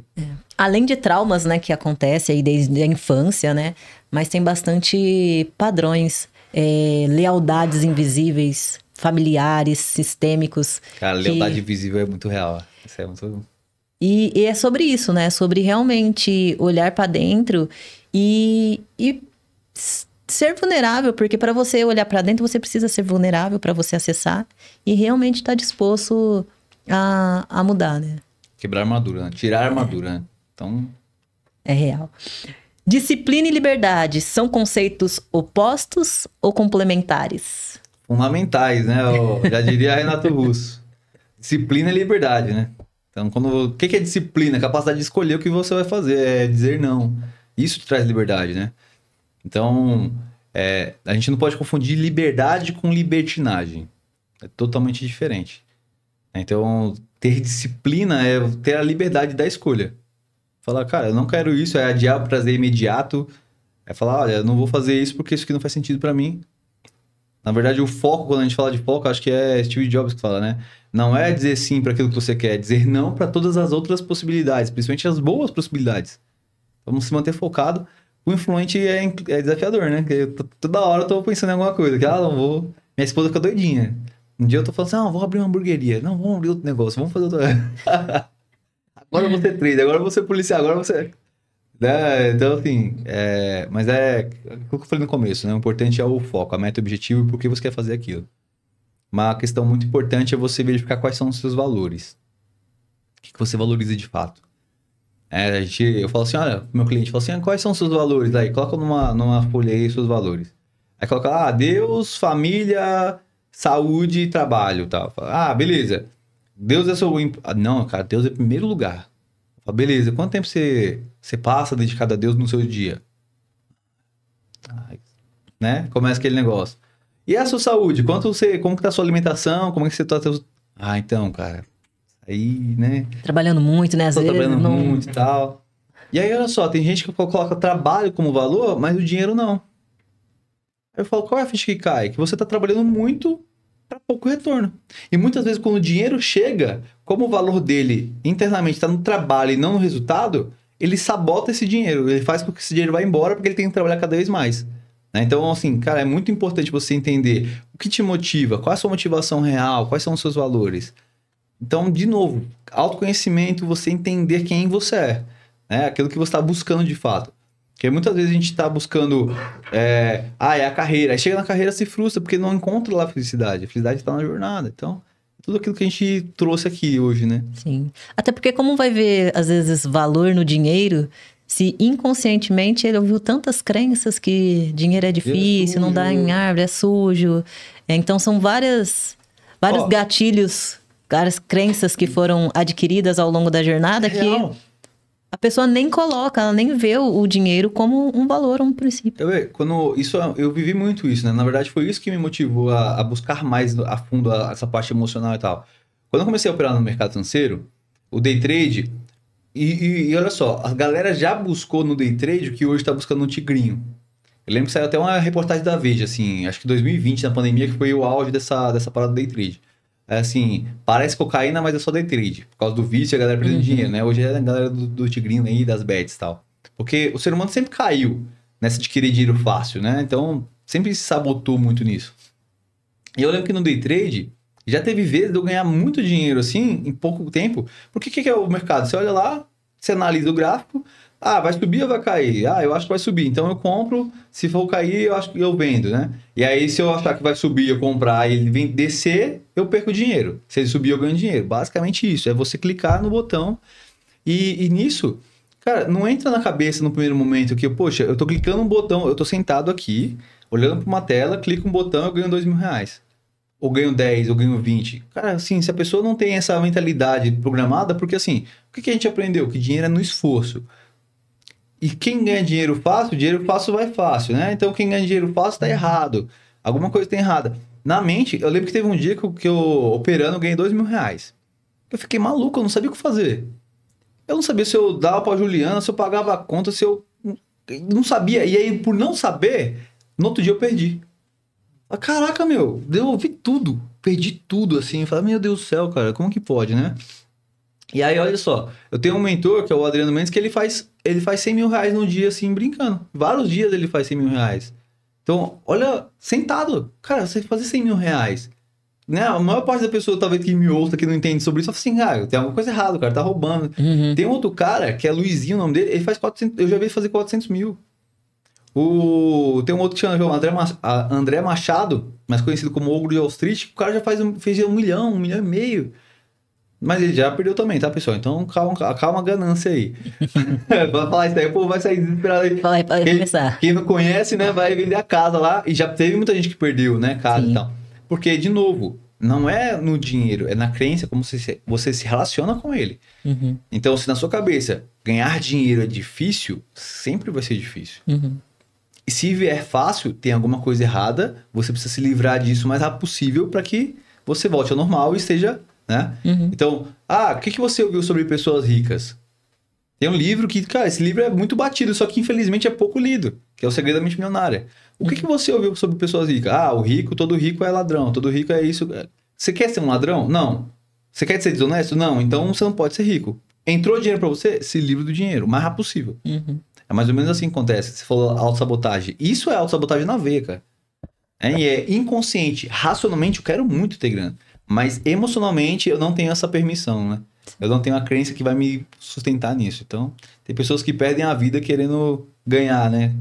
Além de traumas, né, que acontece aí desde a infância, né? Mas tem bastante padrões, lealdades invisíveis, familiares, sistêmicos. Cara, lealdade invisível é muito real. Isso é muito... E é sobre isso, né? Sobre realmente olhar para dentro e ser vulnerável, porque para você olhar para dentro, você precisa ser vulnerável para você acessar e realmente estar disposto a mudar, né? Quebrar a armadura, né? Tirar a armadura, né? Então... É real. Disciplina e liberdade são conceitos opostos ou complementares? Fundamentais, né? Eu já diria Renato Russo. Disciplina e liberdade, né? Então, o que é disciplina? Capacidade de escolher o que você vai fazer, é dizer não. Isso te traz liberdade, né? Então, a gente não pode confundir liberdade com libertinagem. É totalmente diferente. Então, ter disciplina é ter a liberdade da escolha. Falar, cara, eu não quero isso, é adiar o prazer imediato. É falar, olha, eu não vou fazer isso porque isso aqui não faz sentido pra mim. Na verdade, o foco, quando a gente fala de foco, acho que é Steve Jobs que fala, né? Não é dizer sim para aquilo que você quer, é dizer não para todas as outras possibilidades, principalmente as boas possibilidades. Vamos se manter focado. O influente é desafiador, né? Porque toda hora eu tô pensando em alguma coisa. Que, não vou... Minha esposa fica doidinha. Um dia eu tô falando assim, vou abrir uma hamburgueria. Não, vamos abrir outro negócio, vamos fazer outro... Agora eu vou ser trader, agora eu vou ser policial, agora você... Né? Então, assim, mas aquilo que eu falei no começo, né? O importante é o foco, a meta, o objetivo e por que você quer fazer aquilo. Uma questão muito importante é você verificar quais são os seus valores. O que você valoriza de fato. Eu falo assim, olha, meu cliente fala assim, quais são os seus valores? Aí, coloca numa folha aí os seus valores. Aí coloca, Deus, família, saúde e trabalho, tal. Beleza. Deus é seu... Não, cara, Deus é em primeiro lugar. Fala, beleza, quanto tempo você passa dedicado a Deus no seu dia? Né? Começa aquele negócio. E a sua saúde? Como que tá a sua alimentação? Como é que você tá... então, cara... Aí, né? Trabalhando muito, né? Às vezes, trabalhando muito e tal. E aí, olha só, tem gente que coloca trabalho como valor, mas o dinheiro não. Aí eu falo, qual é a ficha que cai? Que você tá trabalhando muito para pouco retorno. E muitas vezes, quando o dinheiro chega, como o valor dele internamente está no trabalho e não no resultado, ele sabota esse dinheiro. Ele faz com que esse dinheiro vá embora porque ele tem que trabalhar cada vez mais. Então, assim, cara, é muito importante você entender o que te motiva, qual é a sua motivação real, quais são os seus valores. Então, de novo, autoconhecimento, você entender quem você é, né? Aquilo que você está buscando de fato. Porque muitas vezes a gente está buscando, é a carreira. Aí chega na carreira se frustra porque não encontra lá a felicidade. A felicidade está na jornada. Então, tudo aquilo que a gente trouxe aqui hoje, né? Sim. Até porque como vai ver, às vezes, valor no dinheiro, se inconscientemente ele ouviu tantas crenças que dinheiro é difícil, não dá em árvore, é sujo. Então, são vários gatilhos... várias crenças que foram adquiridas ao longo da jornada que a pessoa nem coloca, ela nem vê o dinheiro como um valor, um princípio. Eu vivi muito isso, né? Na verdade, foi isso que me motivou a buscar mais a fundo essa parte emocional e tal. Quando eu comecei a operar no mercado financeiro, o day trade... E olha só, a galera já buscou no day trade o que hoje está buscando no tigrinho. Eu lembro que saiu até uma reportagem da Veja, assim, acho que 2020, na pandemia, que foi o auge dessa parada do day trade. Assim, parece cocaína, mas é só day trade. Por causa do vício, a galera perdendo dinheiro, né? Hoje é a galera do tigrinho aí, das bets e tal. Porque o ser humano sempre caiu nessa de querer dinheiro fácil, né? Então, sempre se sabotou muito nisso. E eu lembro que no day trade, já teve vezes de eu ganhar muito dinheiro, assim, em pouco tempo. Porque o que é o mercado? Você olha lá, você analisa o gráfico... vai subir ou vai cair? Eu acho que vai subir. Então eu compro, se for cair, eu acho que eu vendo, né? E aí, se eu achar que vai subir, eu comprar e ele vem descer, eu perco dinheiro. Se ele subir, eu ganho dinheiro. Basicamente isso. É você clicar no botão. E nisso, cara, não entra na cabeça no primeiro momento que, poxa, eu tô clicando um botão, eu tô sentado aqui, olhando para uma tela, clico um botão, eu ganho R$2.000. Ou ganho 10, ou ganho 20. Cara, assim, se a pessoa não tem essa mentalidade programada, porque assim, o que a gente aprendeu? Que dinheiro é no esforço. E quem ganha dinheiro fácil vai fácil, né? Então quem ganha dinheiro fácil tá errado. Alguma coisa tá errada. Na mente, eu lembro que teve um dia que eu operando, eu ganhei R$ 2.000. Eu fiquei maluco, eu não sabia o que fazer. Eu não sabia se eu dava pra Juliana, se eu pagava a conta, se eu... Não sabia. E aí, por não saber, no outro dia eu perdi. Caraca, meu, devolvi tudo. Perdi tudo, assim. Eu falei, meu Deus do céu, cara, como que pode, né? E aí, olha só, eu tenho um mentor, que é o Adriano Mendes, que ele faz R$ 100.000 no dia, assim, brincando. Vários dias ele faz R$ 100.000. Então, olha, sentado. Cara, você fazer R$ 100.000, né? A maior parte da pessoa, talvez, que me ouça, que não entende sobre isso, fala assim, ah, tem alguma coisa errada, o cara tá roubando. Uhum. Tem outro cara, que é Luizinho, o nome dele, ele faz 400, eu já vi ele fazer 400 mil. Tem um outro que chama André Machado, mais conhecido como Ogro de Wall Street, o cara já fez 1 milhão e meio. Mas ele já perdeu também, tá, pessoal? Então, calma a ganância aí. Vai falar isso daí, o povo vai sair desesperado aí. Vai começar. Quem não conhece, né, vai vender a casa lá. E já teve muita gente que perdeu, né, casa Sim. e tal. Porque, de novo, não é no dinheiro, é na crença, como você se relaciona com ele. Uhum. Então, se na sua cabeça ganhar dinheiro é difícil, sempre vai ser difícil. Uhum. E se vier fácil, tem alguma coisa errada, você precisa se livrar disso o mais rápido possível para que você volte ao normal e esteja, né? Uhum. Então, o que você ouviu sobre pessoas ricas? Tem um livro que, cara, esse livro é muito batido, só que infelizmente é pouco lido, que é O Segredo da Mente Milionária. O que você ouviu sobre pessoas ricas? Todo rico é ladrão, todo rico é isso. Você quer ser um ladrão? Não. Você quer ser desonesto? Não. Então você não pode ser rico. Entrou dinheiro para você? Se livre do dinheiro, o mais rápido possível. Uhum. É mais ou menos assim que acontece. Você falou autossabotagem. Isso é autossabotagem na veia, cara. E é inconsciente. Racionalmente eu quero muito ter grana. Mas emocionalmente eu não tenho essa permissão, né? Eu não tenho a crença que vai me sustentar nisso. Então, tem pessoas que perdem a vida querendo ganhar, né?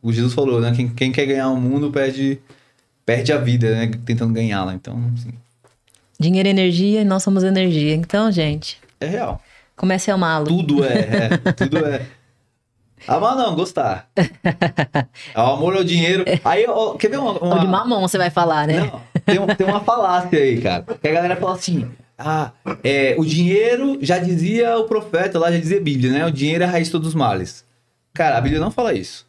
O Jesus falou, né? Quem quer ganhar o mundo perde a vida, né? Tentando ganhá-la. Então, assim, Dinheiro é energia e nós somos energia. Então, gente, é real. comece a amá-lo. Tudo tudo é. Amar não, gostar. O amor ao dinheiro. Aí, quer ver Ou de mamão você vai falar, né? Não, tem uma falácia aí, cara. Que a galera fala assim, o dinheiro, já dizia o profeta lá, já dizia a Bíblia, né? O dinheiro é a raiz de todos os males. Cara, a Bíblia não fala isso.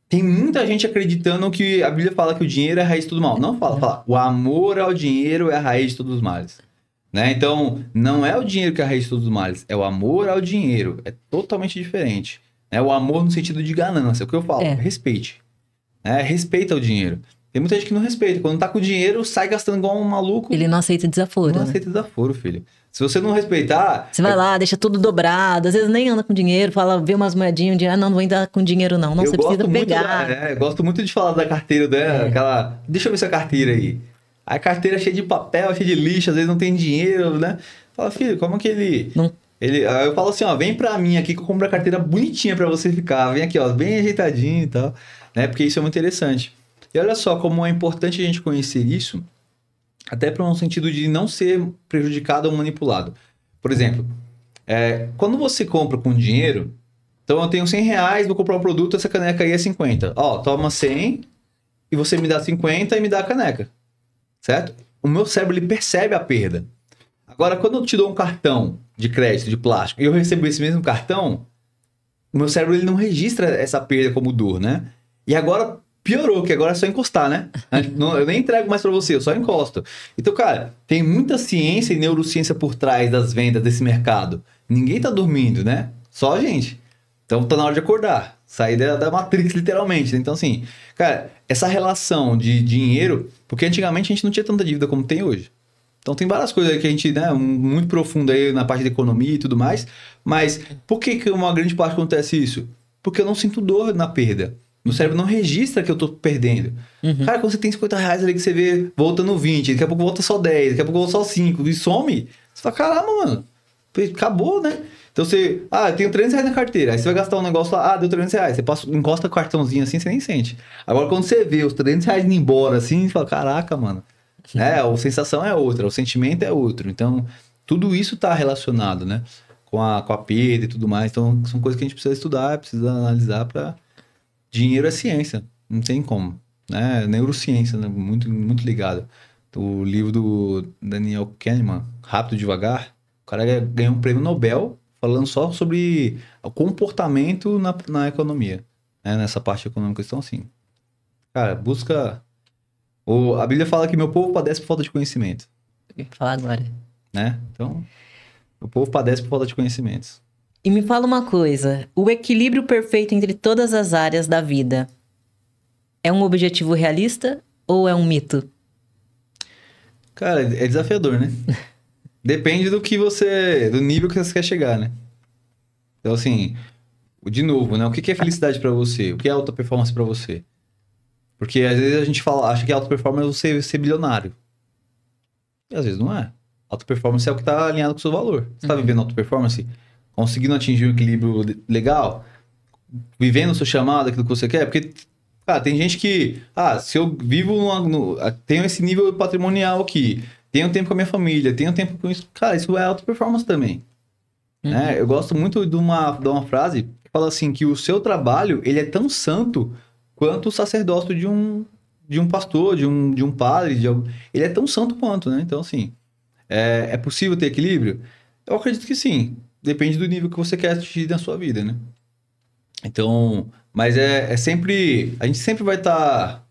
Tem muita gente acreditando que a Bíblia fala que o dinheiro é a raiz de todo mal. Não fala. O amor ao dinheiro é a raiz de todos os males. Né? Então, não é o dinheiro que é a raiz de todos os males. É o amor ao dinheiro. É totalmente diferente. O amor no sentido de ganância. O que eu falo? Respeite. Respeita o dinheiro. Tem muita gente que não respeita. Quando tá com dinheiro, sai gastando igual um maluco. Ele não aceita desaforo. Não aceita desaforo, filho. Se você não respeitar... Você vai lá, deixa tudo dobrado. Às vezes nem anda com dinheiro. Vê umas moedinhas. Não vou andar com dinheiro não. Não, você precisa pegar. Eu gosto muito de falar da carteira dela. Aquela... Deixa eu ver essa carteira aí. A carteira é cheia de papel, cheia de lixo. Às vezes não tem dinheiro, né? Fala, filho, como que ele... Não. Eu falo assim, vem pra mim aqui que eu compro a carteira bonitinha pra você ficar. Vem aqui, bem ajeitadinho e tal. Né? Porque isso é muito interessante. E olha só como é importante a gente conhecer isso, até para um sentido de não ser prejudicado ou manipulado. Por exemplo, quando você compra com dinheiro, então eu tenho R$ 100, vou comprar um produto, essa caneca aí é 50. Toma 100 e você me dá 50 e me dá a caneca. Certo? O meu cérebro, ele percebe a perda. Agora, quando eu te dou um cartão de crédito de plástico e eu recebo esse mesmo cartão, o meu cérebro, ele não registra essa perda como dor, né? E agora piorou, que agora é só encostar, né? Eu nem entrego mais pra você, eu só encosto. Então, cara, tem muita ciência e neurociência por trás das vendas desse mercado. Ninguém tá dormindo, né? Só a gente. Então, tá na hora de acordar. Sair da Matrix, literalmente. Então, assim, cara, essa relação de dinheiro... Porque antigamente a gente não tinha tanta dívida como tem hoje. Então, tem várias coisas aí que a gente, né, muito profundo aí na parte da economia e tudo mais. Mas por que uma grande parte acontece isso? Porque eu não sinto dor na perda. Meu cérebro não registra que eu tô perdendo. Uhum. Cara, quando você tem R$ 50 ali que você vê voltando 20, daqui a pouco volta só 10, daqui a pouco volta só 5 e some, você fala, caramba, mano, acabou, né? Então você, eu tenho R$ 300 na carteira, aí você vai gastar um negócio lá, deu R$ 300, você encosta o cartãozinho assim, você nem sente. Agora quando você vê os R$ 300 indo embora assim, você fala, caraca, mano, a sensação é outra, o sentimento é outro. Então, tudo isso tá relacionado, né, com a perda e tudo mais. Então, são coisas que a gente precisa estudar, precisa analisar pra... Dinheiro é ciência, não tem como, né? Neurociência, né? Muito, muito ligado. O livro do Daniel Kahneman, Rápido e Devagar, o cara ganhou um prêmio Nobel falando só sobre o comportamento na economia, né? Nessa parte econômica. Então, assim, cara, busca... A Bíblia fala que meu povo padece por falta de conhecimento, Eu vou falar agora. né? Então, o povo padece por falta de conhecimentos. E me fala uma coisa, o equilíbrio perfeito entre todas as áreas da vida é um objetivo realista ou é um mito? Cara, é desafiador, né? Depende do nível que você quer chegar, né? Então, assim, de novo, né? O que é felicidade pra você? O que é alta performance pra você? Porque às vezes a gente acha que alta performance é você ser bilionário. E às vezes não é. Alta performance é o que tá alinhado com o seu valor. Você tá vivendo alta performance, conseguindo atingir um equilíbrio legal, vivendo o seu chamado, aquilo que você quer, porque, cara, tem gente que, se eu vivo tenho esse nível patrimonial aqui, tenho tempo com a minha família, tenho tempo com isso, cara, isso é alta performance também. Né? Eu gosto muito de uma frase que fala assim, que o seu trabalho, ele é tão santo quanto o sacerdócio de um pastor, de um padre, ele é tão santo quanto, né? Então, assim, é possível ter equilíbrio? Eu acredito que sim. Depende do nível que você quer atingir na sua vida, né? Então, mas é sempre... A gente sempre vai estar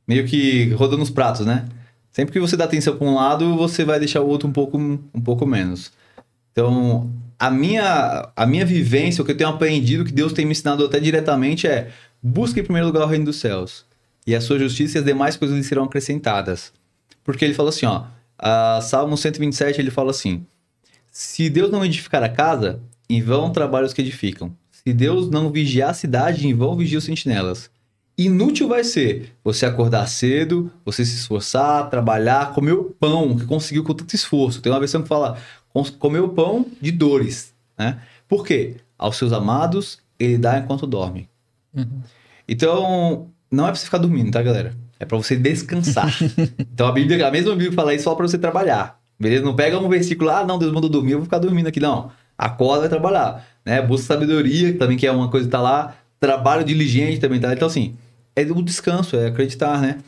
meio que rodando os pratos, né? Sempre que você dá atenção para um lado, você vai deixar o outro um pouco menos. Então, a minha vivência, o que eu tenho aprendido, que Deus tem me ensinado até diretamente busque em primeiro lugar o reino dos céus. E a sua justiça e as demais coisas lhe serão acrescentadas. Porque ele fala assim, Salmo 127, ele fala assim, se Deus não edificar a casa, em vão trabalham os que edificam. Se Deus não vigiar a cidade, em vão vigiam os sentinelas. Inútil vai ser você acordar cedo, você se esforçar, trabalhar, comer o pão que conseguiu com tanto esforço. Tem uma versão que fala, comer o pão de dores, né? Por quê? Aos seus amados, ele dá enquanto dorme. Então, não é pra você ficar dormindo, tá, galera? É pra você descansar. Então, a mesma Bíblia fala isso só pra você trabalhar. Beleza? Não pega um versículo, não, Deus mandou dormir, eu vou ficar dormindo aqui. Não. Acorda e vai trabalhar. Né? Busca sabedoria, também que é uma coisa que tá lá. Trabalho diligente também tá. Então, assim, é o descanso, é acreditar, né?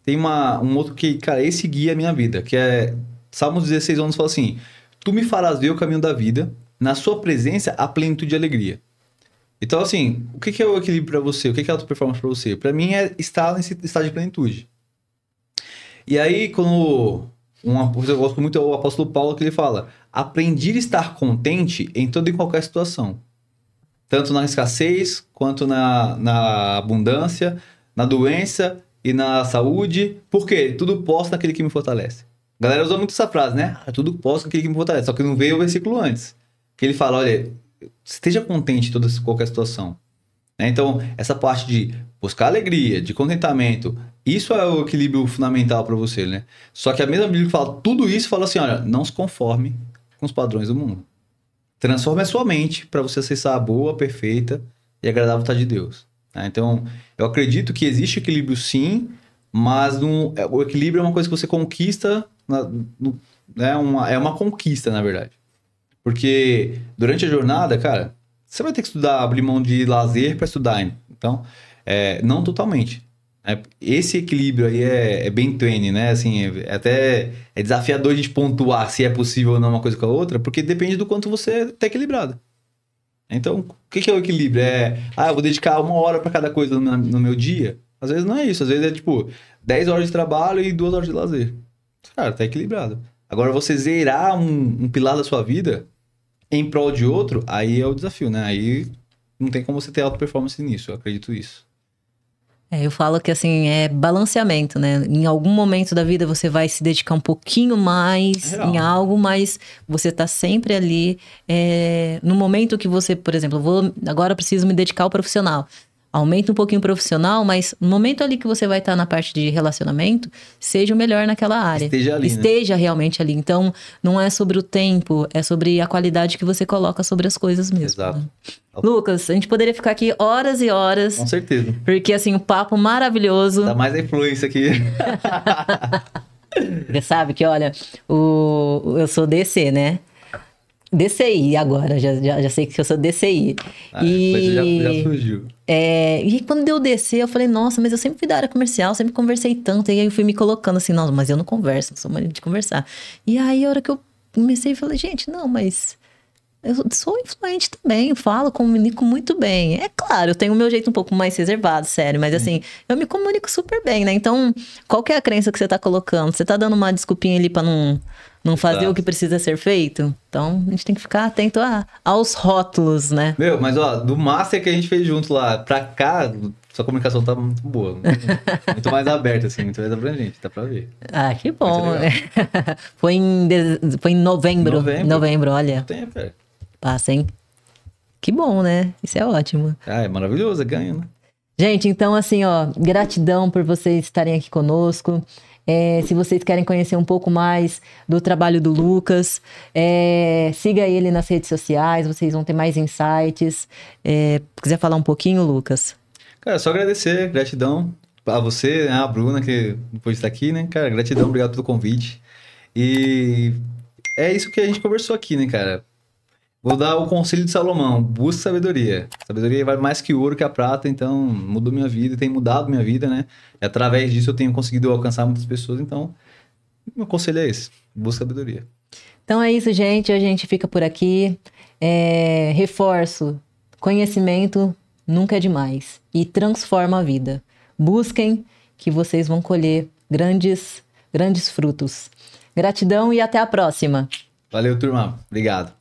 Tem um outro que, cara, esse guia a minha vida, que é Salmos 16 anos fala assim, tu me farás ver o caminho da vida, na sua presença a plenitude e alegria. Então, assim, o que é o equilíbrio para você? O que é a auto performance para você? Para mim é estar nesse estado de plenitude. E aí, quando eu gosto muito do apóstolo Paulo, que ele fala, aprendi a estar contente em toda e qualquer situação. Tanto na escassez, quanto na abundância, na doença e na saúde. Por quê? Tudo posso naquele que me fortalece. A galera usa muito essa frase, né? Tudo posso naquele que me fortalece. Só que não veio o versículo antes. Que ele fala, olha, esteja contente em toda qualquer situação. Então, essa parte de buscar alegria, de contentamento, isso é o equilíbrio fundamental para você, né? Só que a mesma Bíblia que fala tudo isso, fala assim, olha, não se conforme com os padrões do mundo. Transforme a sua mente para você acessar a boa, perfeita e agradável vontade de Deus. Então, eu acredito que existe equilíbrio sim, mas o equilíbrio é uma coisa que você conquista, é uma conquista, na verdade. Porque durante a jornada, cara, você vai ter que estudar, abrir mão de lazer para estudar. Então, não totalmente. Esse equilíbrio aí é bem treine, né? Assim, até é desafiador a gente pontuar se é possível ou não uma coisa com a outra, porque depende do quanto você tá equilibrado. Então, o que é o equilíbrio? Eu vou dedicar 1 hora para cada coisa no meu dia? Às vezes não é isso. Às vezes é tipo 10 horas de trabalho e 2 horas de lazer. Cara, tá equilibrado. Agora, você zerar um pilar da sua vida em prol de outro, aí é o desafio, né? Aí não tem como você ter alta performance nisso, eu acredito nisso. Eu falo que, assim, é balanceamento, né? Em algum momento da vida você vai se dedicar um pouquinho mais em algo, mas você tá sempre ali. No momento que você, por exemplo, agora eu preciso me dedicar ao profissional. Aumenta um pouquinho o profissional, mas no momento ali que você vai estar na parte de relacionamento, seja o melhor naquela área. Esteja ali, Esteja realmente ali. Então, não é sobre o tempo, é sobre a qualidade que você coloca sobre as coisas mesmo. Exato. Né? Lucas, a gente poderia ficar aqui horas e horas. Com certeza. Porque, assim, um papo maravilhoso. Dá mais a influência aqui. Você sabe que, olha, eu sou DC, né? DCI agora, já sei que eu sou DCI. Já surgiu. E quando deu DC, eu falei, nossa, mas eu sempre fui da área comercial, sempre conversei tanto. E aí eu fui me colocando assim, não, mas eu não converso, não sou maneira de conversar. E aí a hora que eu comecei, eu falei, gente, não, mas Eu sou influente também, falo, comunico muito bem. É claro, eu tenho o meu jeito um pouco mais reservado, sério, mas assim, eu me comunico super bem, né? Então, qual que é a crença que você tá colocando? Você tá dando uma desculpinha ali pra não fazer o que precisa ser feito? Então, a gente tem que ficar atento aos rótulos, né? Meu, mas ó, do master que a gente fez junto lá pra cá, sua comunicação tá muito boa. Muito mais aberta, assim, muito mais abrangente, dá pra ver. Ah, que bom, Muito né? Foi em novembro. Novembro, olha. Tem, velho. Passa, hein? Que bom, né? Isso é ótimo. Ah, é maravilhoso, é ganho, né? Gente, então assim, ó, gratidão por vocês estarem aqui conosco. Se vocês querem conhecer um pouco mais do trabalho do Lucas, siga ele nas redes sociais, vocês vão ter mais insights. Quiser falar um pouquinho, Lucas? Cara, só agradecer, gratidão a você, né, a Bruna, que depois está aqui, né? Cara, gratidão, obrigado pelo convite. E é isso que a gente conversou aqui, né, cara? Vou dar o conselho de Salomão, busque sabedoria. Sabedoria vale mais que ouro, que a prata, então mudou minha vida, tem mudado minha vida, né? E através disso eu tenho conseguido alcançar muitas pessoas, então meu conselho é esse, busque sabedoria. Então é isso, gente, a gente fica por aqui. Reforço, conhecimento nunca é demais e transforma a vida. Busquem que vocês vão colher grandes frutos. Gratidão e até a próxima. Valeu, turma. Obrigado.